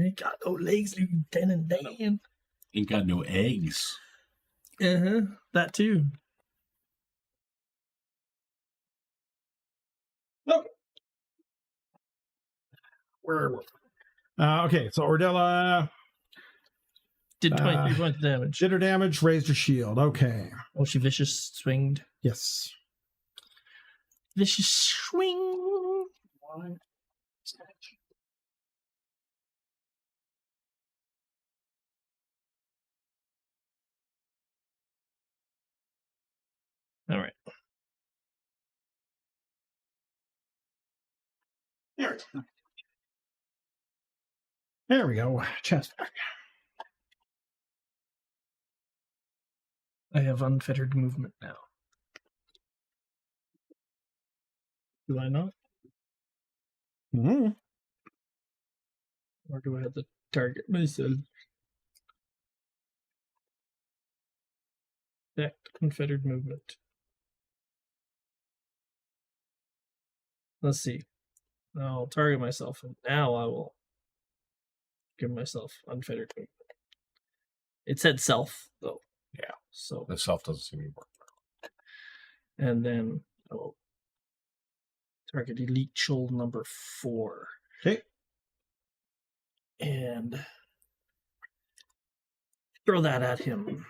Ain't got no legs, Lieutenant Dan. Ain't got no eggs. Uh-huh. That too. Where? Okay, so Ordella Did 23 points of damage. did her damage, raised her shield. Okay. Oh, she vicious swinged. Yes. Vicious swing. All right. There we go. Chest back. I have unfettered movement now. Do I not? Mm-hmm. Or do I have to target myself? That unfettered movement. Let's see. I'll target myself, and now I will give myself unfettered movement. It said self, though. Yeah. So, The self doesn't seem to work. and then I will target Elite Shoal number 4. Okay. And throw that at him.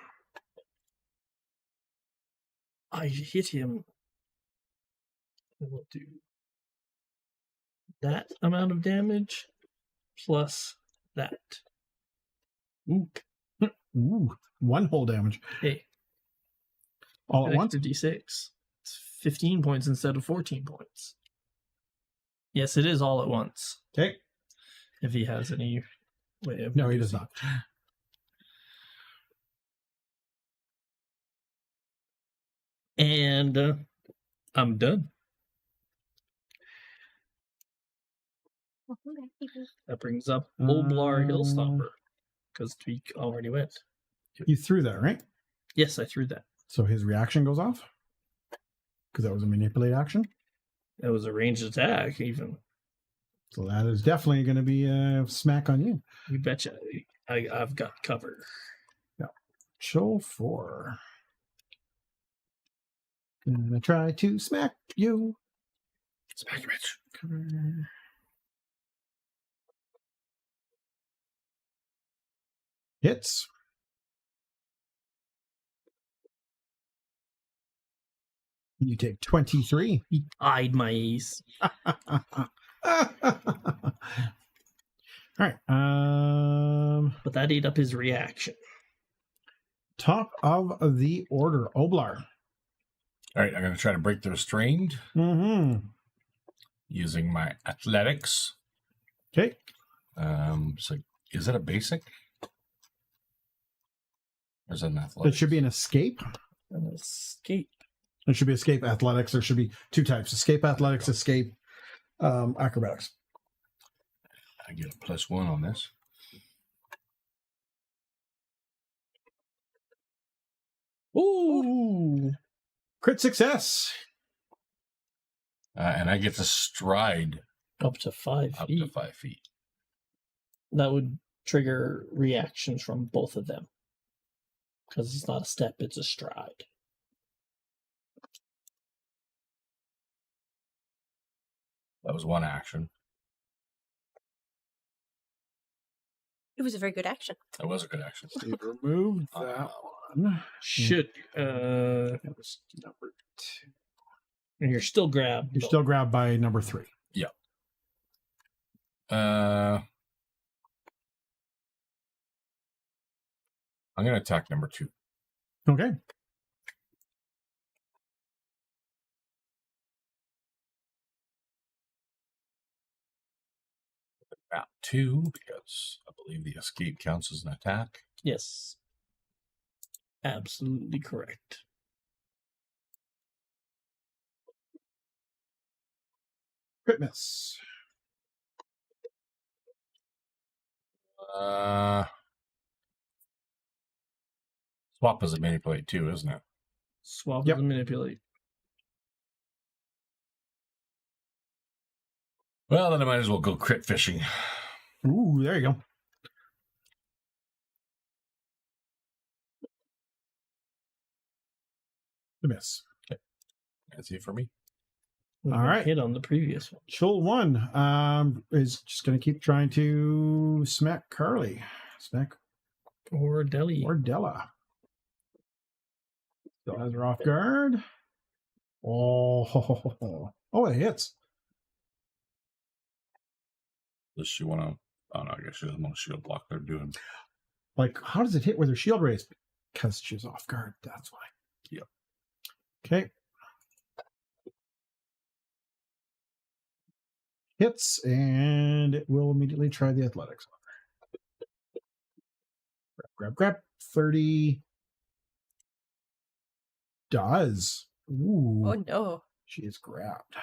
I hit him. I will do that amount of damage plus that. Ooh. Ooh, one whole damage. Hey, All at once? D6. It's 15 points instead of 14 points. Yes, it is all at once. Okay. If he has any way of... No, he does not. And I'm done. That brings up Oblar Hillstomper. Because Tweak already went. You threw that, right? Yes, I threw that. So his reaction goes off? Because that was a manipulate action? It was a ranged attack, even. So that is definitely going to be a smack on you. You betcha. I've got cover. Shoal 4. Gonna try to smack you. Smack you, bitch. Cover. Hits. You take 23. He eyed my ace. All right. But that ate up his reaction. Top of the order, Oblar. All right, I'm going to try to break the restrained Mm-hmm. using my athletics. Okay. So is it a basic? Or is it an It athletic? should be an escape. An escape. It should be escape athletics. There should be two types: escape athletics, escape acrobatics. I get a +1 on this. Ooh. Crit success. And I get to stride Up to 5 up feet. to 5 feet. That would trigger reactions from both of them. Because it's not a step, it's a stride. That was one action. It was a very good action. That was a good action. You've removed that one. Should That was number 2. and you're still grabbed. You're still grabbed by number 3. Yeah. I'm going to attack number 2. Okay. About 2, because I believe the escape counts as an attack. Yes. Absolutely correct. Crit miss. Swap is a manipulate too, isn't it? Swap Yep. and manipulate. Well, then I might as well go crit fishing. Ooh, there you go. The miss. That's it for me. We All right. hit on the previous one. Chul 1 is just going to keep trying to smack Carly. Smack Or Deli. or Della. Still has her off guard. Oh, it hits. Does she want to? Oh no, I guess she doesn't want to shield block. They're doing. Like, how does it hit with her shield raised? Because she's off guard. That's why. Yep. Okay. Hits, and it will immediately try the athletics. Grab. 30. Does. Ooh. Oh no. She is grabbed.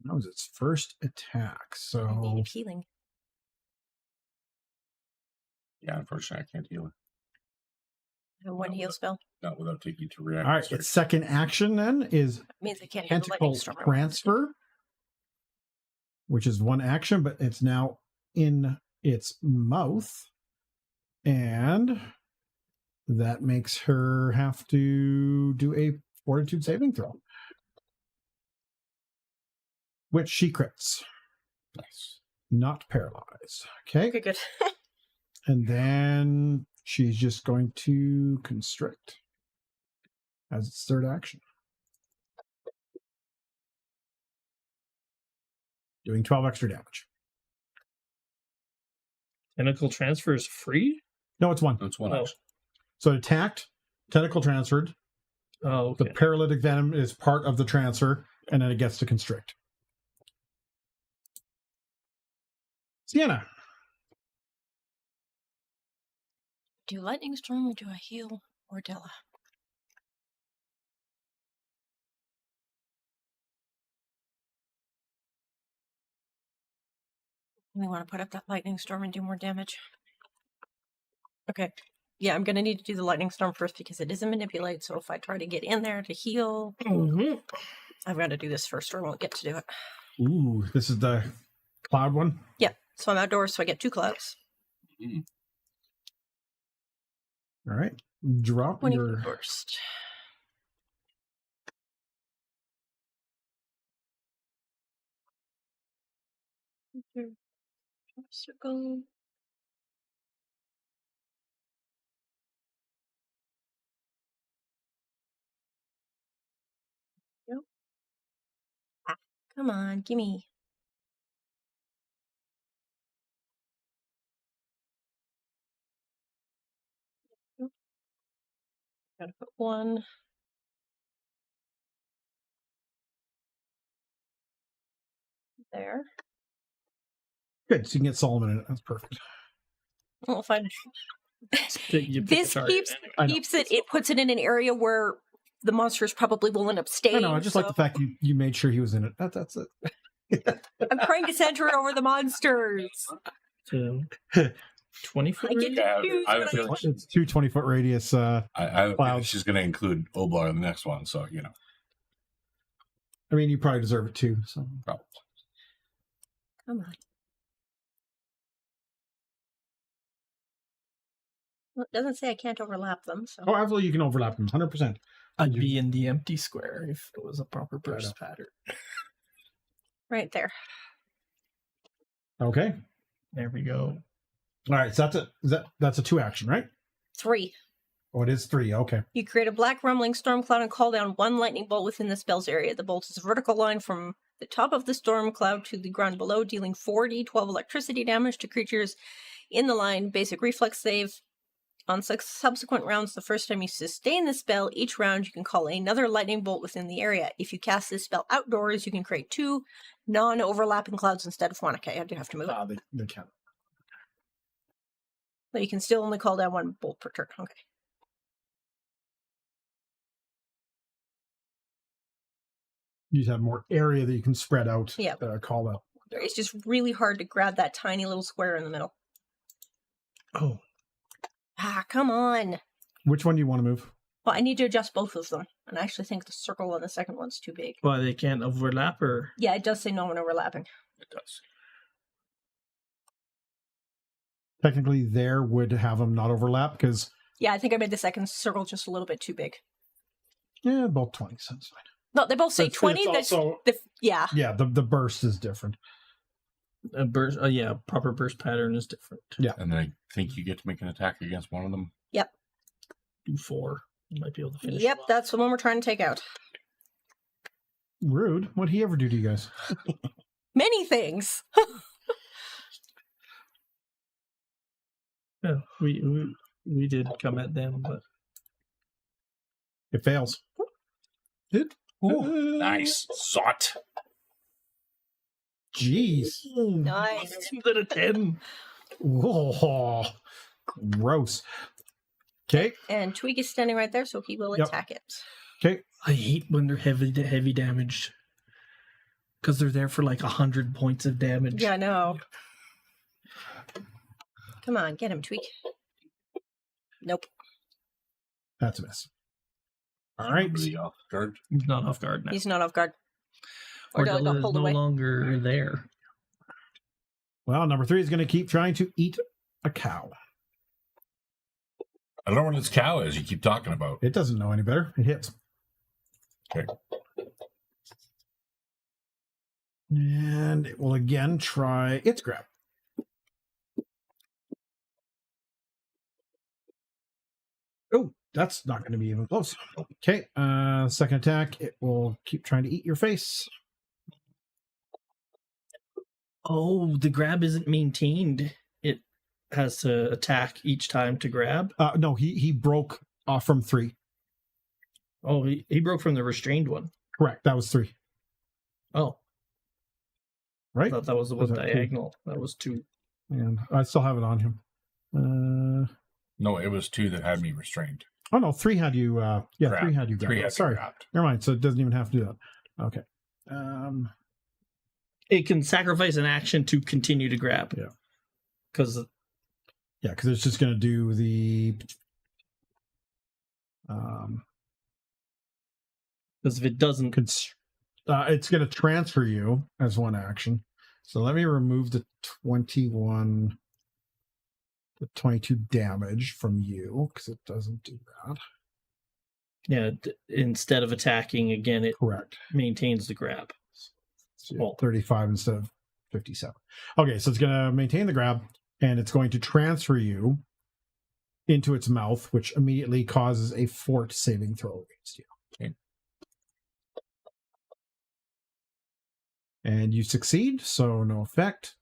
That was its first attack. So Native healing. Yeah, unfortunately, I can't heal her. And one heal spell. Not without taking to react. all right, its second action then is Means I can't do the lightning tentacle storm. transfer, which is one action, but it's now in its mouth, and that makes her have to do a fortitude saving throw, which she crits. Nice. Not paralyzed. Okay. Okay, good. And then she's just going to constrict as its third action. Doing 12 extra damage. Tentacle transfer is free? No, it's 1. That's one Oh. action. So it attacked, tentacle transferred. Oh, The okay. paralytic venom is part of the transfer, and then it gets to constrict. Sienna. Do lightning storm or do I heal or Della? We want to put up that lightning storm and do more damage. Okay. Yeah, I'm going to need to do the lightning storm first because it is a manipulate. So if I try to get in there to heal, I've got to do this first or I won't get to do it. Ooh, this is the cloud one. Yeah. So I'm outdoors, so I get 2 clouds. Mm. All right. Drop 20 your... first. Circle. Yep. Ah, come on, gimme. Yep. Gotta put 1. There. Good, so you can get Solomon in it. That's perfect. Well, if I You pick a this target. I know. keeps it puts it in an area where the monsters probably will end up staying. I know, I just like the fact you made sure he was in it. That's it. I'm trying to center it over the monsters. So, 20 foot I get radius? to choose I have a what I feeling want. It's 2 20-foot radius. I have a feeling Clouds. she's going to include Oblar in the next one, so you know. I mean, you probably deserve it too. So Probably. Come on. Well, it doesn't say I can't overlap them, so oh, absolutely, you can overlap them 100%. I'd be in the empty square if it was a proper burst pattern. right there. Okay. There we go. All right, so that's a 2 action, right? 3. Oh, it is 3. Okay. You create a black rumbling storm cloud and call down 1 lightning bolt within the spell's area. The bolt is a vertical line from the top of the storm cloud to the ground below, dealing 4d12 electricity damage to creatures in the line. Basic reflex save. On subsequent rounds, the first time you sustain the spell, each round you can call another lightning bolt within the area. If you cast this spell outdoors, you can create 2 non-overlapping clouds instead of 1. Okay, I do have to move it. They can't. But you can still only call down 1 bolt per turn. Okay. You just have more area that you can spread out. Yeah. Call out. It's just really hard to grab that tiny little square in the middle. Oh, Ah, come on. Which one do you want to move? Well, I need to adjust both of them. And I actually think the circle on the second one's too big. why they can't overlap or? Yeah, it does say no one overlapping. It does. Technically, there would have them not overlap because Yeah, I think I made the second circle just a little bit too big. both 20 sounds fine. No, they both say But 20. it's That's also- yeah. Yeah, the burst is different. A burst, yeah, proper burst pattern is different. Yeah. And then I think you get to make an attack against one of them. Do 4. You might be able to finish. Yep, them off. that's the one we're trying to take out. Rude. What'd he ever do to you guys? Many things. Yeah, we did come at them, but It fails. Nice. Zot. Jeez. Nice. 2 out of 10. Oh, gross. Okay. And Tweak is standing right there, so he will Yep. attack it. Okay. I hate when they're heavy damaged because they're there for like 100 points of damage. Yeah, I know. Come on, get him, Tweak. Nope. That's a miss. All right. Really off guard. He's not off guard now. He's not off guard. Or Ordella got is pulled no away. longer there. Well, number 3 is going to keep trying to eat a cow. I don't know what this cow is you keep talking about. It doesn't know any better. It hits. Okay. And it will again try its grab. Oh, that's not going to be even close. Okay. Second attack. It will keep trying to eat your face. Oh, the grab isn't maintained. It has to attack each time to grab. No, he broke off from 3. Oh, he broke from the restrained one. Correct. That was 3. Oh, I Right? thought that was the Was one that 2? diagonal. That was 2. And I still have it on him. No, it was 2 that had me restrained. Oh no, 3 had you. Yeah, Grabbed. 3 had you. 3 grabbed. had Sorry, grabbed. never mind. So it doesn't even have to do that. Okay. It can sacrifice an action to continue to grab. Yeah. Because Yeah, because it's just going to do the. if it doesn't, It's going to transfer you as one action. So let me remove the 21, the 22 damage from you because it doesn't do that. yeah, instead of attacking again, it Correct. maintains the grab. So Well- 35 instead of 57. Okay, so it's going to maintain the grab and it's going to transfer you into its mouth, which immediately causes a fort saving throw against you. Okay. And you succeed, so no effect.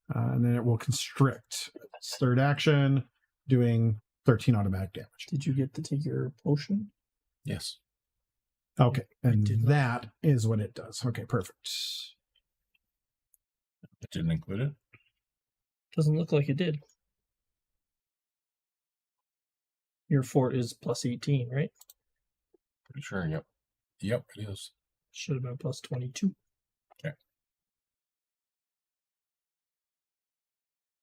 And then it will constrict. Its third action, doing 13 automatic damage. Did you get to take your potion? Yes. Okay, and did not. that is what it does. Okay, perfect. It didn't include it. Doesn't look like it did. Your fort is plus 18, right? Pretty sure. Yep. Yep, it is. Should have been plus 22.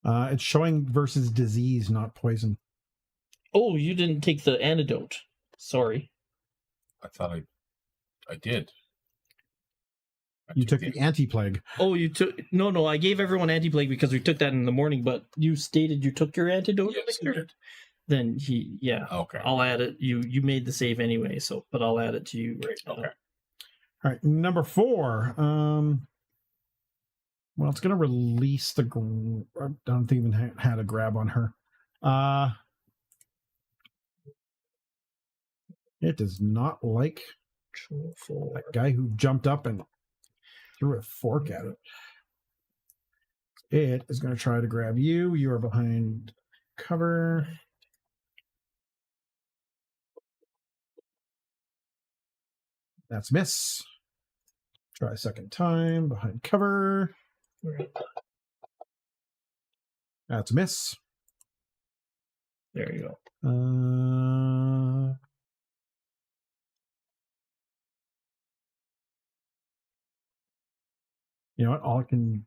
It's showing versus disease, not poison. Oh, you didn't take the antidote. Sorry. I thought I did. You took the anti-plague. Oh, you took... No, I gave everyone anti-plague because we took that in the morning, but you stated you took your antidote? Yes, I Victor? did. Then yeah. Okay. I'll add it. You made the save anyway, but I'll add it to you right now. Okay. All right, number 4. Well, it's going to release the. I don't think even had a grab on her. It does not like Control 4. that guy who jumped up and threw a fork at it. It is going to try to grab you. You are behind cover. That's miss. Try a second time. Behind cover. That's a miss. There you go. You know what? All I can...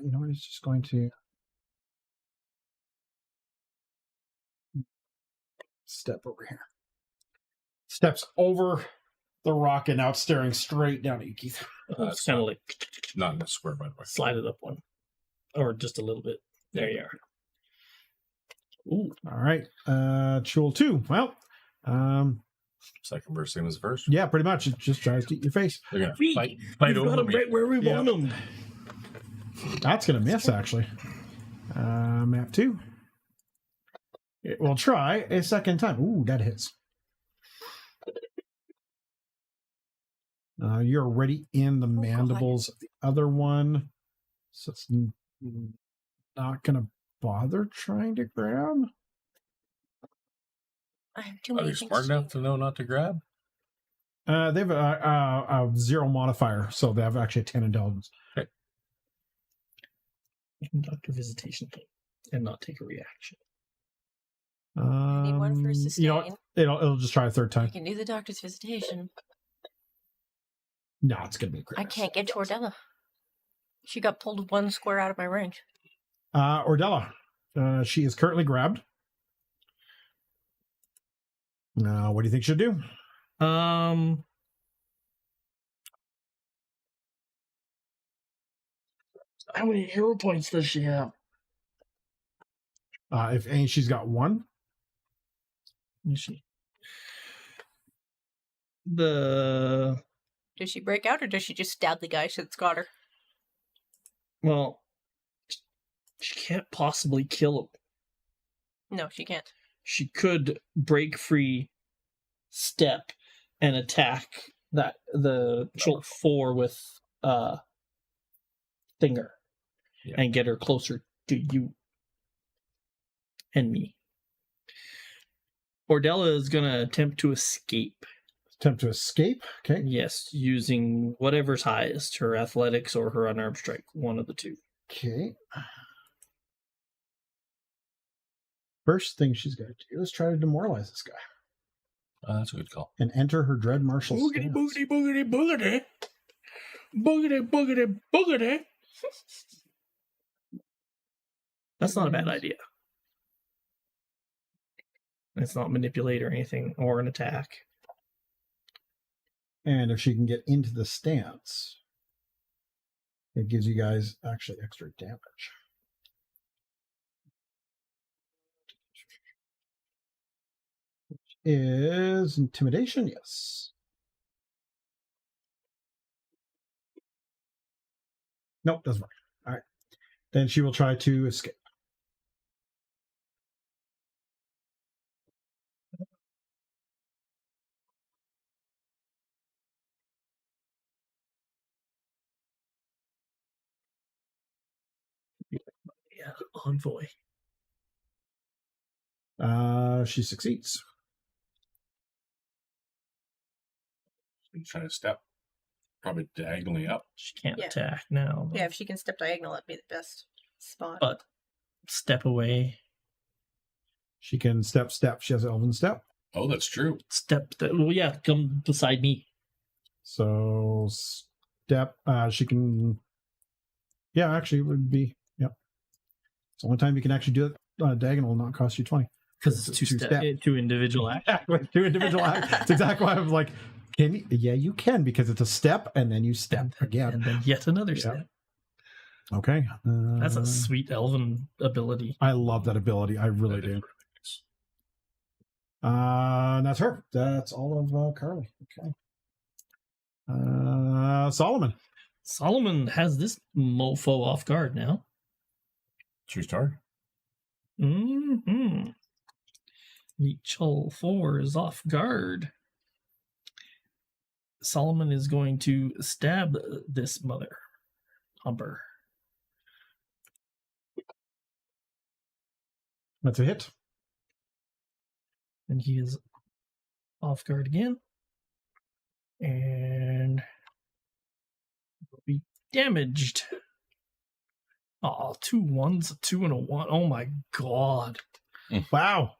you know what? He's just going to... step over here. Steps over the rock and now it's staring straight down at you, Keith. It's kind of like Not in the square, by the way. slide it up one. Or just a little bit. There you are. Ooh. All right. Chul 2. Well, Second burst, same as the first. yeah, pretty much. It just tries to eat your face. They're gonna Weak. fight We've got over him me. right where we Yeah. want him. That's going to miss, actually. Map 2. It will try a second time. Ooh, that hits. You're already in the mandibles of the other one. So it's not going to bother trying to grab. I have too Are many they things smart to enough to know not to grab? They have a 0 modifier, so they have actually a 10 intelligence. Conduct a visitation and not take a reaction. I need one for sustain. You know what? It'll just try a third I time. can do the doctor's visitation. No, it's going to be a great I miss. can't get to Ordella. She got pulled 1 square out of my range. Ordella, she is currently grabbed. Now, what do you think she'll do? How many hero points does she have? If any, she's got 1. Is she? The Does she break out or does she just stab the guy that's got her? well, she can't possibly kill him. No, she can't. She could break free, step, and attack that the Jolt 4 with Thinger, Yeah. and get her closer to you and me. Ordella is gonna attempt to escape. Attempt to escape. Okay. Yes, using whatever's highest, her athletics or her unarmed strike, one of the two. Okay. First thing she's going to do is try to demoralize this guy That's a good call. and enter her dread martial Boogity, stance. boogity, boogity, boogity. Boogity, boogity, boogity. That's not a bad idea. It's not manipulate or anything, or an attack. And if she can get into the stance, it gives you guys actually extra damage. Which is intimidation, yes. Nope, doesn't work. All right. Then she will try to escape. Yeah, envoy. She succeeds. Trying to step probably diagonally up. She can't Yeah. attack now. Yeah, if she can step diagonal, that'd be the best spot. But step away. She can step. She has elven step. Oh, that's true. Well, yeah, come beside me. So step. She can. Yeah, actually, it would be. Yep. It's the only time you can actually do it diagonal and not cost you 20. Because it's two individual acts. Exactly. 2 individual acts. That's exactly why I was like, can you? Yeah, you can, because it's a step and then you step again. And then yet another Yeah. step. Okay. That's a sweet elven ability. I love that ability. I really do. That's her. That's all of Carly. Okay. Solomon. Solomon has this mofo off guard now. True story. Mm-hmm. The Chol 4 is off guard. Solomon is going to stab this mother humper. That's a hit. And he is off guard again. And will be damaged. Oh, 2 1s, a 2 and a 1. Oh my god. Wow.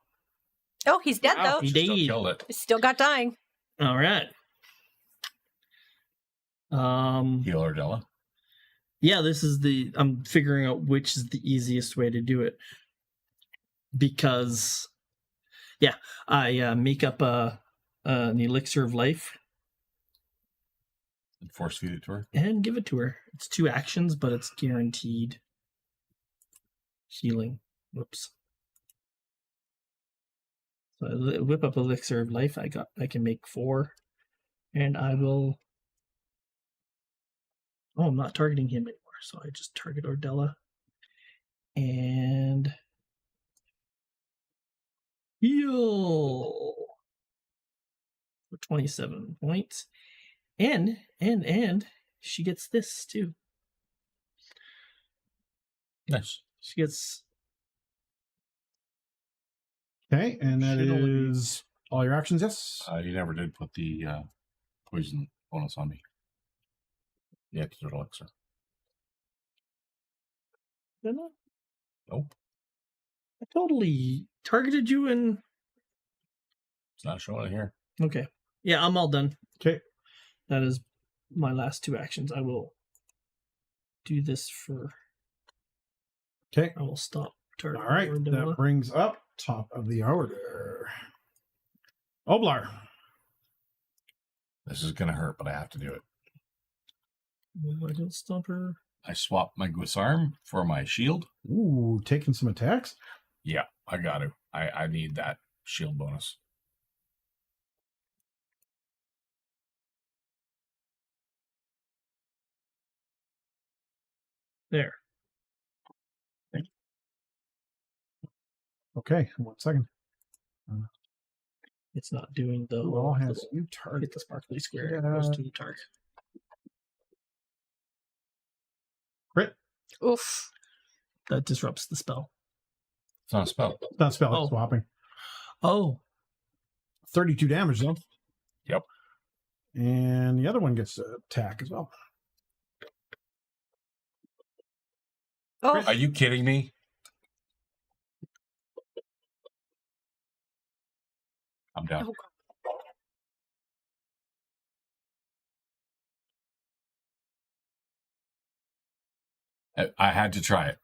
Oh, he's dead Wow, though. he Still did. killed it. Still got dying. All right. Heal Ardella. Yeah, I'm figuring out which is the easiest way to do it. Because, yeah, I make up an elixir of life And force feed it to her. and give it to her. It's 2 actions, but it's guaranteed healing. Whoops. So I whip up elixir of life. I can make 4, and I will. Oh, I'm not targeting him anymore, so I just target Ardella and heal for 27 points, and she gets this too. Nice. She gets. Okay, and that Should only be- is all your actions, yes? You never did put the poison bonus on me. Yeah, to the elixir. Nope. Nope. I totally targeted you and. It's not showing it here. Okay. Yeah, I'm all done. Okay. That is my last 2 actions. I will do this for. Okay. I will stop targeting. All right. Ardella. That brings up top of the order. Oblar. This is going to hurt, but I have to do it. I don't stop her. I swap my Guisarm for my shield. Ooh, taking some attacks. Yeah, I got to. I need that shield bonus. There. Okay, 1 second. It's not doing the Who all has little you target? hit the sparkly square. Yeah. It goes to the target. Crit. Oof. That disrupts the spell. It's not a spell. It's not spell, Oh. it's swapping. Oh, 32 damage, though. Yep. And the other one gets to attack as well. Oh, Are you kidding me? I'm down. Oh. I had to try it.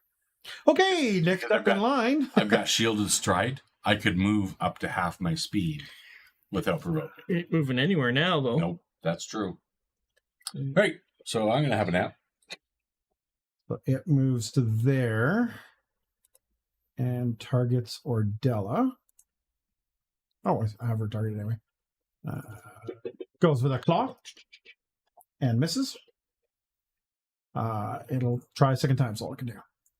Okay, next up in line. I've got shielded stride. I could move up to half my speed without provoking. it ain't moving anywhere now, though. Nope, that's true. Great. So I'm going to have a nap. So it moves to there and targets Ardella. Oh, I have her targeted anyway. Goes with a claw and misses. It'll try a second time, so all it can do.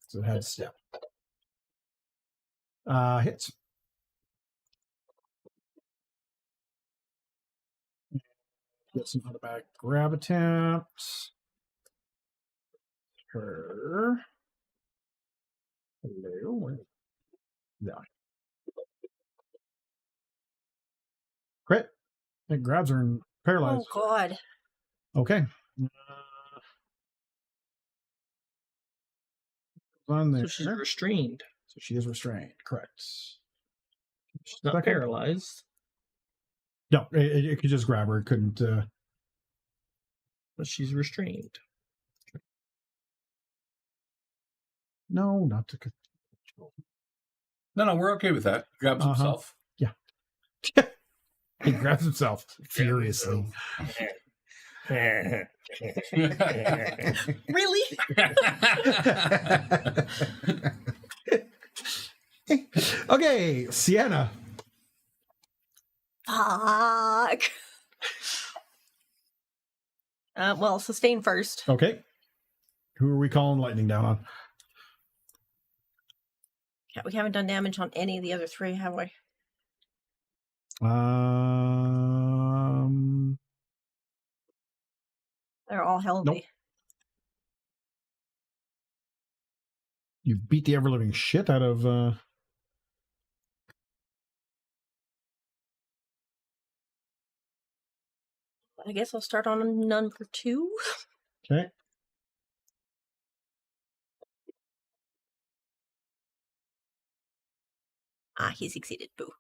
So it had step. Hits. Get some automatic grab attempts. Her. Hello. No. Crit. It grabs her and oh paralyzes. God. Okay. On there. So she's restrained. So she is restrained. Correct. She's not Second. paralyzed, No, it could just grab her. It couldn't. but she's restrained. No, not to. No, we're okay with that. Grabs Uh-huh. himself. He grabs himself furiously. Really? Okay, Sienna. Fuck. Well, sustain first. Okay. Who are we calling lightning down on? Yeah, we haven't done damage on any of the other 3, have we? They're all healthy. Nope. You beat the ever living shit out of. I guess I'll start on number 2. Okay. Ah, he succeeded. Boo.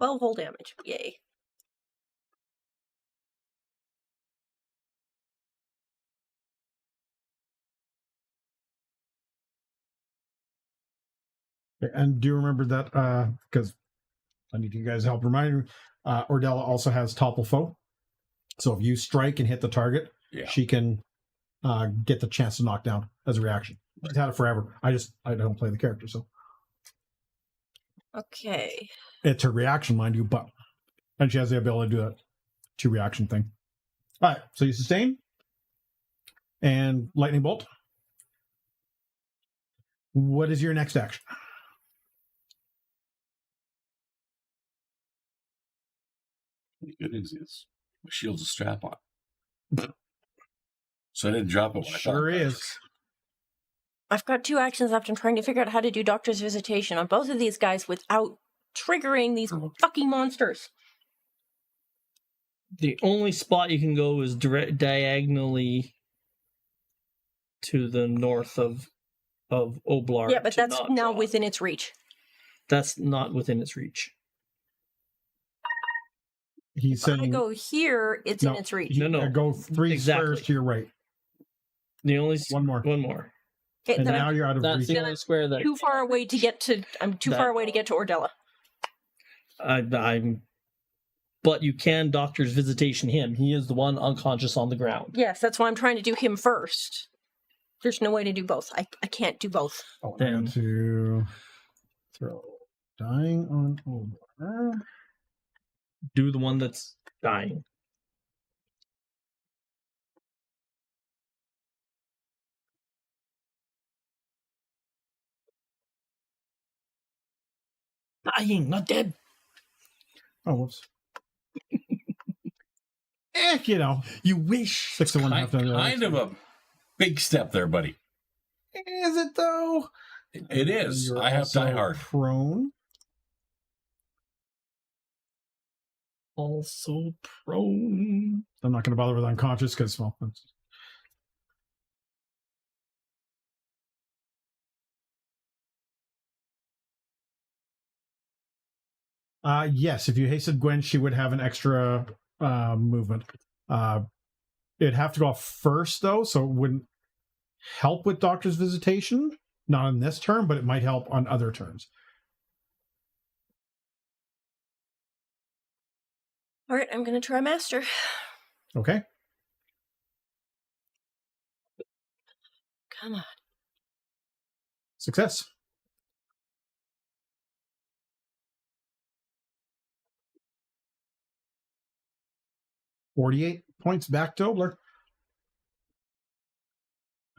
Well, whole damage. Yay. And do you remember that? Because I need you guys to help remind me. Ordella also has topple foe, so if you strike and hit the target, she can get the chance to knock down as a reaction. She's had it forever. I don't play the character, so Okay. it's her reaction, mind you, but and she has the ability to do that 2 reaction thing. All right, so you sustain and lightning bolt. What is your next action? The good news is my shield's a strap on. So I didn't drop it when I Sure thought. is. I've got 2 actions left. I'm trying to figure out how to do Doctor's Visitation on both of these guys without triggering these fucking monsters. The only spot you can go is diagonally to the north of Oblar. Yeah, but to that's not now draw. within its reach. That's not within its reach. He's If I saying go here, it's in No. its reach. No. go 3 Exactly. squares to your right. The only One more. One more. Okay, And then now I'm you're out of That's reach. the only square that too far away to get to. I'm too far away to get to Ordella. I'm. But you can Doctor's Visitation him. He is the one unconscious on the ground. Yes, that's why I'm trying to do him first. There's no way to do both. I can't do both. Oh, I Then- got to throw dying on over. Do the one that's dying. Dying, not dead. Oh, whoops. You know, You wish. 6 to 1 half done. Kind of a big step there, buddy. Is it though? It is. You're I have also Die Hard. prone. Also prone. I'm not going to bother with unconscious because, well, yes, if you hasted Gwen, she would have an extra movement. It'd have to go off first, though, so it wouldn't help with Doctor's Visitation. Not on this turn, but it might help on other turns. All right, I'm going to try Master. Okay? Come on. Success. $48 points back to Obler.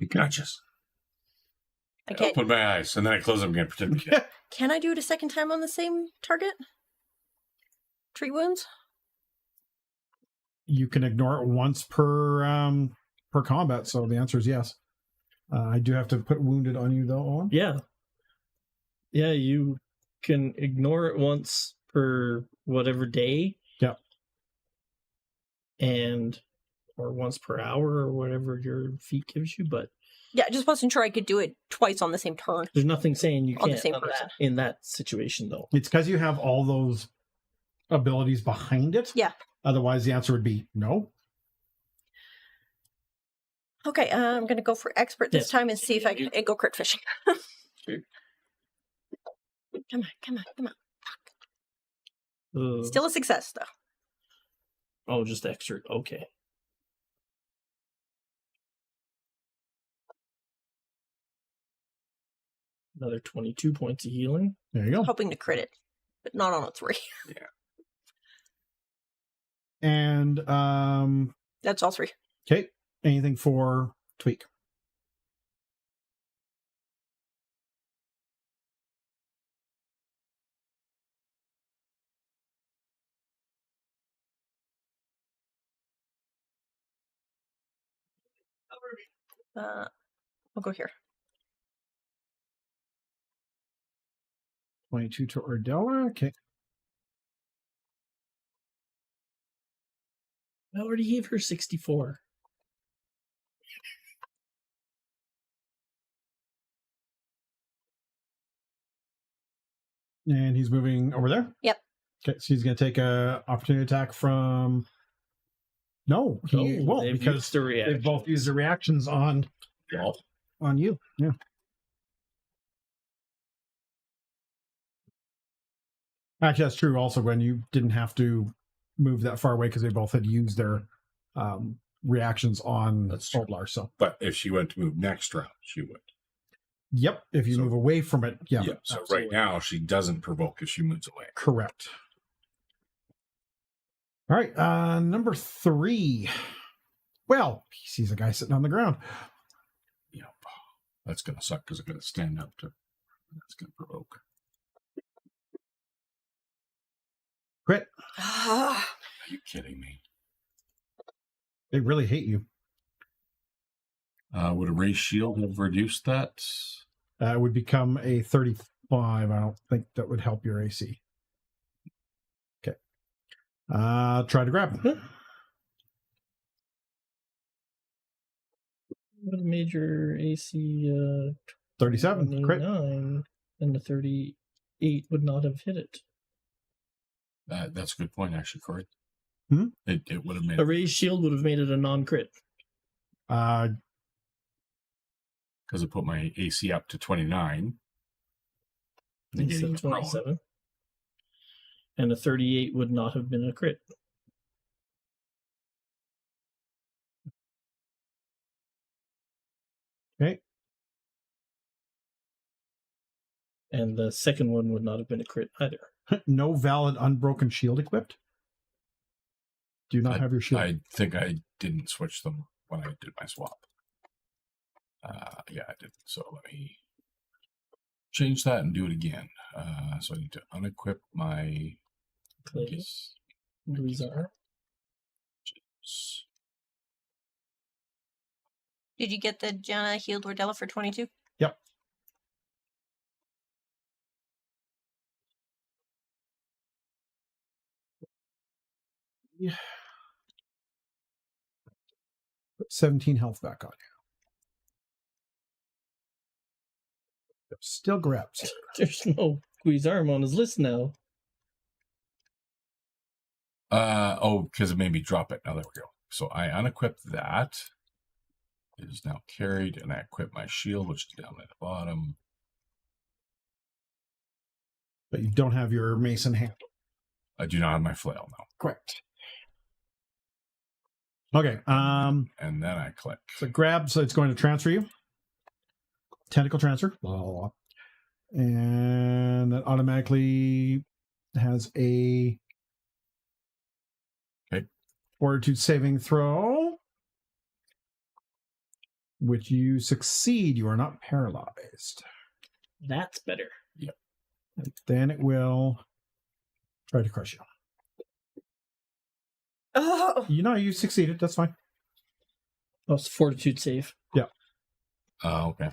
Unconscious. I I can't. open my eyes and then I close them again. Pretend we can't. Can I do it a second time on the same target? Treat wounds? You can ignore it once per combat, so the answer is yes. I do have to put wounded on you, though, Owen. Yeah. Yeah, you can ignore it once per whatever day. Yep. Or once per hour or whatever your feat gives you, but Yeah, I just wasn't sure I could do it twice on the same turn. there's nothing saying you On the can't same on person. that, in that situation, though. It's because you have all those abilities behind it. Yeah. Otherwise, the answer would be no. Okay, I'm going to go for expert this Yes. time and see if I can and go crit fishing. Sure. Come on. Uh, Still a success, though. Oh, just extra. Okay. Another 22 points of healing. There you go. Hoping to crit it, but not on a 3. And That's all 3. okay, anything for Tweak? We'll go here. 22 to Ordella. Okay. I already gave her 64. And he's moving over there? Yep. Okay, so he's going to take a opportunity attack from... No, he won't, they've because used the they both use the reactions on you. Yeah. Actually, that's true also when you didn't have to move that far away because they both had used their reactions on That's true. Oldlar. So, But if she went to move next round, she would. yep, if you So- move away from it, yeah. Yeah. So absolutely. right now she doesn't provoke if she moves away. Correct. All right, number 3. Well, he sees a guy sitting on the ground. Yep. That's gonna suck because I'm gonna stand up to. That's gonna provoke. Crit. Are you kidding me? They really hate you. Would a raised shield have reduced that? It would become a 35. I don't think that would help your AC. Okay. Try to grab him. What made your AC 37. Crit. 29 and the 38 would not have hit it? That's a good point, actually, Corey. Hmm? It would have made A raised shield would have made it a non-crit. because it put my AC up to 29. Instead Negating of the prone. 27. And a 38 would not have been a crit. Okay. And the second one would not have been a crit either. No valid unbroken shield equipped. Do you not have your shield? I think I didn't switch them when I did my swap. Yeah, I did. So let me change that and do it again. So I need to unequip my Clay, yes, Guizar. Did you get the Jenna healed Ordella for 22? Yep. Yeah. Put 17 health back on you. Still grabs. There's no Guizarm on his list now. Because it made me drop it. Now there we go. So I unequipped that. It is now carried, and I equip my shield, which is down at the bottom. But you don't have your mason handle. I do not have my flail now. Correct. Okay. And then I click. So grab, so it's going to transfer you. Tentacle transfer. Blah, blah, blah. And that automatically has a fortitude saving throw, which you succeed. You are not paralyzed. That's better. And then it will try to crush you. Oh! You succeeded. That's fine. Oh, it's a fortitude save. Okay.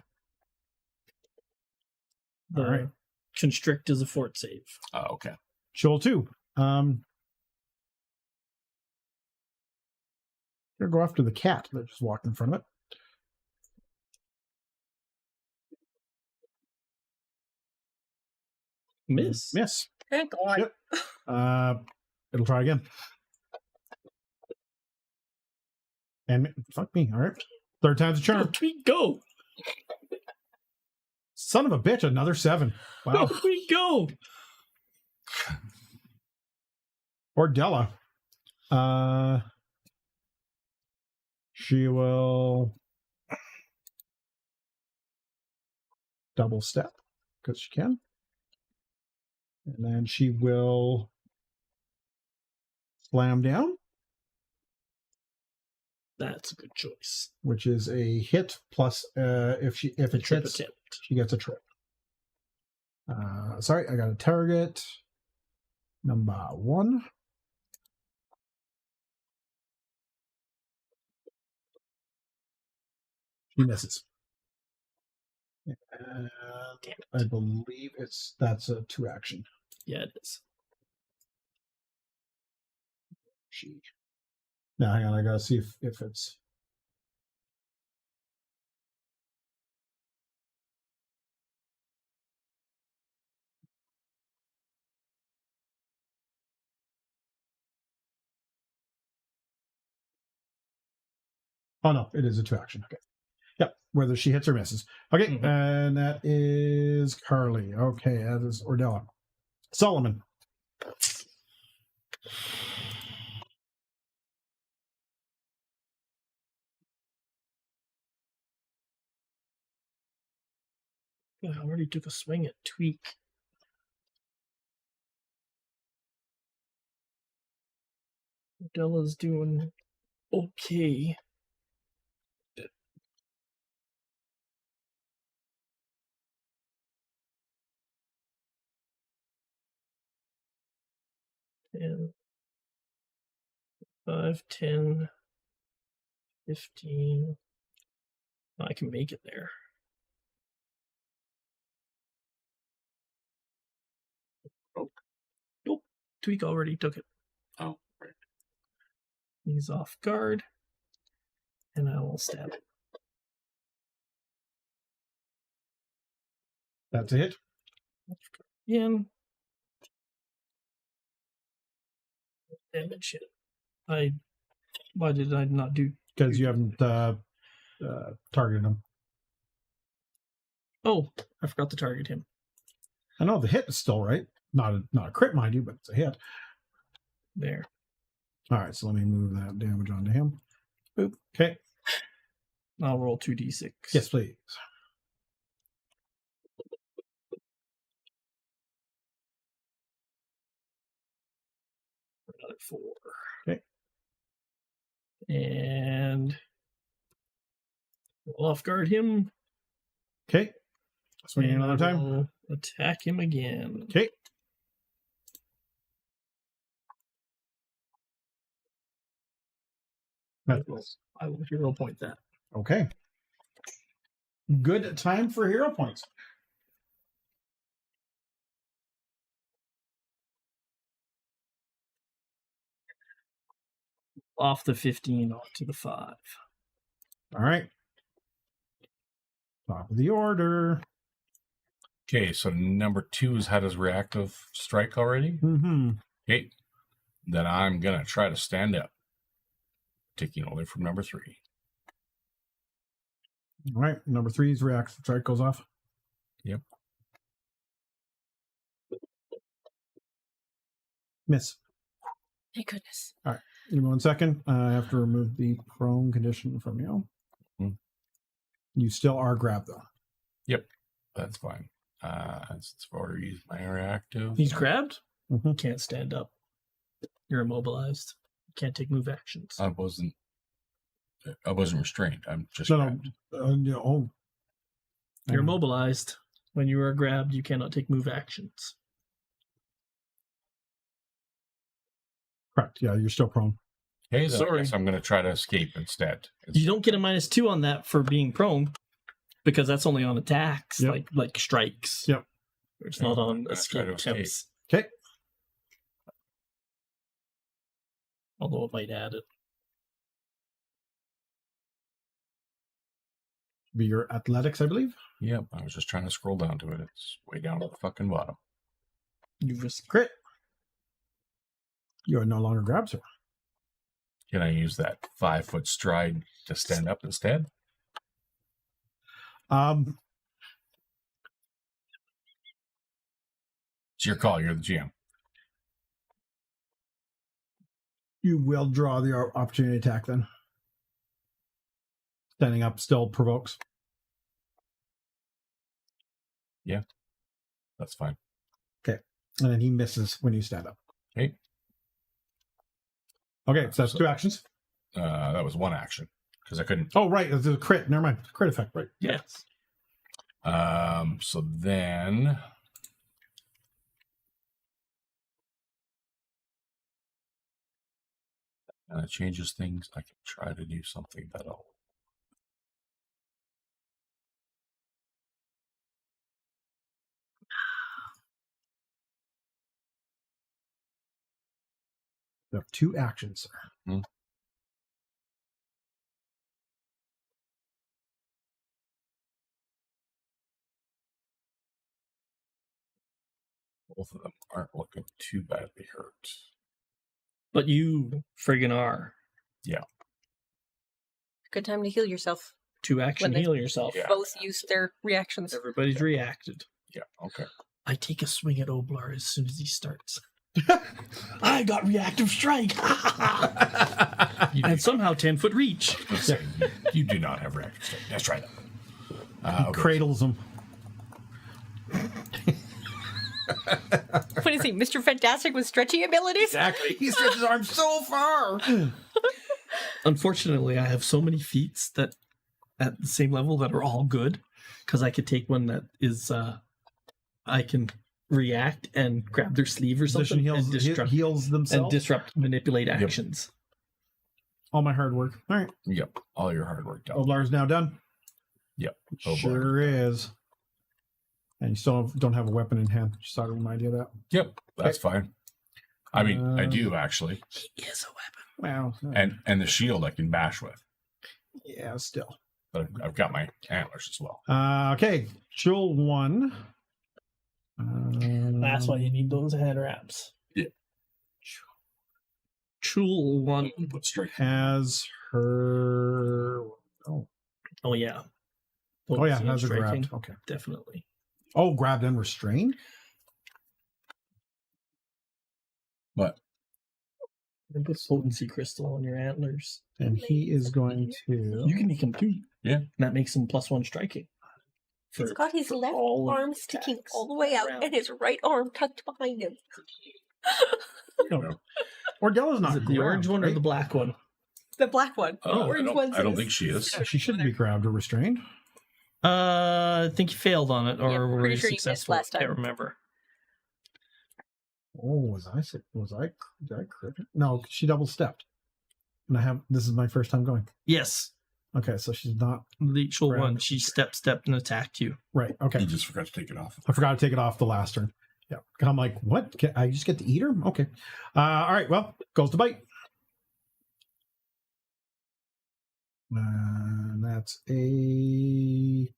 The All right. constrict is a fort save. Okay. Joel 2. Gonna go after the cat that just walked in front of it. Miss. Miss. Thank God. Yep. It'll try again. And fuck me. All right. Third time's a charm. Up we go. Son of a bitch. Another 7. Wow. Up we go. Ordella. She will double step because she can. And then she will slam down, That's a good choice. which is a hit plus if it Trip hits, attempt. she gets a trip. Sorry, I got a target. Number 1. He misses. And I believe that's a 2 action. Yeah, it is. Now, hang on. I gotta see if it's. Oh no, it is a 2 action. Okay. Yep. Whether she hits or misses. Okay, Mhm. and that is Carly. Okay, that is Ordella. Solomon. Yeah, I already took a swing at Tweak. Della's doing okay. And 5, 10, 15. I can make it there. Oh, nope. Tweak already took it. Oh, right. He's off guard. And I will stab it. That's a hit. Again. Damage hit. Why did I not do? Because you haven't targeted him. Oh, I forgot to target him. I know the hit is still right. Not a crit, mind you, but it's a hit. There. All right, so let me move that damage onto him. Boop. Okay. I'll roll 2d6. Yes, please. Another 4. Okay. And we'll off guard him. Okay. Swing and another I time. will attack him again. Okay. I will hero point that. Okay. Good time for hero points. Off the 15 onto the 5. All right. Top of the order. Okay, so number 2 has had his reactive strike already. Mm-hmm. Okay, then I'm gonna try to stand up, taking only from number 3. All right. Number 3's reactive strike goes off. Yep. Miss. Thank goodness. Give me 1 second. I have to remove the prone condition from you. You still are grabbed, though. Yep, that's fine. Since I've already used my reactive. He's grabbed? Mm-hmm. Can't stand up. You're immobilized. Can't take move actions. I wasn't restrained. I'm just No, grabbed. no. You're immobilized. When you are grabbed, you cannot take move actions. Correct. Yeah, you're still prone. Hey, then I Sorry. guess I'm gonna try to escape instead. You don't get a -2 on that for being prone, because that's only on attacks, Yep. like strikes. Yep. It's Yeah, not I'm on gonna try to escape attempts. Okay. Although it might add it. Be your athletics, I believe. Yep, I was just trying to scroll down to it. It's way down at the fucking bottom. You just Crit. You are no longer grabbed, sir. Can I use that 5-foot stride to stand up instead? It's your call. You're the GM. You will draw the opportunity attack then. Standing up still provokes. Yeah, that's fine. And then he misses when you stand up. Okay. Okay, so that's 2 actions. That was 1 action because I couldn't. Oh, right. It's a crit. Never mind. Crit effect, right. yes. So then. And it changes things. I can try to do something that'll You have 2 actions, sir. Both of them aren't looking too badly hurt. But you friggin' are. Good time to heal yourself. 2 action When they- heal yourself. Yeah. Both use their reactions. Everybody's reacted. Yeah, okay. I take a swing at Oblar as soon as he starts. I got reactive strike. And somehow 10-foot reach. Let's say you do not have reactive strike. Let's try that. He cradles him. What is he, Mr. Fantastic with stretching abilities? Exactly. He stretches his arms so far. Unfortunately, I have so many feats that at the same level that are all good, because I could take one that is I can react and grab their sleeve or something Position heals and themselves. disrupt manipulate actions. All my hard work. All right. Yep. All your hard work done. Oblar's now done. Yep. Sure is. And you still don't have a weapon in hand. Just thought I'd remind you of that. Yep. That's fine. I mean, I do actually. He is a weapon. Wow. And the shield I can bash with. Yeah, still. But I've got my antlers as well. Okay. Jewel 1. That's why you need those hand wraps. Yeah. Chul one. Put straight. Has her. Oh yeah. Oh, yeah. Potency and Has her striking, grabbed. Okay. Definitely. Oh, grabbed and restrained? But And put potency crystal on your antlers. And he is going to. You can make him 2. Yeah. And that makes him +1 striking. He's got his left all arm sticking attacks all the way out around. and his right arm tucked behind him. No. Ordella's not Is it the orange one or right? the black one? The black one. The orange one's I don't his. think she is. She shouldn't be grabbed or restrained. I think you failed on it, or Yeah, were pretty you sure you missed successful? last I time. can't remember. Oh, did I crit? No, she double stepped. And this is my first time going. Yes, Okay, so she's not the actual Round. one. She stepped and attacked you. right. Okay. You just forgot to take it off. I forgot to take it off the last turn. Yeah. And I'm like, what? I just get to eat her? Okay. All right. Well, goes to bite. That's a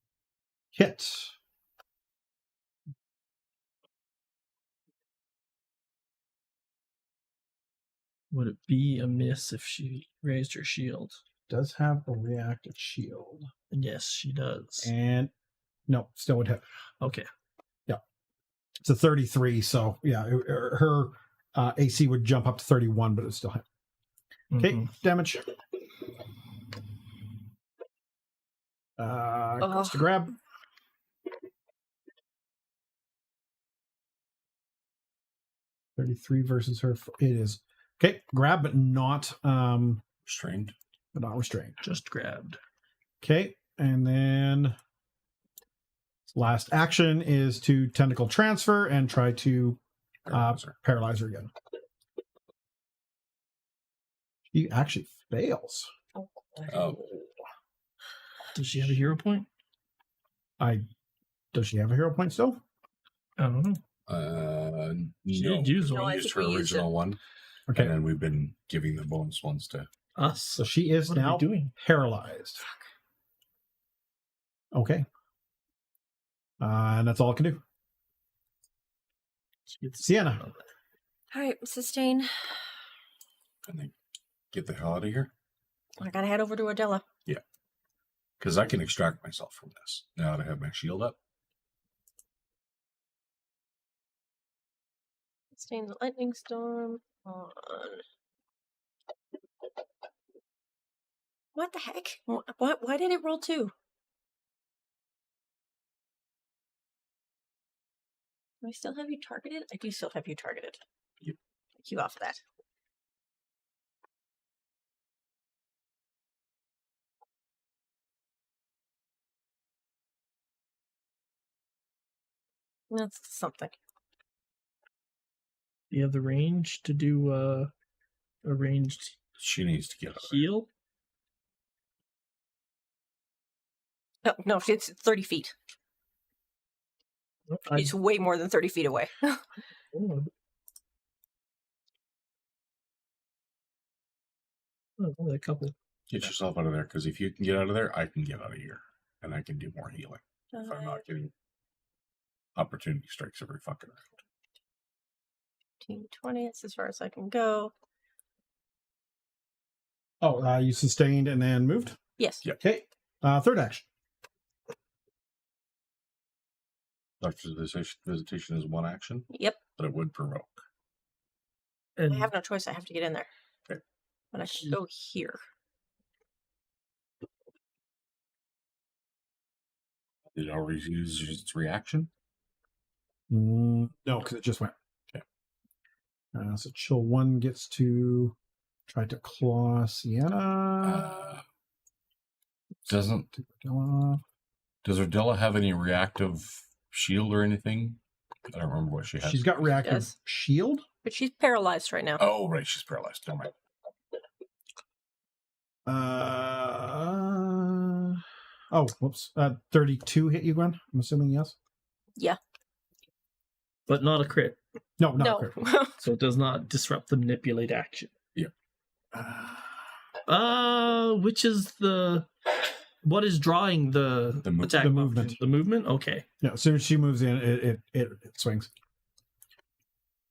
hit. Would it be a miss if she raised her shield? Does have a reactive shield. Yes, she does. And no, still would hit. Okay. It's a 33. So yeah, her AC would jump up to 31, but it would still hit. Okay, Mhm. damage. Goes to grab. .33 versus her. It is okay. Grab, but not Restrained. restrained. Just grabbed. Okay, and then last action is to tentacle transfer and try to paralyze her again. She actually fails. Oh, Does she have a hero point? Does she have a hero point still? I don't know. She no. did use No, one. I Used think her we used original one, Okay, and then we've been giving the bonus ones to. Us. so she is What are now we doing? paralyzed. Okay, and that's all I can do. She gets- Sienna. All right, sustain. And then get the hell out of here, I gotta head over to Ordella. because I can extract myself from this now that I have my shield up. Sustain the lightning storm on. What the heck? Why did it roll 2? Do I still have you targeted? I do still have you targeted. Yep. Take you off of that. That's something. Do you have the range to do a ranged She needs to get out. heal? Oh, no, it's 30 feet. It's way more than 30 feet away. Oh, Oh, only a couple. Get yourself out of there, because if you can get out of there, I can get out of here. And I can do more healing. If I'm not getting opportunity strikes every fucking round. 15, 20, it's as far as I can go. Oh, you sustained and then moved? Yes. Yep. Okay. Third action. Doctor's visitation is one action, Yep. but it would provoke. And I have no choice. I have to get in there. Okay. But I can go here. Did it already use its reaction? No, because it just went. Okay. So Chill 1 gets to try to claw Sienna. Does Ardella have any reactive shield or anything? I don't remember what she has. She's got reactive Yes. shield. But she's paralyzed right now. Oh, right, she's paralyzed. Never mind. Whoops. 32 hit you, Gwen? I'm assuming yes. Yeah. but not a crit. No, not No. critical. So it does not disrupt the manipulate action. Yeah. Which is what is drawing the attack? the button? movement. The movement? Okay. Yeah, as soon as she moves in, it swings.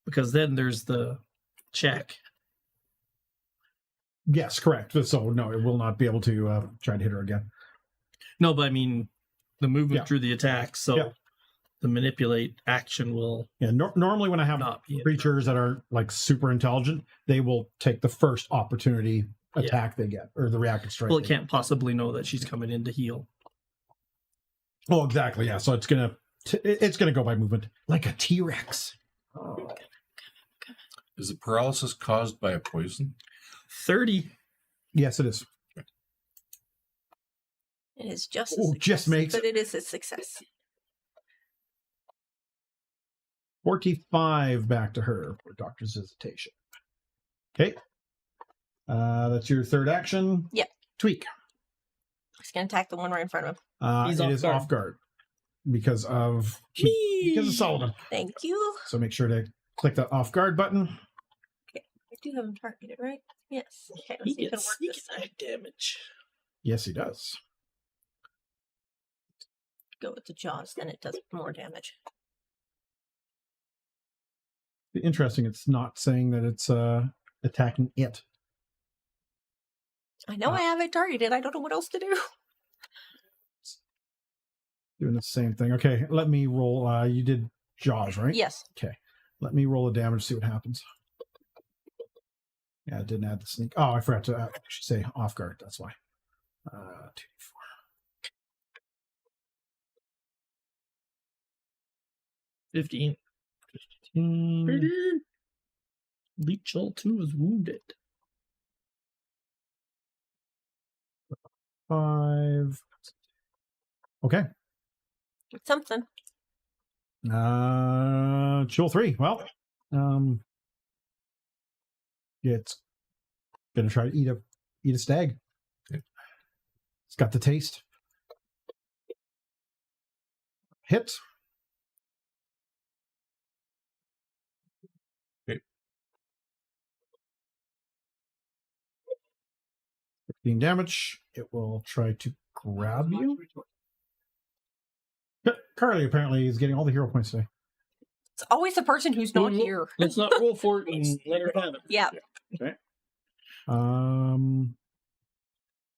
Because then there's the check. Yes, correct. So no, it will not be able to try to hit her again. No, but I mean the movement Yeah. drew the attack, so Yeah. the manipulate action will Yeah, normally when I have not be creatures that are like super intelligent, they will take the first opportunity attack they get, or the reactive strike. Well, it they can't possibly know that she's coming in to heal. get. Oh, exactly. Yeah, so it's gonna go by movement like a T-Rex. Is the paralysis caused by a poison? 30. Yes, it is. It is just a Oh, success, just makes but it is a success. 45 back to her for Doctor's Visitation. Okay. That's your third action. Yep. Tweak. He's going to attack the one right in front of him. He's It off is guard. off guard because of Solomon. Thank you. So make sure to click the off guard button. I do have him targeted, right? Yes. Okay, He let's see if it gets works sneak this time. attack damage. Yes, he does. Go with the jaws, then it does more damage. Interesting. It's not saying that it's attacking it. I know I have it targeted. I don't know what else to do. Doing the same thing. Okay, let me roll. You did jaws, right? Yes. Let me roll the damage, see what happens. Yeah, it didn't add the sneak. Oh, I forgot to actually say off guard. That's why. 2d4. 15. 15. Leech all 2 is wounded. 5. Okay. It's something. Chill 3. Well, it's gonna try to eat a stag. Okay. It's got the taste. Hit. Okay. 15 damage. It will try to grab you. Carly apparently is getting all the hero points today. It's always the person who's not here. Let's not roll for it and let her have it. Yeah. Okay.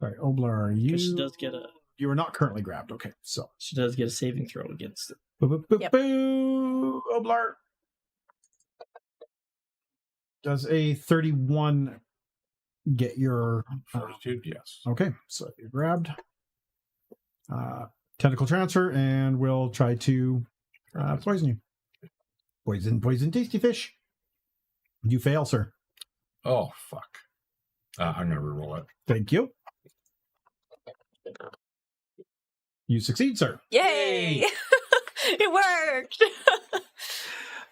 Sorry, Oblar, She does get you are not currently grabbed. Okay, so a saving throw against it. Yep. Boo, Oblar does a 31 get your Fortitude, yes. okay, so you're grabbed. Tentacle transfer, and we'll try to poison you. Poison, tasty fish. You fail, sir. Oh, fuck. I'm going to reroll it. Thank you. You succeed, sir. Yay! It worked!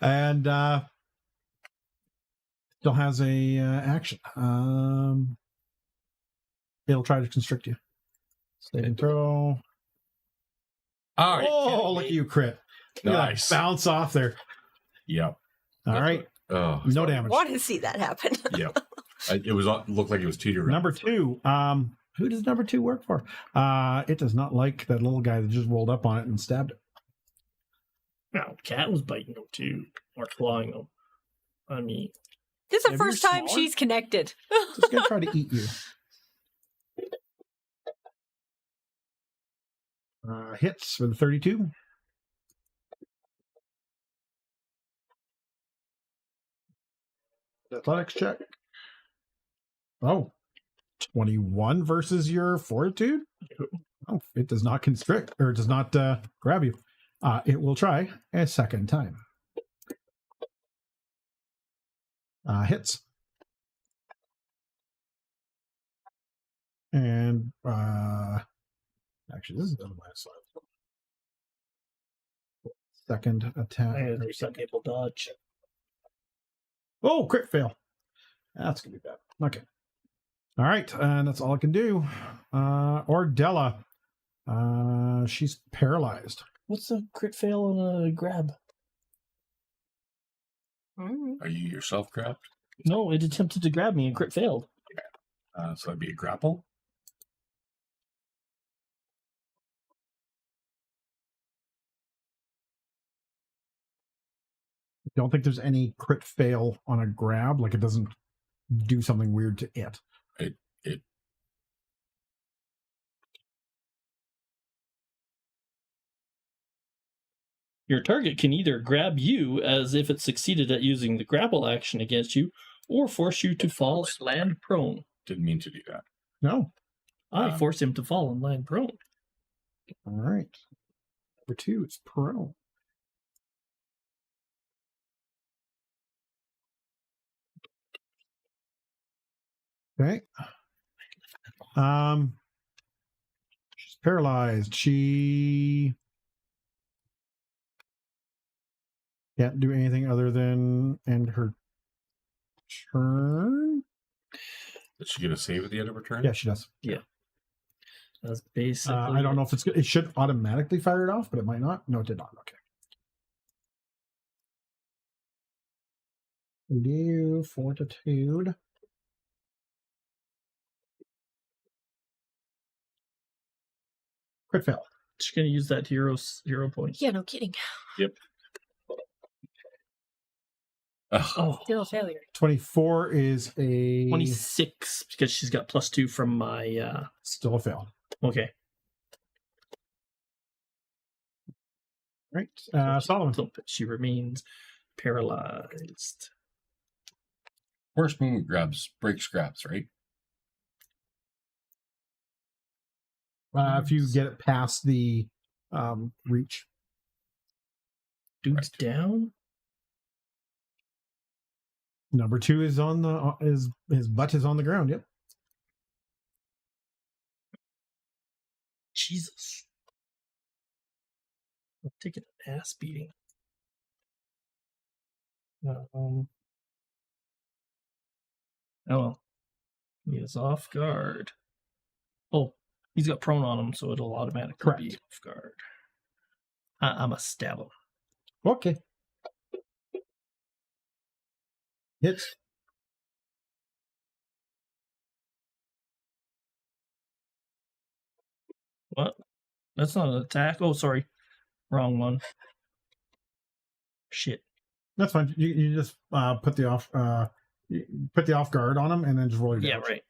And still has a action. It'll try to constrict you. Saving throw. All right. Oh, look at you, crit. Look at that Nice. bounce off there. Yep. All right. Oh, No damage. Want to see that happen. Yep. It was looked like it was teetering. Number 2. Who does number 2 work for? It does not like that little guy that just rolled up on it and stabbed it. No, cat was biting him too, or clawing him. I mean, This is the Maybe first you're time smaller? she's connected. It's going to try to eat you. Hits for the 32. Athletics check. Oh, 21 versus your fortitude? Oh, it does not constrict, or does not grab you. It will try a second time. Hits. And actually, this is the last slide. Second attack. there's that able dodge. Oh, crit fail. That's gonna be bad. Okay. All right, and that's all I can do. Ordella. She's paralyzed. What's the crit fail on a grab? Are you yourself grabbed? No, it attempted to grab me and crit failed. So that'd be a grapple. Don't think there's any crit fail on a grab. Like it doesn't do something weird to it. It Your target can either grab you as if it succeeded at using the grapple action against you, or force you to fall and land prone. didn't mean to do that. No. I force him to fall and land prone. All right. Number 2 is prone. Okay. She's paralyzed. She can't do anything other than end her turn. Did she get a save at the end of her turn? Yeah, she does. That's basically. I don't know if it's good. It should automatically fire it off, but it might not. No, it did not. Okay. Do fortitude. Crit fail. She's going to use that hero points. Yeah, no kidding. Ugh. Oh, 0 failure. 24 is a 26 because she's got +2 from my. still a fail. Okay. Right. Solomon. But she remains paralyzed. First movement breaks grabs, right? If you get it past the reach. Dude's down. Number 2 is on the his butt is on the ground. Yep. Jesus. I'm taking an ass beating. Oh well. He is off guard. Oh, he's got prone on him, so it'll automatically Correct. be off guard. I'm a stab him. Okay. Hits. What? That's not an attack. Oh, sorry. Wrong one. Shit. That's fine. You just put the off guard on him and then just roll your Yeah, damage. right.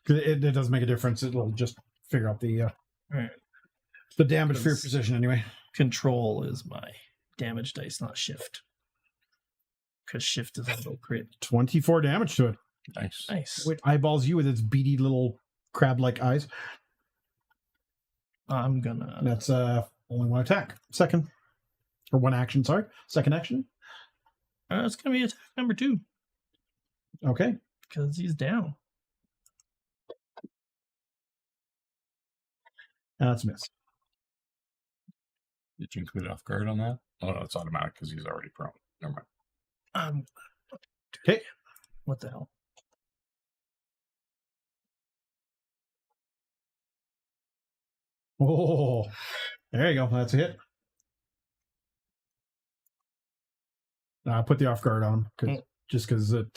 'Cause it does make a difference. It'll just figure out the Right. the damage for your Because- position anyway. Control is my damage dice, not shift. Because shift is auto crit. 24 damage to it. Nice. Nice. It eyeballs you with its beady little crab-like eyes. I'm gonna. That's only one attack. Second. Or one action, sorry. Second action. It's gonna be attack number 2 Okay. because he's down. That's a miss. Did you include off guard on that? Oh, no, it's automatic because he's already prone. Never mind. Okay. What the hell? Oh, there you go. That's a hit. Put the off guard on him just because it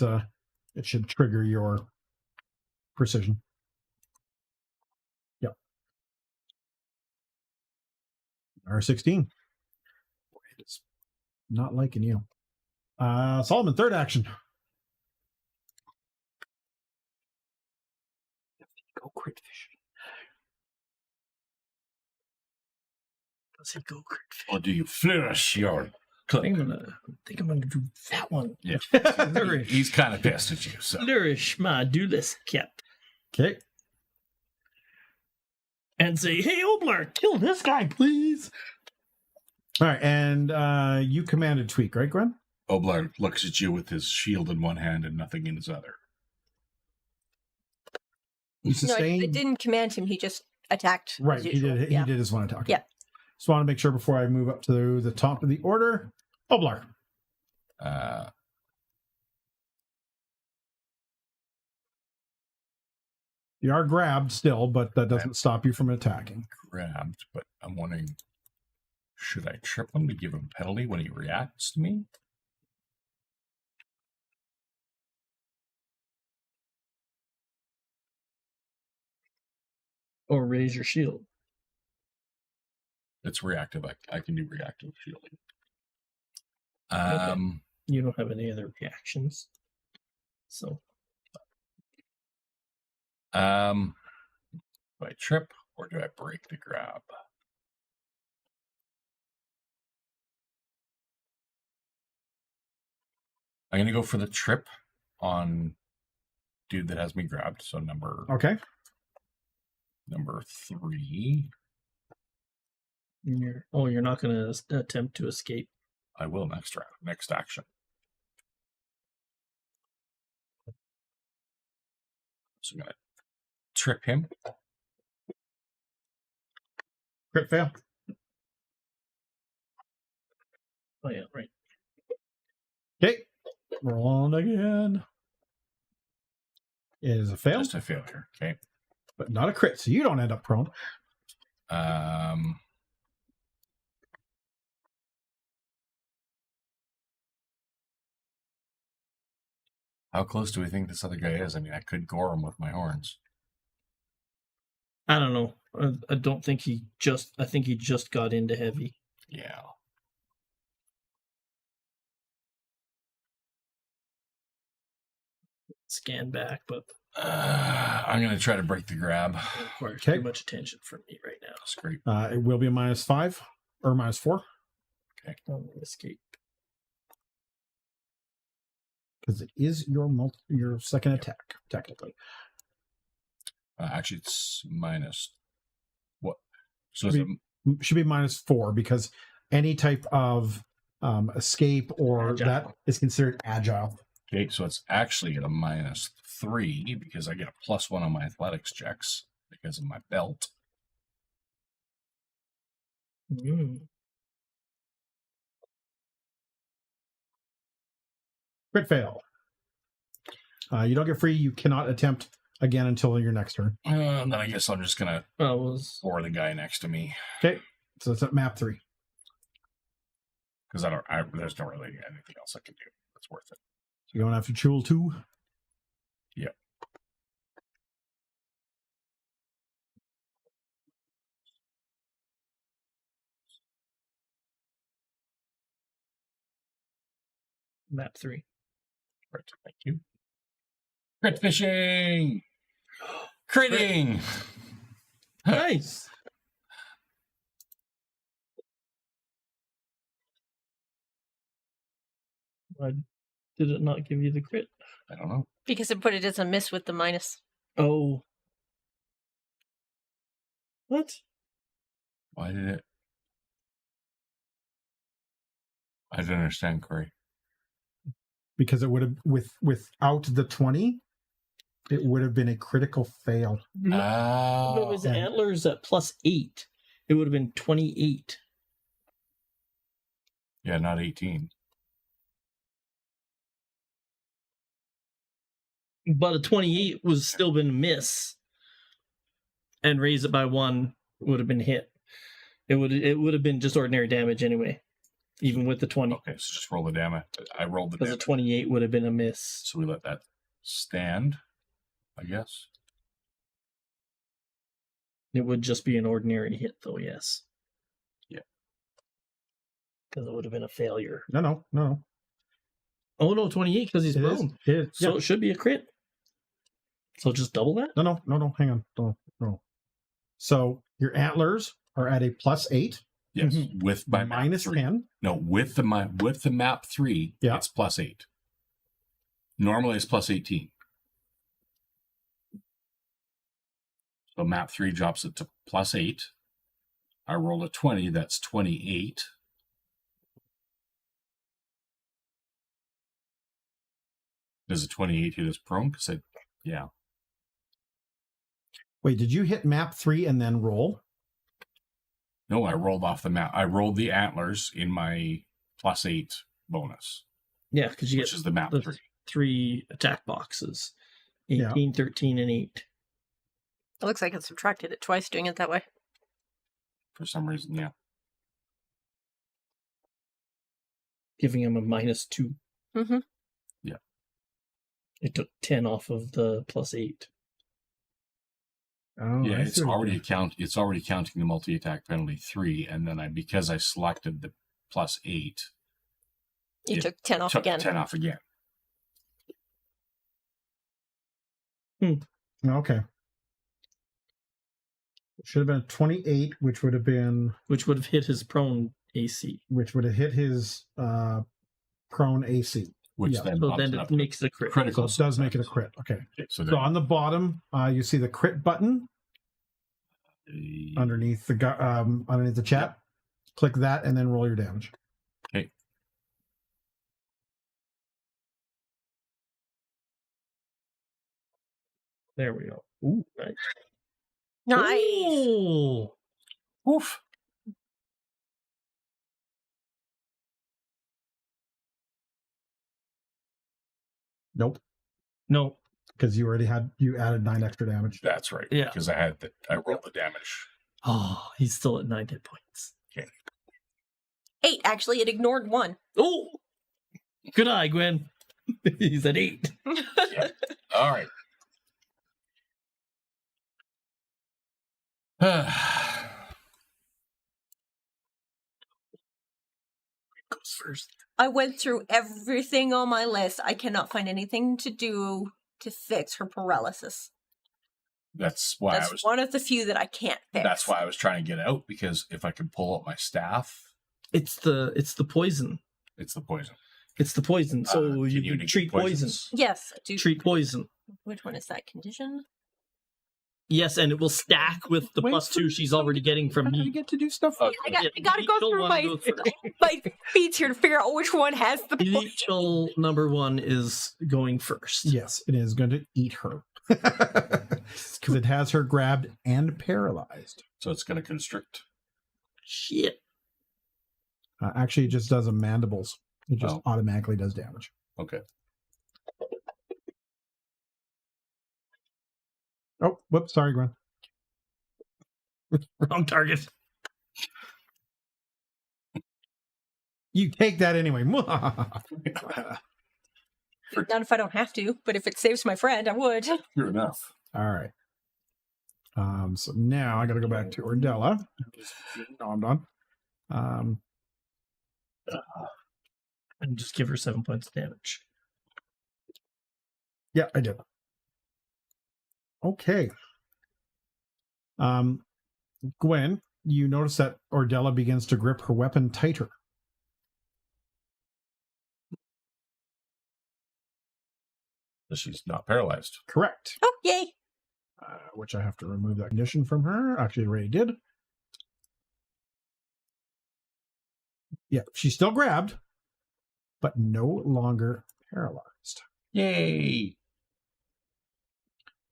It should trigger your precision. Yep. R16. It's not liking you. Solomon, third action. Go crit fishing. Does he go crit fishing? Or do you flourish your I clip? think I'm gonna do that one. Yeah. Flourish. He's kind of pissed at you, so. Flourish my duelist cap. Okay. And say, hey, Oblar, kill this guy, please. All right, and you commanded Tweak, right, Gwen? Oblar looks at you with his shield in one hand and nothing in his other. You No, sustained. I didn't command him. He just attacked. Right, as he usual. did. Yeah. He did his one attack. Yeah. Just want to make sure before I move up to the top of the order. Oblar. You are grabbed still, but that doesn't stop you from attacking. Grabbed, but I'm wondering, should I trip him to give him penalty when he reacts to me? Or raise your shield. It's reactive. I can do reactive shielding. Okay. You don't have any other reactions. So Do I trip or do I break the grab? I'm gonna go for the trip on dude that has me grabbed. So number Okay. 3. you're not going to attempt to escape. I will next round, next action. So I'm gonna trip him. Crit fail. Oh yeah, right. Okay. Roll on again. It is a fail, Just a failure. Okay. but not a crit, so you don't end up prone. How close do we think this other guy is? I mean, I could gore him with my horns. I don't know. I don't think he just. I think he just got into heavy. Yeah. Scan back, but I'm going to try to break the grab. it requires Okay. too much attention from me right now. That's great. It will be a -5 or -4 I'm gonna escape. because it is your second attack technically. Actually, it's minus what? So Should is be- it, Should be -4 because any type of escape or Agile. that is considered agile. okay, so it's actually at a -3 because I get a +1 on my athletics checks because of my belt. Crit fail. You don't get free. You cannot attempt again until your next turn. Then I guess I'm just going to Well, it was gore the guy next to me Okay, so it's at map 3. because there's not really anything else I can do that's worth it. So you're going after Chul 2. Yep. map 3. Right, thank you. Crit fishing! Critting! Nice. Why did it not give you the crit? I don't know. Because it put it as a miss with the minus. Oh. What? Why did it? I didn't understand, Corey. Because it would have without the 20, it would have been a critical fail. No, it was and- antlers at +8. It would have been 28. Yeah, not 18. But a 28 was still been a miss. And raise it by 1 would have been hit. It would have been just ordinary damage anyway. Even with the 20. Okay, so just roll the damage. I rolled the Because a damage, 28 would have been a miss. so we let that stand, I guess. It would just be an ordinary hit, though, yes. Yeah. Because it would have been a failure. No. Oh, no, 28 because he's It is. prone. It is. So Yeah. it should be a crit. So just double that? No. Hang on. No. So your antlers are at a +8. Yes, Mhm. with my minus map 3. 10. No, with the map 3, Yeah. it's +8. Normally it's +18. So map 3 drops it to +8. I roll a 20, that's 28. Does a 28 hit his prone? Because yeah. Wait, did you hit map 3 and then roll? No, I rolled off the map. I rolled the antlers in my +8 bonus, Yeah, because you which get is the map the 3. 3 attack boxes. Yeah. 18, 13, and 8. It looks like it subtracted it twice doing it that way. For some reason, yeah. Giving him a -2. Mm-hmm. It took 10 off of the +8. Oh, Yeah, I it's see what already you're it's already counting the multi-attack penalty 3, and then because I selected the +8, You It took 10 off took again. 10 off again. doing. Okay. It should have been a 28, which would have hit his prone AC. hit his prone AC. Which Yeah. then So bumps then it it up to makes it a crit. So critical. it does make it a crit. Okay. Okay, so So on the bottom, you see the crit button underneath the chat. Click that and then roll your damage. Okay. There we go. Ooh, nice. Nice. Ooh. Oof. Nope, No. because you added 9 extra damage. That's right. Yeah. Because I rolled the damage. Oh, he's still at 9 hit points. 8, actually. It ignored 1. Oh! Good eye, Gwen. He's at 8. All right. Goes first. I went through everything on my list. I cannot find anything to do to fix her paralysis. That's why That's one of the few that I can't fix. That's why I was trying to get out, because if I could pull out my staff, It's the poison. it's the poison. It's the poison. So Can you negate treat poison. poisons? Yes. Do, Treat poison. Which one is that condition? Yes, and it will stack with the Wait +2 she's already getting from You me. get to do stuff. Oh, I gotta the go neutral through one my, goes first. my feats here to figure out which one has the The poison. neutral number 1 is going first. Yes, it is going to eat her because it has her grabbed and paralyzed. So it's going to constrict. Shit. Actually, it just does a mandibles. It just Oh. automatically does damage. Okay. Oh, whoops! Sorry, Gwen. Wrong target. You take that anyway. Not if I don't have to, but if it saves my friend, I would. Sure enough. All right. So now I got to go back to Ordella. Dawned on. And just give her 7 points of damage. Yeah, I did. Okay. Gwen, you notice that Ordella begins to grip her weapon tighter. She's not paralyzed. Correct. Oh, yay. Which I have to remove that condition from her. Actually, I already did. Yeah, she's still grabbed, but no longer paralyzed. Yay!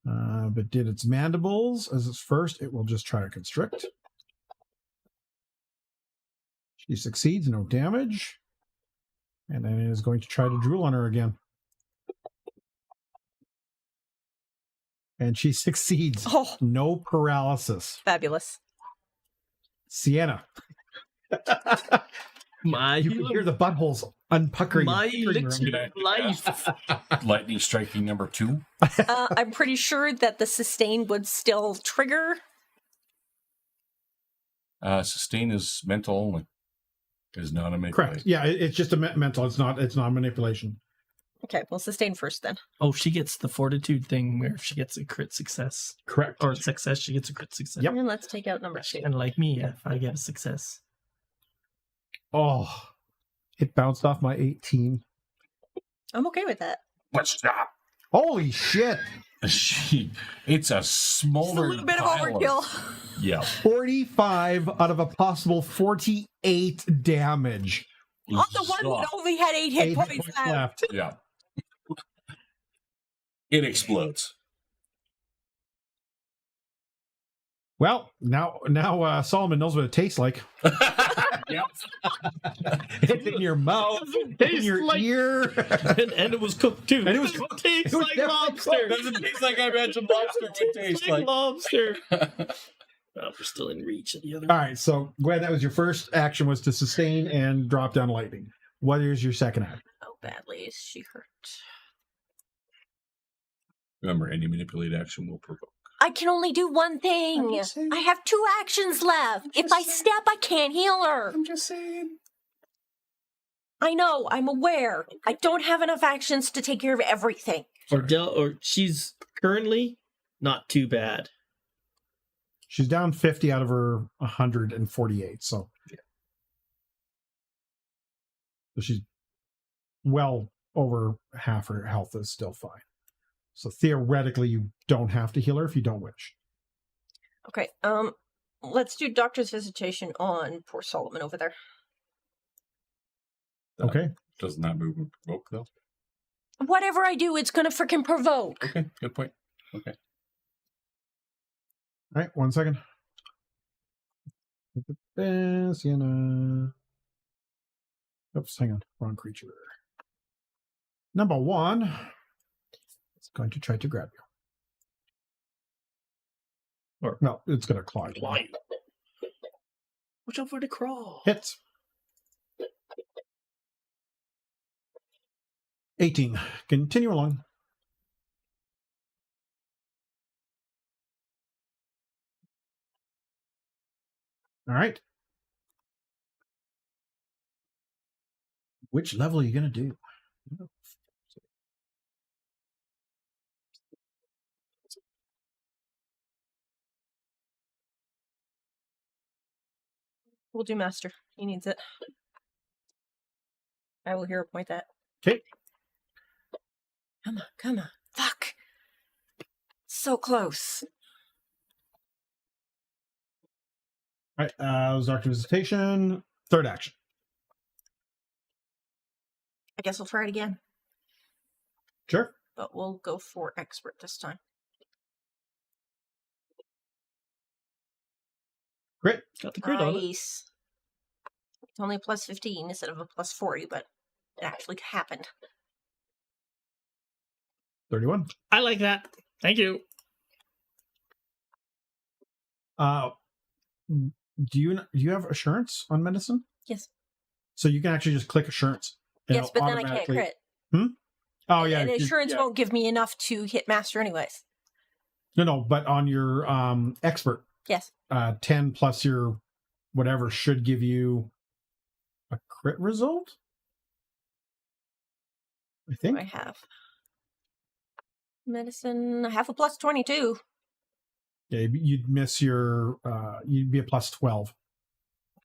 But did its mandibles as its first. It will just try to constrict. She succeeds, no damage. And then it is going to try to drool on her again. And she succeeds. Oh, No paralysis. fabulous. Sienna. My You can hear the buttholes unpuckering. my puckering around. elixir of life. Lightning striking number 2. I'm pretty sure that the sustain would still trigger. Sustain is mental only. Is not a manipulation. Correct. Yeah, it's just a mental. It's not manipulation. Okay, we'll sustain first then. Oh, she gets the fortitude thing where if she gets a crit success Correct. or success, she gets a crit success. Yep. And let's take out number 2. And like me, if I get a success. Oh, it bounced off my 18. I'm okay with that. But stop. Holy shit! It's a smoldering Just a little bit of pile overkill. Yeah. 45 out of a possible 48 damage. On the one that only had 8 hit points left. Yeah. It explodes. Well, now Solomon knows what it tastes like. Yep. It's in your mouth, in your ear. And it was cooked too. And it was cooked. Tastes It was like definitely lobster. cooked. Doesn't taste like I imagine lobster would taste like. lobster. We're still in reach of the other. All right, so Gwen, that was your first action, was to sustain and drop down lightning. What is your second action? How badly is she hurt? Remember, any manipulate action will provoke. I can only do one thing. I have 2 actions left. If I step, I can't heal her. I'm just saying. I know, I'm aware. I don't have enough actions to take care of everything. Or she's currently not too bad. She's down 50 out of her 148, so she's well over half her health is still fine. So theoretically, you don't have to heal her if you don't wish. Okay, let's do doctor's visitation on poor Solomon over there. Okay. Doesn't that move and provoke, though? Whatever I do, it's gonna frickin' provoke. Okay, good point. Okay. All right, 1 second. Sienna. Oops, hang on. Wrong creature. Number 1. It's going to try to grab you. Or, no, it's going to claw you. Watch out for the crawl. Hits. 18. Continue along. All right. Which level are you going to do? We'll do master. He needs it. I will hero point that. Okay. Come on. Fuck. So close. All right. That was Doctor Visitation. Third action. I guess we'll try it again. Sure. But we'll go for expert this time. Great. Got the crit on it. Nice. It's only a plus 15 instead of a plus 40, but it actually happened. 31. I like that. Thank you. Do you have assurance on medicine? Yes. So you can actually just click assurance. and Yes, it'll but then I can't automatically- crit. Oh yeah. And if you- insurance yeah. won't give me enough to hit master anyways. No, but on your expert, Yes. 10 plus your whatever should give you a crit result. I think. I have medicine. I have a plus 22. Yeah, you'd miss your. You'd be a plus 12.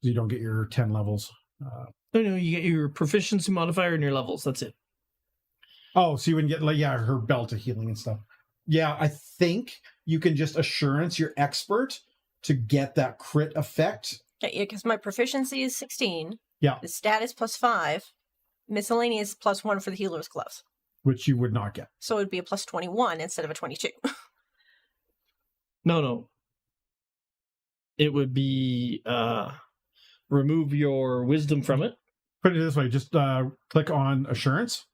You don't get your 10 levels. No, you get your proficiency modifier and your levels. That's it. Oh, so you wouldn't get her belt of healing and stuff. Yeah, I think you can just assurance your expert to get that crit effect. Yeah, because my proficiency is 16. Yeah. The stat is plus 5. Miscellaneous plus 1 for the healer's gloves. Which you would not get. So it'd be a plus 21 instead of a 22. No. It would be remove your wisdom from it. Put it this way, just click on assurance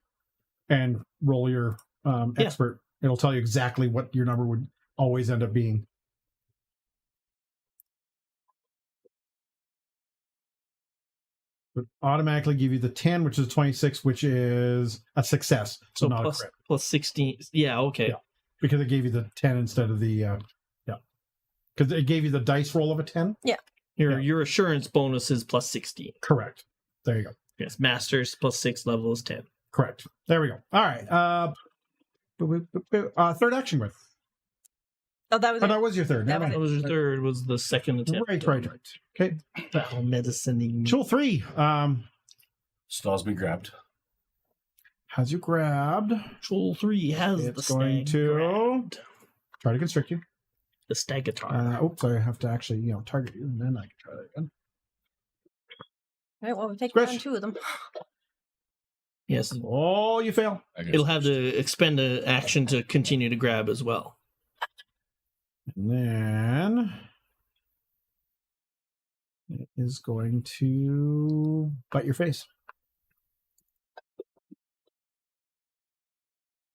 and roll your expert. It'll tell you exactly what your number would always end up being. would automatically give you the 10, which is 26, which is a success. So not a crit. plus 16. Yeah, okay. Yeah. Because it gave you the 10 instead of the because it gave you the dice roll of a 10. Yeah. Your assurance bonus is plus 16. Correct. There you go. Yes, masters plus 6, level is 10. Correct. There we go. All right. Third action with. Oh, that was Oh, it. that was your third. That Never was That mind. was your third, was the second attempt. Right. Okay. Battle medicining. Tool 3 Stall's been grabbed. has you grabbed. Tool 3 has It's the going stag to- grabbed. Try to constrict you. The stagatar. Oops, I have to actually, target you, and then I can try that again. All right, well, we take Squish. down 2 of them. Yes, Oh, you fail. I guess. it'll have to expend an action to continue to grab as well. And then it is going to bite your face.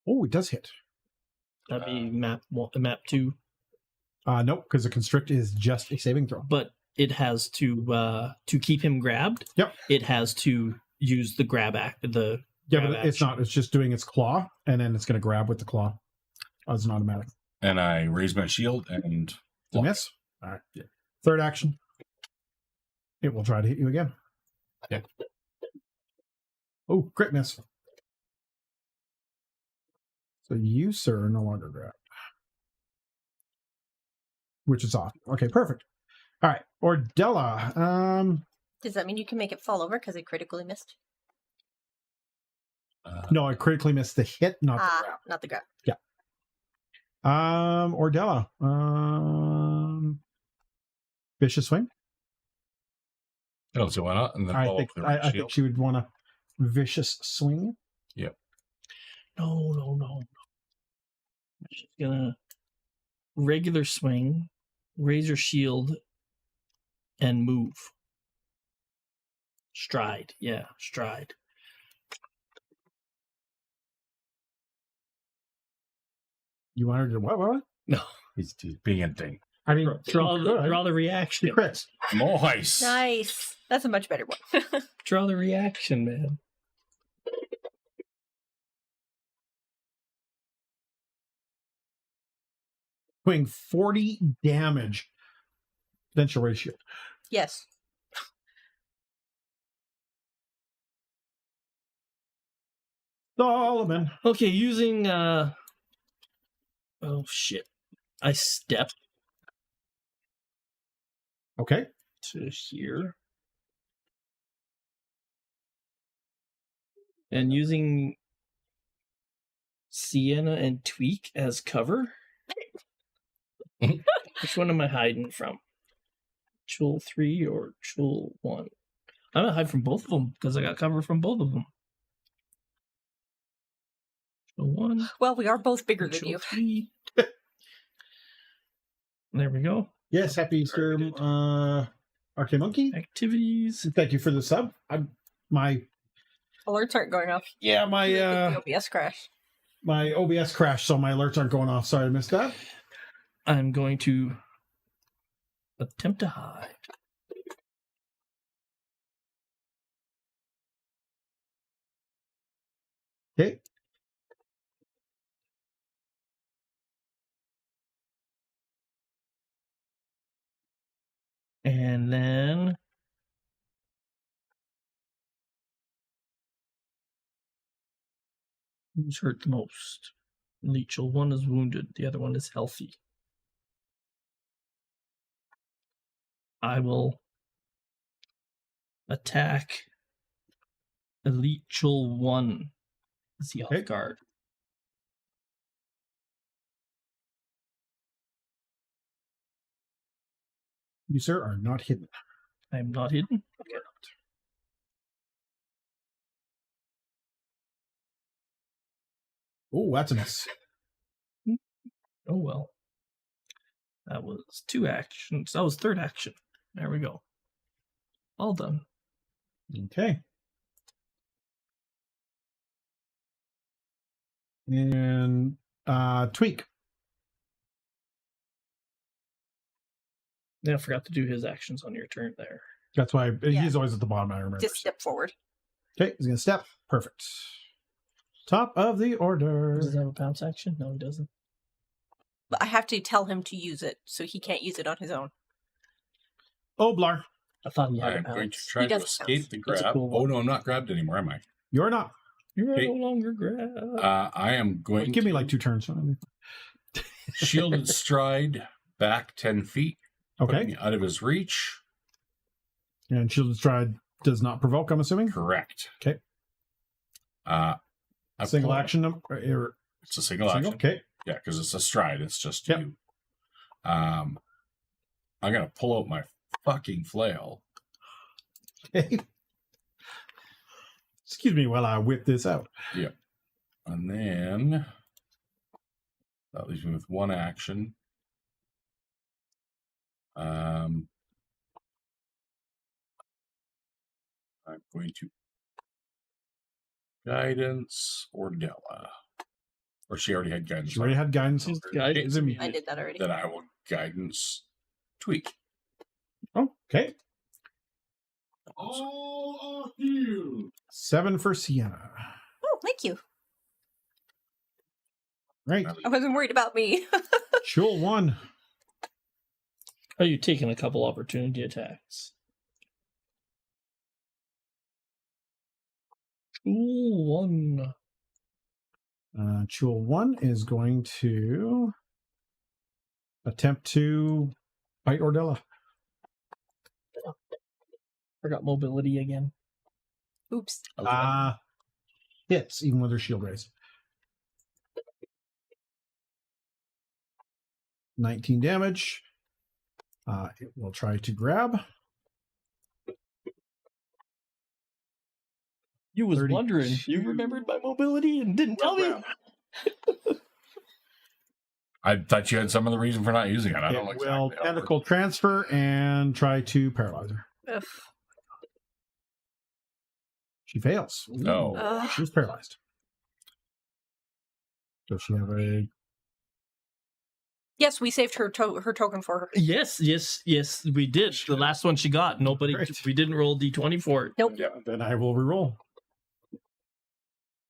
Oh, it does hit. That'd be map 2. Nope, because the constrict is just a saving throw. But it has to keep him grabbed. Yep. It has to use the grab act. Yeah, grab but it's action. not. It's just doing its claw, and then it's going to grab with the claw as an automatic. And I raise my shield and It's a miss. All right. Third action. It will try to hit you again. Yeah. Oh, crit miss. So you, sir, are no longer grabbed. Which is off. Okay, perfect. All right. Ordella. Does that mean you can make it fall over because it critically missed? No, I critically missed the hit, not the grab. Not the grab. Ordella. Vicious swing. oh, so why not? And then I follow think up with the right I shield. think she would want a vicious swing. No. She's gonna regular swing, raise her shield, and move. Stride. Yeah, stride. You want her to what? No. He's being a thing. I mean, Draw she the could. reaction. Crits. Nice. Nice. That's a much better one. Draw the reaction, man. Doing 40 damage. Then she'll raise shield. Yes. Solomon. Okay, using oh shit. I step Okay. to here. And using Sienna and Tweak as cover. Which one am I hiding from? Chul 3 or Chul 1? I'm gonna hide from both of them because I got cover from both of them. Chul 1. Well, we are both bigger than Chul you. 3. There we go. Yes, happy Easter, Arcade Monkey. Activities. Thank you for the sub. My Alerts aren't going off. my OBS crash. my OBS crashed, so my alerts aren't going off. Sorry, I missed that. I'm going to attempt to hide. Okay. And then who's hurt the most? Leechel. One is wounded, the other one is healthy. I will attack Leechel 1 as the off Okay. guard. You, sir, are not hidden. I'm not hidden. Okay. Oh, that's a miss. Oh well. That was 2 actions. That was 3rd action. There we go. All done. Okay. And Tweak. Yeah, I forgot to do his actions on your turn there. That's why Yeah. he's always at the bottom. I remember. Just step forward. Okay, he's gonna step. Perfect. Top of the order. Does he have a pounce action? No, he doesn't. But I have to tell him to use it, so he can't use it on his own. Oblar, I thought he had I'm a going to pounce. try He to does escape the That's a grab. cool Oh one. no, I'm not grabbed anymore, am I? you're not. You are Okay. no longer grab. I am going Give me to like 2 turns. shielded stride back 10 feet. Put Okay, me out of his reach. and Shielded Stride does not provoke. I'm assuming. Correct. Okay. I Single pull- action. It's a single action. Okay. Yeah, because it's a stride. It's just Yep. you. I'm gonna pull out my fucking flail. Okay. Excuse me while I whip this out. And then that leaves me with 1 action. I'm going to guidance or Della. Or she already had guidance. She already had guidance. She's Okay, guidance so immune. I did that already. Then I will guidance tweak. Oh, okay. All of you. 7 for Sienna. Oh, thank you. Right. I wasn't worried about me. Jewel 1. Are you taking a couple opportunity attacks? Ooh, 1. Jewel 1 is going to attempt to bite Ordella. Forgot mobility again. Oops. Hits, even with her shield raise. 19 damage. It will try to grab. You was 32. wondering. You remembered my mobility and didn't tell me. I thought you had some other reason for not using it. I don't know It will exactly how it tentacle transfer and try to paralyze her. Ugh. She fails. No. Ugh. She's paralyzed. Does she have a... Yes, we saved her her token for her. Yes, we did. The last one she got, nobody. Great. We didn't roll D20 for it. Nope. Yeah, then I will reroll.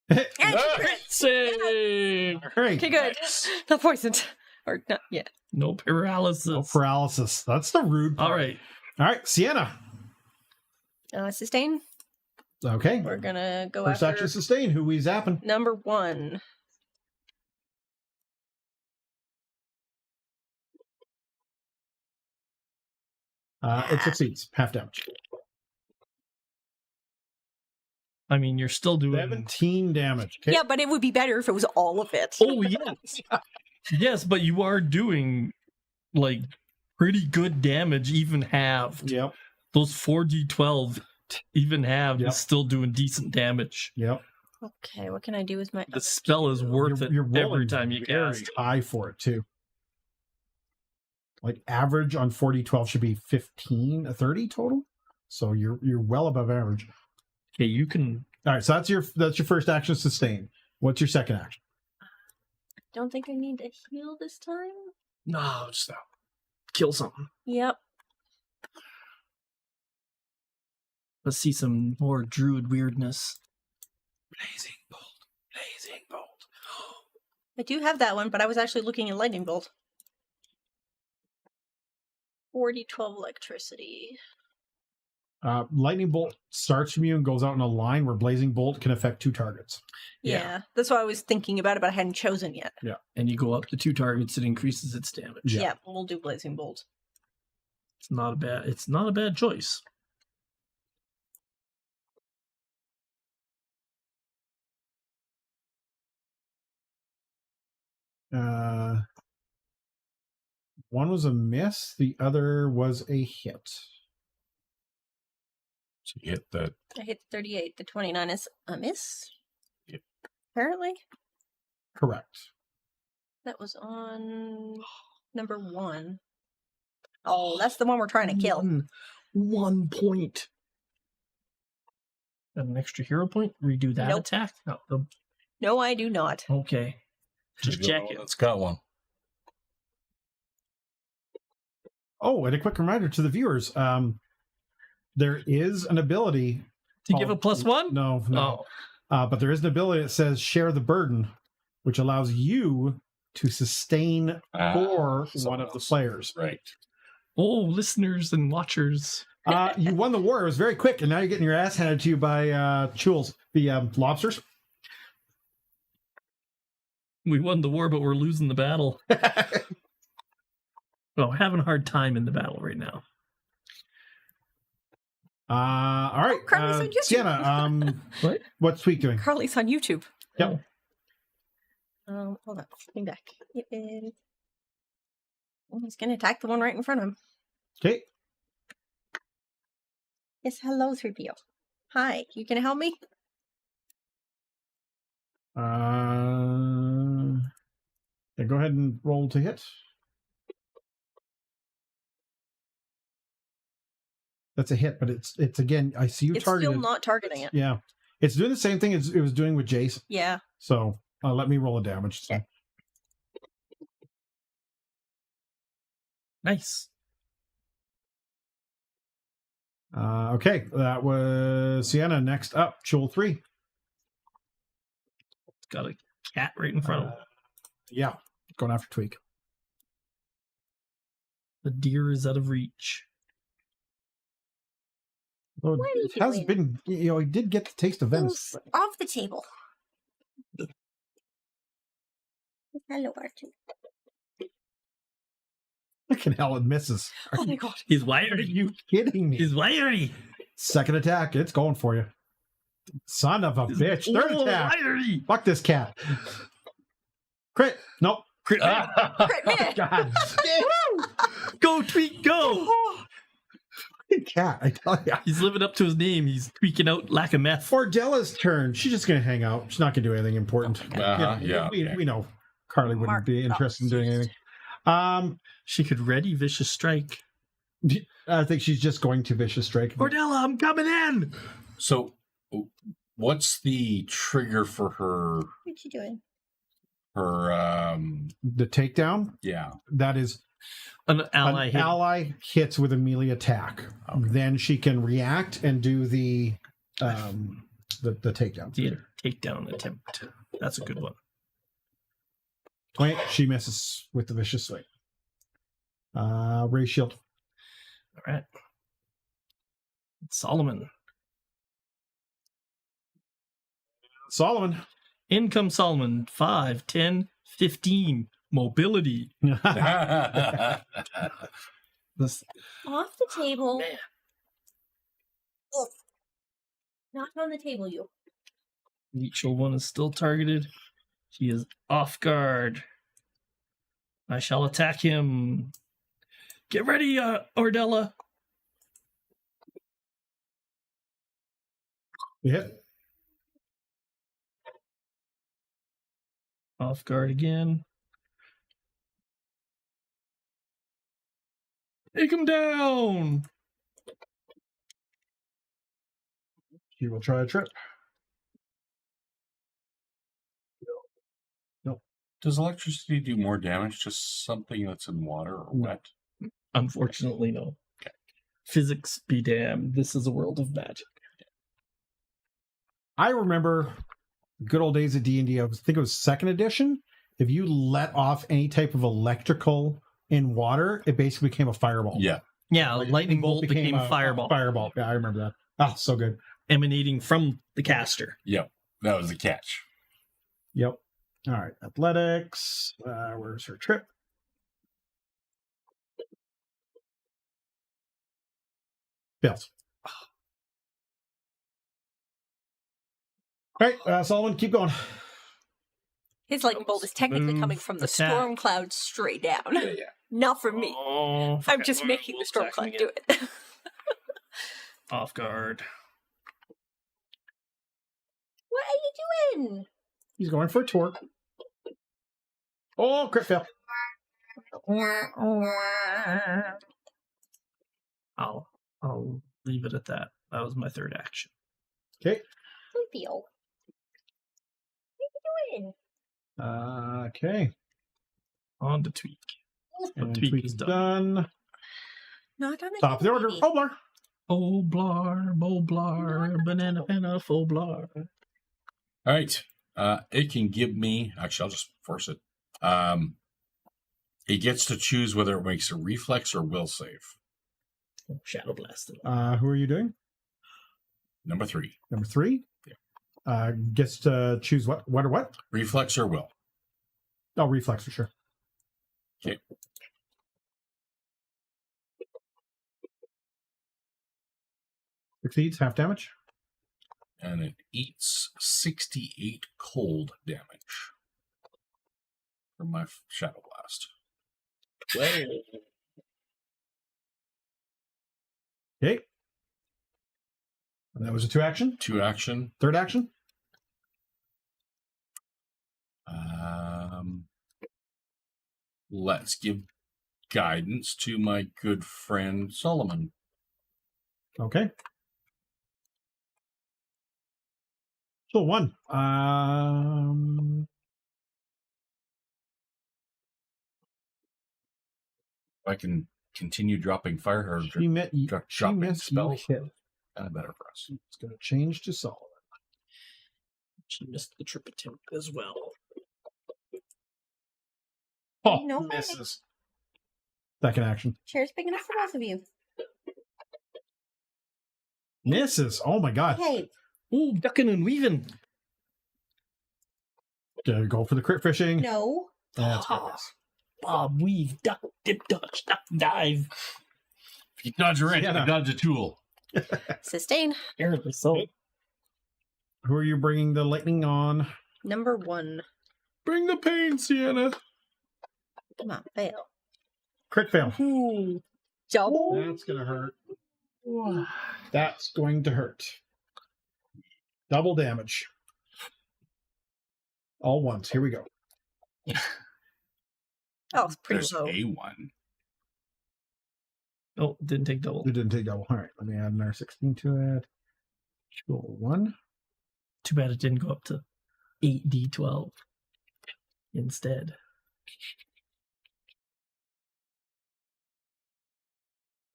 And she crit. Save. All right. Okay, good. Not poisoned. Or not yet. No paralysis. No paralysis. That's the rude part. All right. All right, Sienna. Sustain. Okay. We're gonna go First after action sustain. Who we zapping? number 1. It succeeds. Half damage. I mean, you're still doing. 17 damage. Okay. Yeah, but it would be better if it was all of it. Oh yes, yes, but you are doing like pretty good damage, even halved. Yep. Those 4d12 even halved Yep. is still doing decent damage. Yep. Okay, what can I do with my The spell is worth it You're every rolling time you very cast. high for it too. Like average on 40-12 should be 15, 30 total. So you're well above average. Okay, you can. All right, so that's your first action sustain. What's your second action? Don't think I need to heal this time. No, just kill something. Yep. Let's see some more druid weirdness. Blazing bolt. Blazing bolt. I do have that one, but I was actually looking at lightning bolt. 40-12 electricity. Lightning bolt starts from you and goes out in a line where blazing bolt can affect 2 targets. Yeah, that's what I was thinking about it, but I hadn't chosen yet. And you go up to 2 targets, it increases its damage. Yeah. Yeah, we'll do blazing bolt. It's not a bad choice. One was a miss. The other was a hit. So you hit the I hit 38. The 29 is a miss. Yep. Apparently. Correct. That was on number 1. Oh, that's the one we're trying to kill. 1 point. Got an extra hero point? Redo that Nope. attack? No. No, I do not. Okay. Just check it. It's got one. Oh, and a quick reminder to the viewers. There is an ability. Do you give a +1? No. Oh. But there is an ability that says share the burden, which allows you to sustain for one of the players. Right. Oh, listeners and watchers. You won the war. It was very quick, and now you're getting your ass handed to you by Chules, the lobsters. We won the war, but we're losing the battle. Well, we're having a hard time in the battle right now. All right. Carly's on YouTube. Sienna, What? what's Tweak doing? Carly's on YouTube. Yep. Hold on. Coming back. It is... Oh, he's going to attack the one right in front of him. Okay. Yes, hello, 3PO. Hi, you can help me? Yeah, go ahead and roll to hit. That's a hit, but it's again, I see you It's targeted. still not targeting it. Yeah. It's doing the same thing as it was doing with Jace. Yeah. So let me roll a damage. Okay. Nice. Okay, that was Sienna. Next up, Chul 3. Got a cat right in front of him. Yeah, going after Tweak. The deer is out of reach. Well, What are you it has doing? been, he did get the taste of Venice. Off the table. Hello, Archie. Fucking hell, it misses. Oh my god. He's Are wiry. you kidding me? He's wiry. Second attack, it's going for you. Son of a bitch. Third attack. Wiry. Fuck this cat. Crit. Nope. Crit. Crit miss. God. Go, Tweak, go. Cat, I tell ya. He's living up to his name. He's tweaking out lack of meth. Fordella's turn. She's just going to hang out. She's not going to do anything important. Yeah. We know Carly wouldn't Mark be interested in doing anything. She could ready Vicious Strike. I think she's just going to Vicious Strike. Cordella, I'm coming in. So, what's the trigger for her? What you doing? Her The takedown, yeah. that is An ally an hit. ally hits with a melee attack. Okay. Then she can react and do the takedown. The takedown attempt. That's a good one. Wait, she misses with the Vicious Strike. Ray Shield. All right. Solomon. In comes Solomon. 5, 10, 15. Mobility. This, Off the table. Man. Ugh. Not on the table, you. Leechel 1 is still targeted. He is off guard. I shall attack him. Get ready, Ordella. you hit. Off guard again. Take him down. She will try a trip. Does electricity do more damage to something that's in water or wet? Unfortunately, no. Okay. Physics be damned. This is a world of magic. I remember good old days of D&D. I think it was 2nd edition. If you let off any type of electrical in water, it basically became a fireball. Yeah. Yeah, Like, lightning bolt became a fireball, Fireball. Yeah, I remember that. Oh, so good. emanating from the caster. Yep. That was the catch. Yep. All right. Athletics. Where's her trip? Fails. All right, Solomon, keep going. His lightning bolt is technically Move, coming from the attack. storm cloud straight down. Yeah. Not from me. Oh, I'm just making the storm cloud do it. Off guard. What are you doing? He's going for a tour. Oh, crit fail. I'll leave it at that. That was my third action. Okay. Sleepy-o. What are you doing? Okay. On to Tweak. And Tweak Tweak is is done. Not on the Top of the order. TV. Oblar. Oblar, Boblar, banana penna, Foblar. All right. It can give me. Actually, I'll just force it. It gets to choose whether it makes a reflex or will save. Oh, Shadow Blast. Who are you doing? Number 3. Number 3? Gets to choose what or what? Reflex or will. Oh, reflex for sure. Okay. Succeeds, half damage. And it eats 68 cold damage from my Shadow Blast. Okay. And that was a 2 action. 2 action. Third action. Let's give guidance to my good friend Solomon. Okay. So 1. If I can continue dropping fire or She missed you spells, hit. kind of better for us. It's going to change to Solomon. She missed the trip attempt as well. Oh, No fighting. misses. Second action. Chair's big enough for both of you. Misses. Oh my god. Hey, Ooh, ducking and weaving. Gonna go for the crit fishing. no. That's what it is. Bob, weave, duck, dip, dodge, duck, dive. If you dodge a wrench, Yeah. you dodge a tool. Sustain. Apparently so. Who are you bringing the lightning on? Number 1. Bring the pain, Sienna. Come on, fail. Crit fail. Ooh. Double. That's going to hurt. That's going to hurt. Double damage. All once. Here we go. Oh, it's pretty There's low. a 1. Oh, didn't take double. It didn't take double. All right. Let me add another 16 to it. Roll 1. Too bad it didn't go up to 8d12 instead.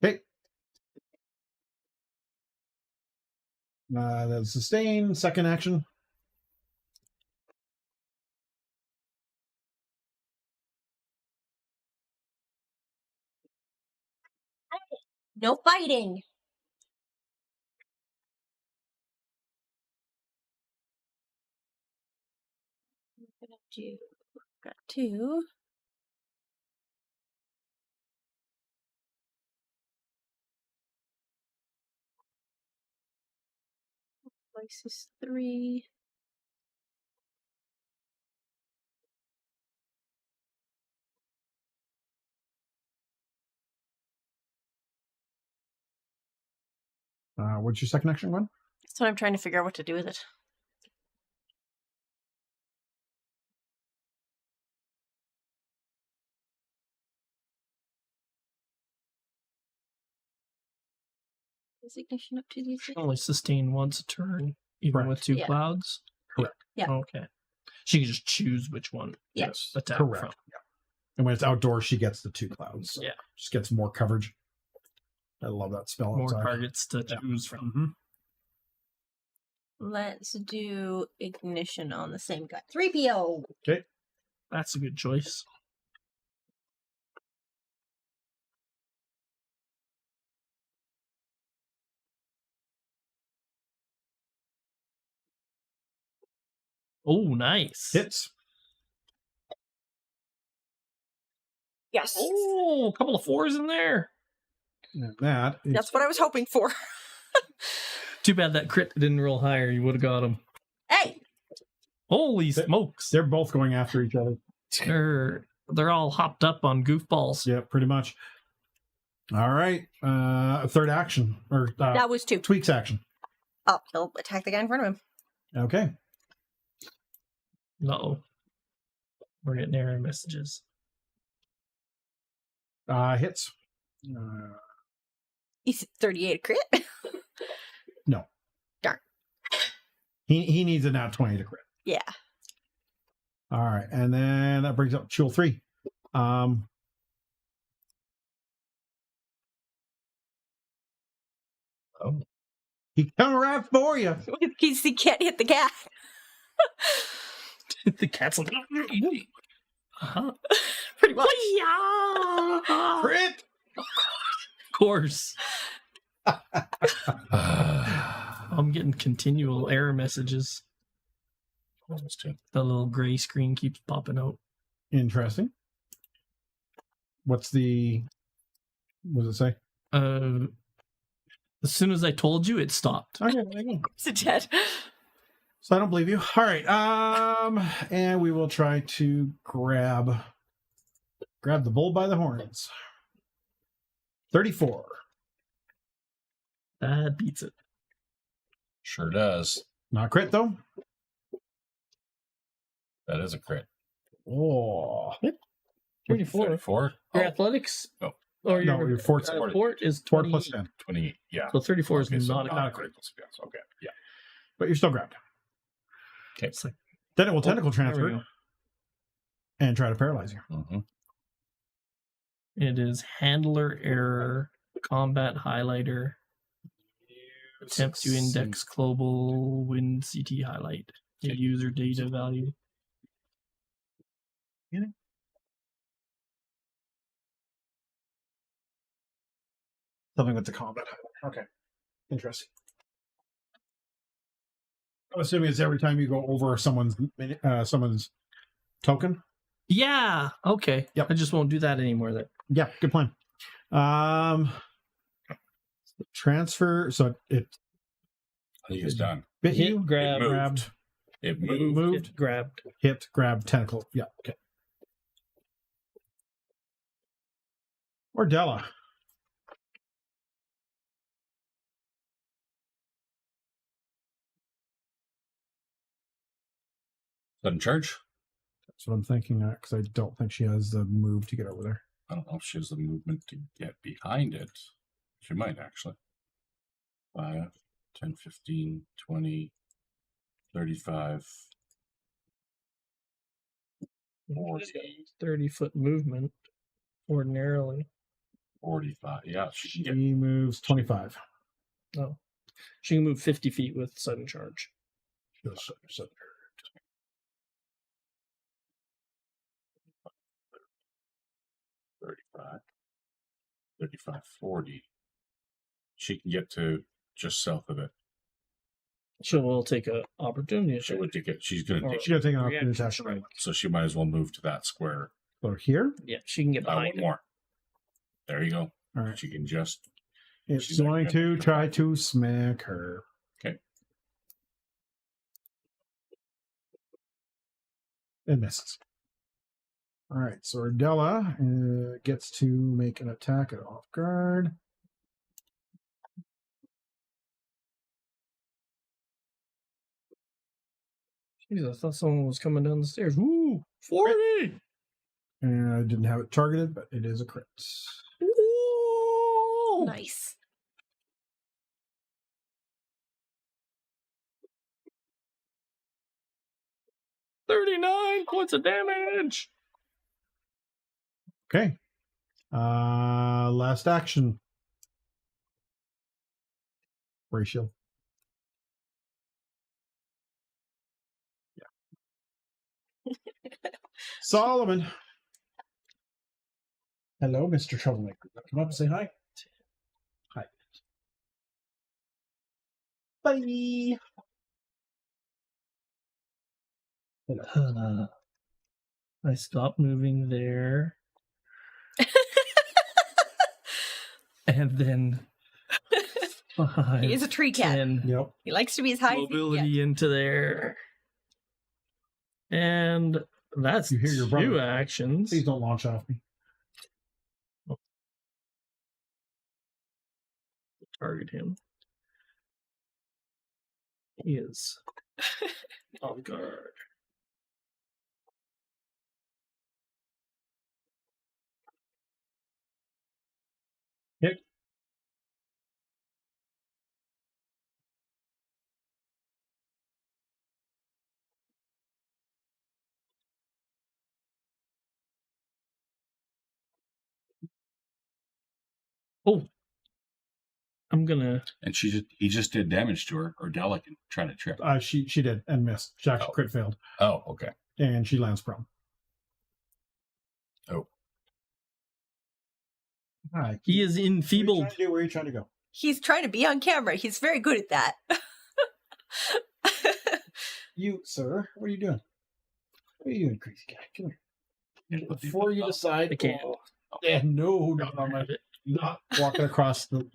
Okay. That's sustain. Second action. No fighting. Got 2. Twice is 3. What's your second action one? That's what I'm trying to figure out what to do with it. Is ignition up to these? Only sustain once a turn, even Correct. with 2 Yeah. clouds. Correct. Yeah. Okay. She can just choose which one. Yes. to attack Correct. from. Yeah. And when it's outdoors, she gets the 2 clouds. So Yeah. just gets more coverage. I love that spell. More outside. targets to choose from. Mhm. Let's do ignition on the same guy. 3PO. That's a good choice. Oh, nice. Hits. Yes. Oh, a couple of 4s in there. And that is That's what I was hoping for. Too bad that crit didn't roll higher. You would have got him. Hey, Holy smokes. they're both going after each other. They're all hopped up on goofballs. Yeah, pretty much. All right. Third action. Or That was 2. tweaks action. Oh, he'll attack the guy in front of him. Okay. Uh-oh. We're getting error messages. Hits. He's 38 crit. He needs a nat 20 to crit. Yeah. All right. And then that brings up Chill 3. Oh. He come right for you. Because he can't hit the cat. The cat's like, uh-huh. Pretty much. Crit. Of course. I'm getting continual error messages. Almost two. The little gray screen keeps popping out. Interesting. What does it say? As soon as I told you, it stopped. Okay, there you go. It's a dead. So I don't believe you. All right. And we will try to grab the bull by the horns. 34. That beats it. Sure does. Not crit though. That is a crit. Oh. 34. 34? Your Oh, athletics? No. Or No, your your fort fort is Fort 20. plus 10. 28. Yeah. So 34 is Okay, so not a not a crit. critical success. Okay. Yeah. But you're still grabbed. Okay. It's like, Then it will tentacle there we transfer go. and try to paralyze you. Mm-hmm. It is handler error, combat highlighter, attempt to index global win CT highlight, Okay. user data value. Something with the combat. Okay. Interesting. I'm assuming it's every time you go over someone's token. Yeah. Okay. Yep. I just won't do that anymore. Then. Yeah, good plan. Transfer. So it I think it's done. bit Hit, you, grab, grabbed, It moved. moved, Hit, grabbed. hit, grab, tentacle. Yeah, okay. Or Della. Sudden charge? That's what I'm thinking, because I don't think she has the move to get over there. I don't know if she has the movement to get behind it. She might actually. 5, 10, 15, 20, 35, 40, 30-foot movement ordinarily. 45. Yeah, she can She moves 25. Oh. She can move 50 feet with sudden charge. get 35, 35, 40. She can get to just south of it. She will take an opportunity. She would take it. She's going to Or- take She's going to take an Reaction opportunity attack. strike. So she might as well move to that square. So here, Yeah, she can get One behind it. more. There you go. all right. She can just. It's She's not going gonna to make her try fall. to smack her. Okay. And misses. All right, so Ardella gets to make an attack at off guard. Jeez, I thought someone was coming down the stairs. Woo! 40! And I didn't have it targeted, but it is a crit. Ooh! Nice. $39 points of damage! Okay. Last action. Ratio. Yeah. Solomon. Hello, Mr. Troublemaker. Come up and say hi. Hi. Bye. Hello. I stopped moving there. And then five, He is a tree cat. 10 Yep. He likes to be as high as he can mobility into there. And that's You hear your 2 brother. actions. Please don't launch off me. Target him. He is off guard. Hit. Oh, I'm gonna. And he just did damage to her, or Della can try to trip. She did and missed. She actually crit failed, Oh, okay. and she lands prone. Oh. All right. He is enfeebled. Where are you trying to go? He's trying to be on camera. He's very good at that. You, sir, what are you doing? What are you doing, crazy guy? Come here. Yeah, but Before you decide, I can't. Yeah, no, not walking across the.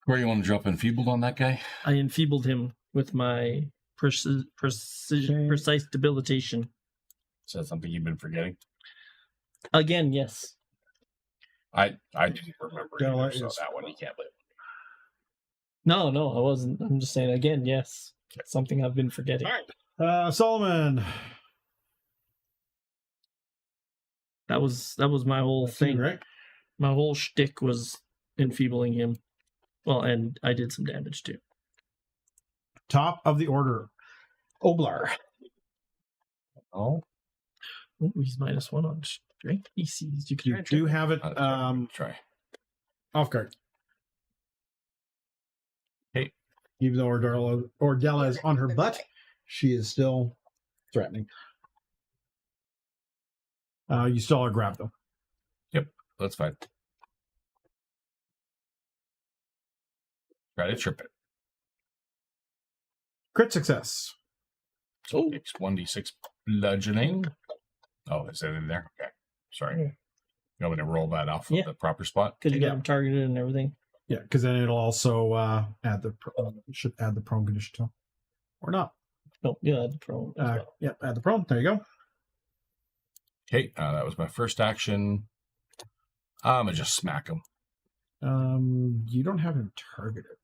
Where you want to drop enfeebled on that guy? I enfeebled him with my precise debilitation. Is that something you've been forgetting? Again, yes. I didn't remember Della either, so is- that one you can't live. No, I wasn't. I'm just saying again, yes. Something I've been forgetting. Solomon. That was my whole thing. Right? My whole shtick was enfeebling him. Well, and I did some damage too. Top of the order. Oblar. Oh, Ooh, he's -1 on strength. He sees you can You do have it try. off guard. Hey. Even though Ordella is on her butt, she is still threatening. You still are grabbed though. That's fine. Try to trip it. Crit success. So it's 1d6 bludgeoning. Oh, is that in there? Okay. Sorry. Yeah. You want me to roll that off Yeah. of the proper spot? because you Yeah. got him targeted and everything. Yeah, because then it'll also should add the prone condition too, or not. No, yeah, the prone. as well. Yeah, add the prone. There you go. Okay, that was my first action. I'm gonna just smack him. You don't have him targeted.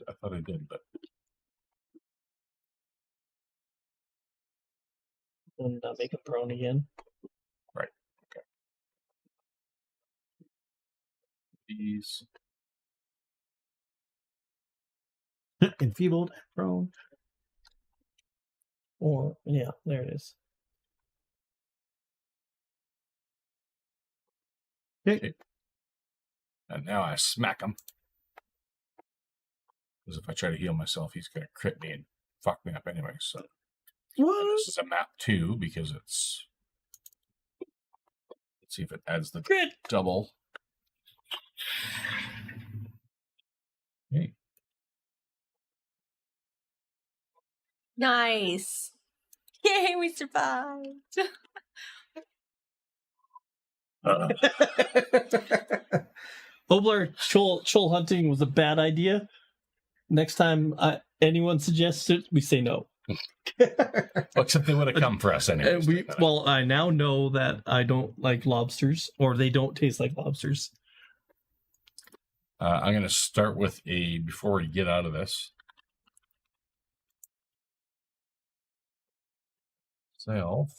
I thought I did, but And make him prone again. these. Enfeebled, prone. Or yeah, there it is. Okay. And now I smack him. Because if I try to heal myself, he's going to crit me and fuck me up anyway. So What? this is a map 2 because it's. Let's see if it adds the Crit. double. Okay. Nice. Yay, we survived. Oblar troll hunting was a bad idea. Next time anyone suggests it, we say no. Except they would have come for us anyway. Well, I now know that I don't like lobsters, or they don't taste like lobsters. I'm going to start with before we get out of this. Self.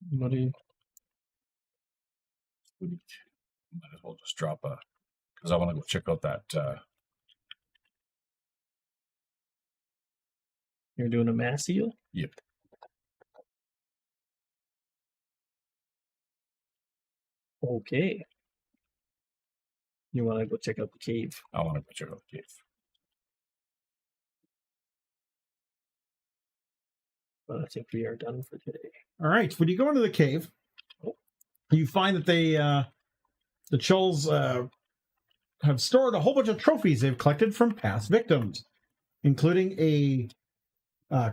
What do you? Might as well just drop because I want to go check out that. You're doing a mass heal? Yep. Okay. You want to go check out the cave? I want to go check out the cave. But I think we are done for today. All right. When you go into the cave, you find that the Chulls have stored a whole bunch of trophies they've collected from past victims, including a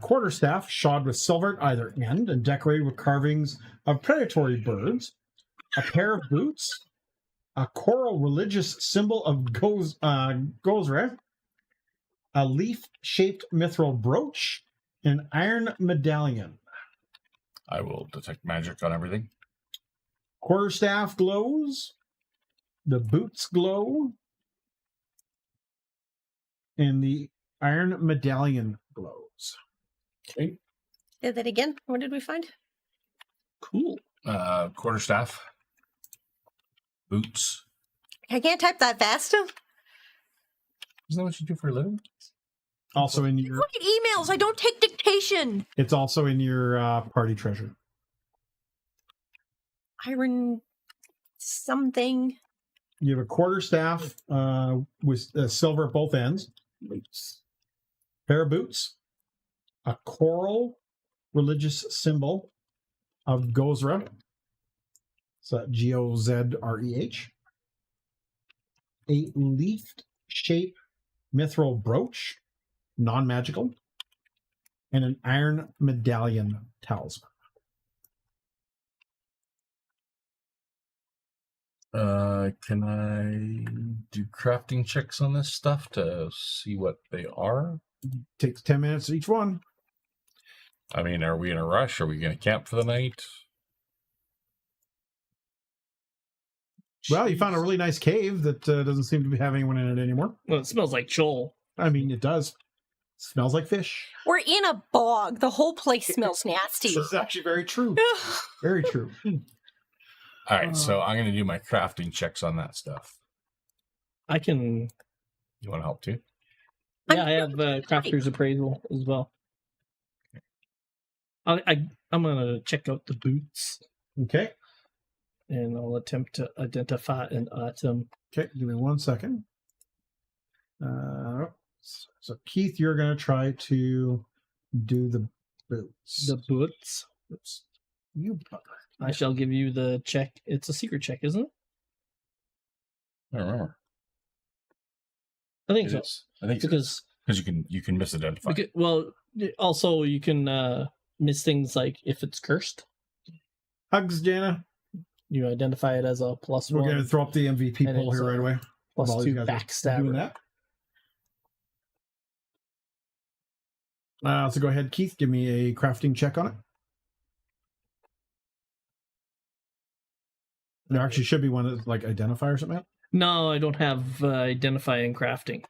quarterstaff shod with silver at either end and decorated with carvings of predatory birds, a pair of boots, a coral religious symbol of Gozreh, a leaf-shaped mithril brooch, an iron medallion. I will detect magic on everything. Quarterstaff glows, the boots glow, and the iron medallion glows. Okay. Say that again. What did we find? Cool. Quarterstaff. Boots. I can't type that fast. Isn't that what you do for a living? Also in your, Look at emails. I don't take dictation. it's also in your party treasure. Iron something. You have a quarterstaff with silver at both ends, pair of boots, a coral religious symbol of Gozreh. So Gozreh. A leafed shape mithril brooch, non-magical, and an iron medallion talisman. Can I do crafting checks on this stuff to see what they are? Takes 10 minutes each one. I mean, are we in a rush? Are we going to camp for the night? Well, you found a really nice cave that doesn't seem to have anyone in it anymore. Well, it smells like Joel. I mean, it does. Smells like fish. We're in a bog. The whole place smells nasty. This is actually very true. Very true. All right, so I'm going to do my crafting checks on that stuff. I can. You want to help too? Yeah, I have crafter's appraisal as well. I'm gonna check out the boots Okay. and I'll attempt to identify an item. Okay, give me 1 second. So Keith, you're going to try to do the boots. The boots. Oops. You bugger. I shall give you the check. It's a secret check, isn't it? I don't remember. I think It so. is. I think Because you can misidentify. well, also you can miss things like if it's cursed, Hugs, Jana. you identify it as a plus We're one, going to throw up the MVP And poll it's here right away. plus While these 2 guys are doing backstabber. that. So go ahead, Keith. Give me a crafting check on it. There actually should be one that's like identify or something. No, I don't have identify and crafting,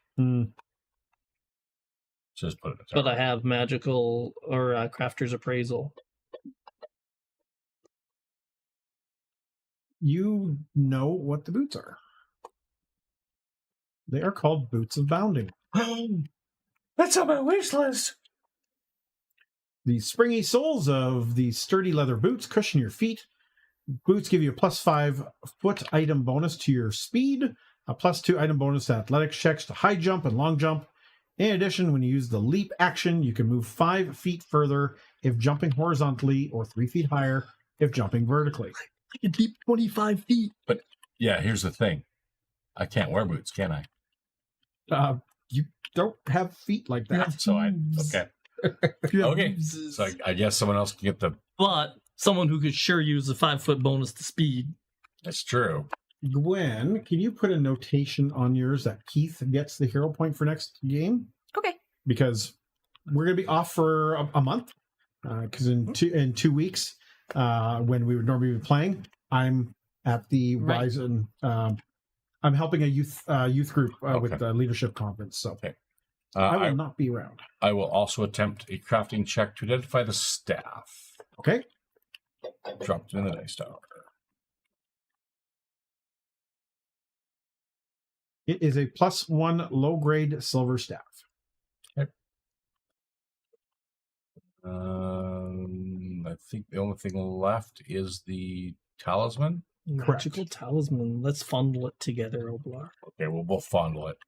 Just put it. but I have magical or crafter's appraisal. You know what the boots are. They are called boots of bounding. That's on my wish list. The springy soles of the sturdy leather boots cushion your feet. Boots give you a +5 foot item bonus to your speed, a +2 item bonus to athletics checks to high jump and long jump. In addition, when you use the leap action, you can move 5 feet further if jumping horizontally or 3 feet higher if jumping vertically. I can leap 25 feet. But yeah, here's the thing. I can't wear boots, can I? You don't have feet like that. So okay. Okay. So I guess someone else can get the. But someone who could sure use a 5 foot bonus to speed. That's true. Gwen, can you put a notation on yours that Keith gets the hero point for next game? Okay. Because we're going to be off for a month. Because in 2 weeks, when we would normally be playing, I'm at the Right. Rise and I'm helping a youth group with Okay. the leadership conference. So Okay. I will not be around. I will also attempt a crafting check to identify the staff. Okay. Dropped in the dice tower. It is a +1 low grade silver staff. I think the only thing left is the talisman. Magical talisman. Let's fondle it together, Oblar. Okay, we'll both fondle it.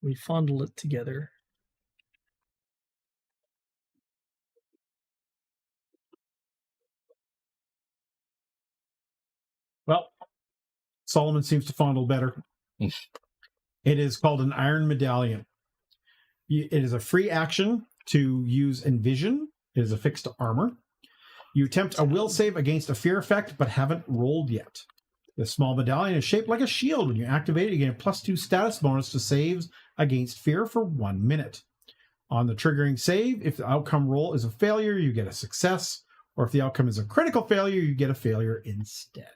We fondle it together. Well, Solomon seems to fondle better. It is called an iron medallion. It is a free action to use Envision. It is affixed to armor. You attempt a will save against a fear effect, but haven't rolled yet. This small medallion is shaped like a shield. When you activate it, you get a +2 status bonus to saves against fear for 1 minute. On the triggering save, if the outcome roll is a failure, you get a success. Or if the outcome is a critical failure, you get a failure instead.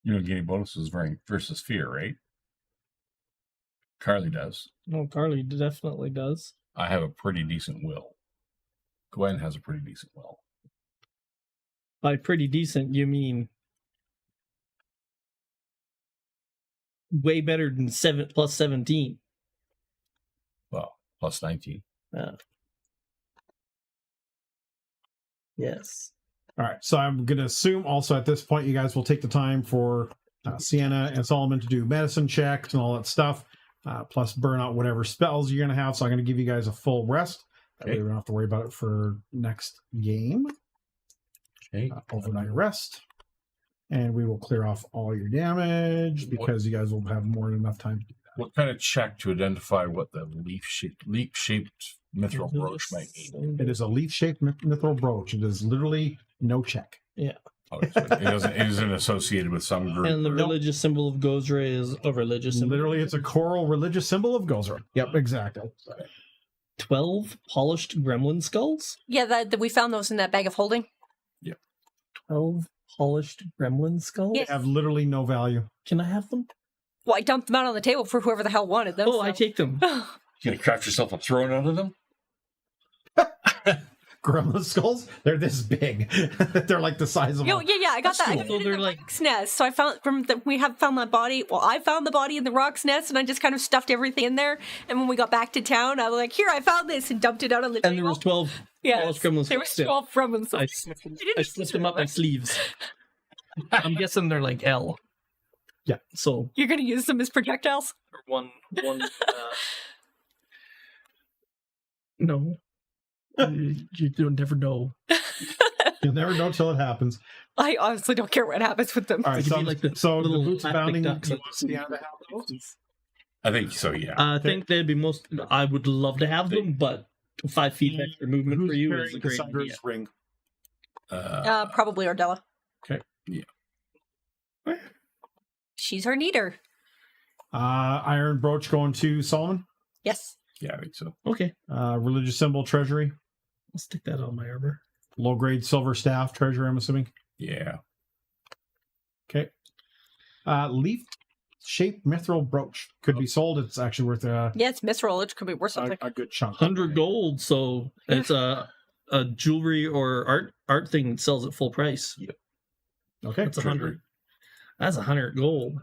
You don't get any bonuses versus fear, right? Carly does. No, Carly definitely does. I have a pretty decent will. Gwen has a pretty decent will. By pretty decent, you mean way better than 7 plus 17. Well, +19. Yeah. Yes. All right. So I'm going to assume also at this point, you guys will take the time for Sienna and Solomon to do medicine checks and all that stuff, plus burn out whatever spells you're going to have. So I'm going to give you guys a full rest. That way Okay. we don't have to worry about it for next game. Okay. Overnight rest. And we will clear off all your damage because you guys will have more than enough time to do that. What kind of check to identify what the leaf-shaped mithril brooch might mean? It is a leaf-shaped mithril brooch. It is literally no check. Okay, so it isn't associated with some group. And the religious symbol of Gozra is a religious symbol. Literally, it's a choral religious symbol of Gozra. Yep, exactly. 12 polished gremlin skulls? Yeah, that we found those in that bag of holding. 12 polished gremlin skulls? Yes. They have literally no value. Can I have them? Well, I dumped them out on the table for whoever the hell wanted them. Oh, I take them. You gonna craft yourself a throne out of them? Gremlin skulls, they're this big. They're like the size of Yo, yeah, I got That's that. I cool. got So it in they're the like- rock's nest. So I found we have found that body. Well, I found the body in the rock's nest, and I just kind of stuffed everything in there. And when we got back to town, I was like, "Here, I found this," and dumped it out on the And table. there was 12 Yes, polished gremlin there was skulls. 12 from them. So I slipped them up my sleeves. I'm guessing they're like L. Yeah. So you're gonna use them as projectiles. one. No. You don't never know. You'll never know till it happens. I honestly don't care what happens with them. All right, It could so, be like the so the little boots of plastic bounding. ducks Do you that- want Sienna to have those? I think so, yeah. I think they'd be most. I would love to have them, but 5 feet extra movement Who's for you carrying is a great Cassandra's idea. ring? Probably Ardella. Okay. Yeah. She's our leader. Iron brooch going to Solomon. Yes. Yeah, I think so. Okay, Religious symbol treasury. I'll stick that on my armor. Low grade silver staff treasury, I'm assuming. Yeah. Okay. Leaf shaped mithril brooch could be sold. It's actually worth Yeah, it's misroll. It could be worth something. a good chunk. 100 gold, so it's a jewelry or art thing that sells at full price. Okay. That's 100. That's 100 gold.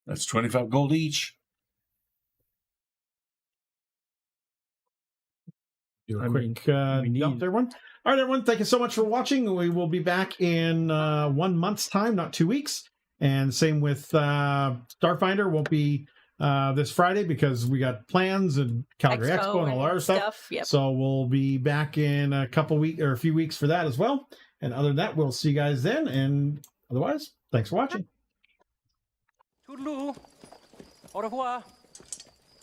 That's 25 gold each. Do a I quick mean, we dump need- there, everyone. All right, everyone. Thank you so much for watching. We will be back in 1 month's time, not 2 weeks. And same with Starfinder. Won't be this Friday because we got plans and Calgary Expo and all our stuff. Yep. So we'll be back in a few weeks for that as well. And other than that, we'll see you guys then. And otherwise, thanks for watching. Toodaloo. Au revoir.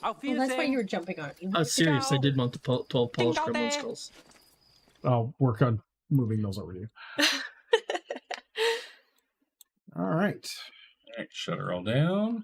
Auf Well, that's why Wiedersehen. you were jumping on. You Serious, I did want the 12 polished Ding dong gremlin dang. skulls. I'll work on moving those over to you. All right. All right, shut her all down.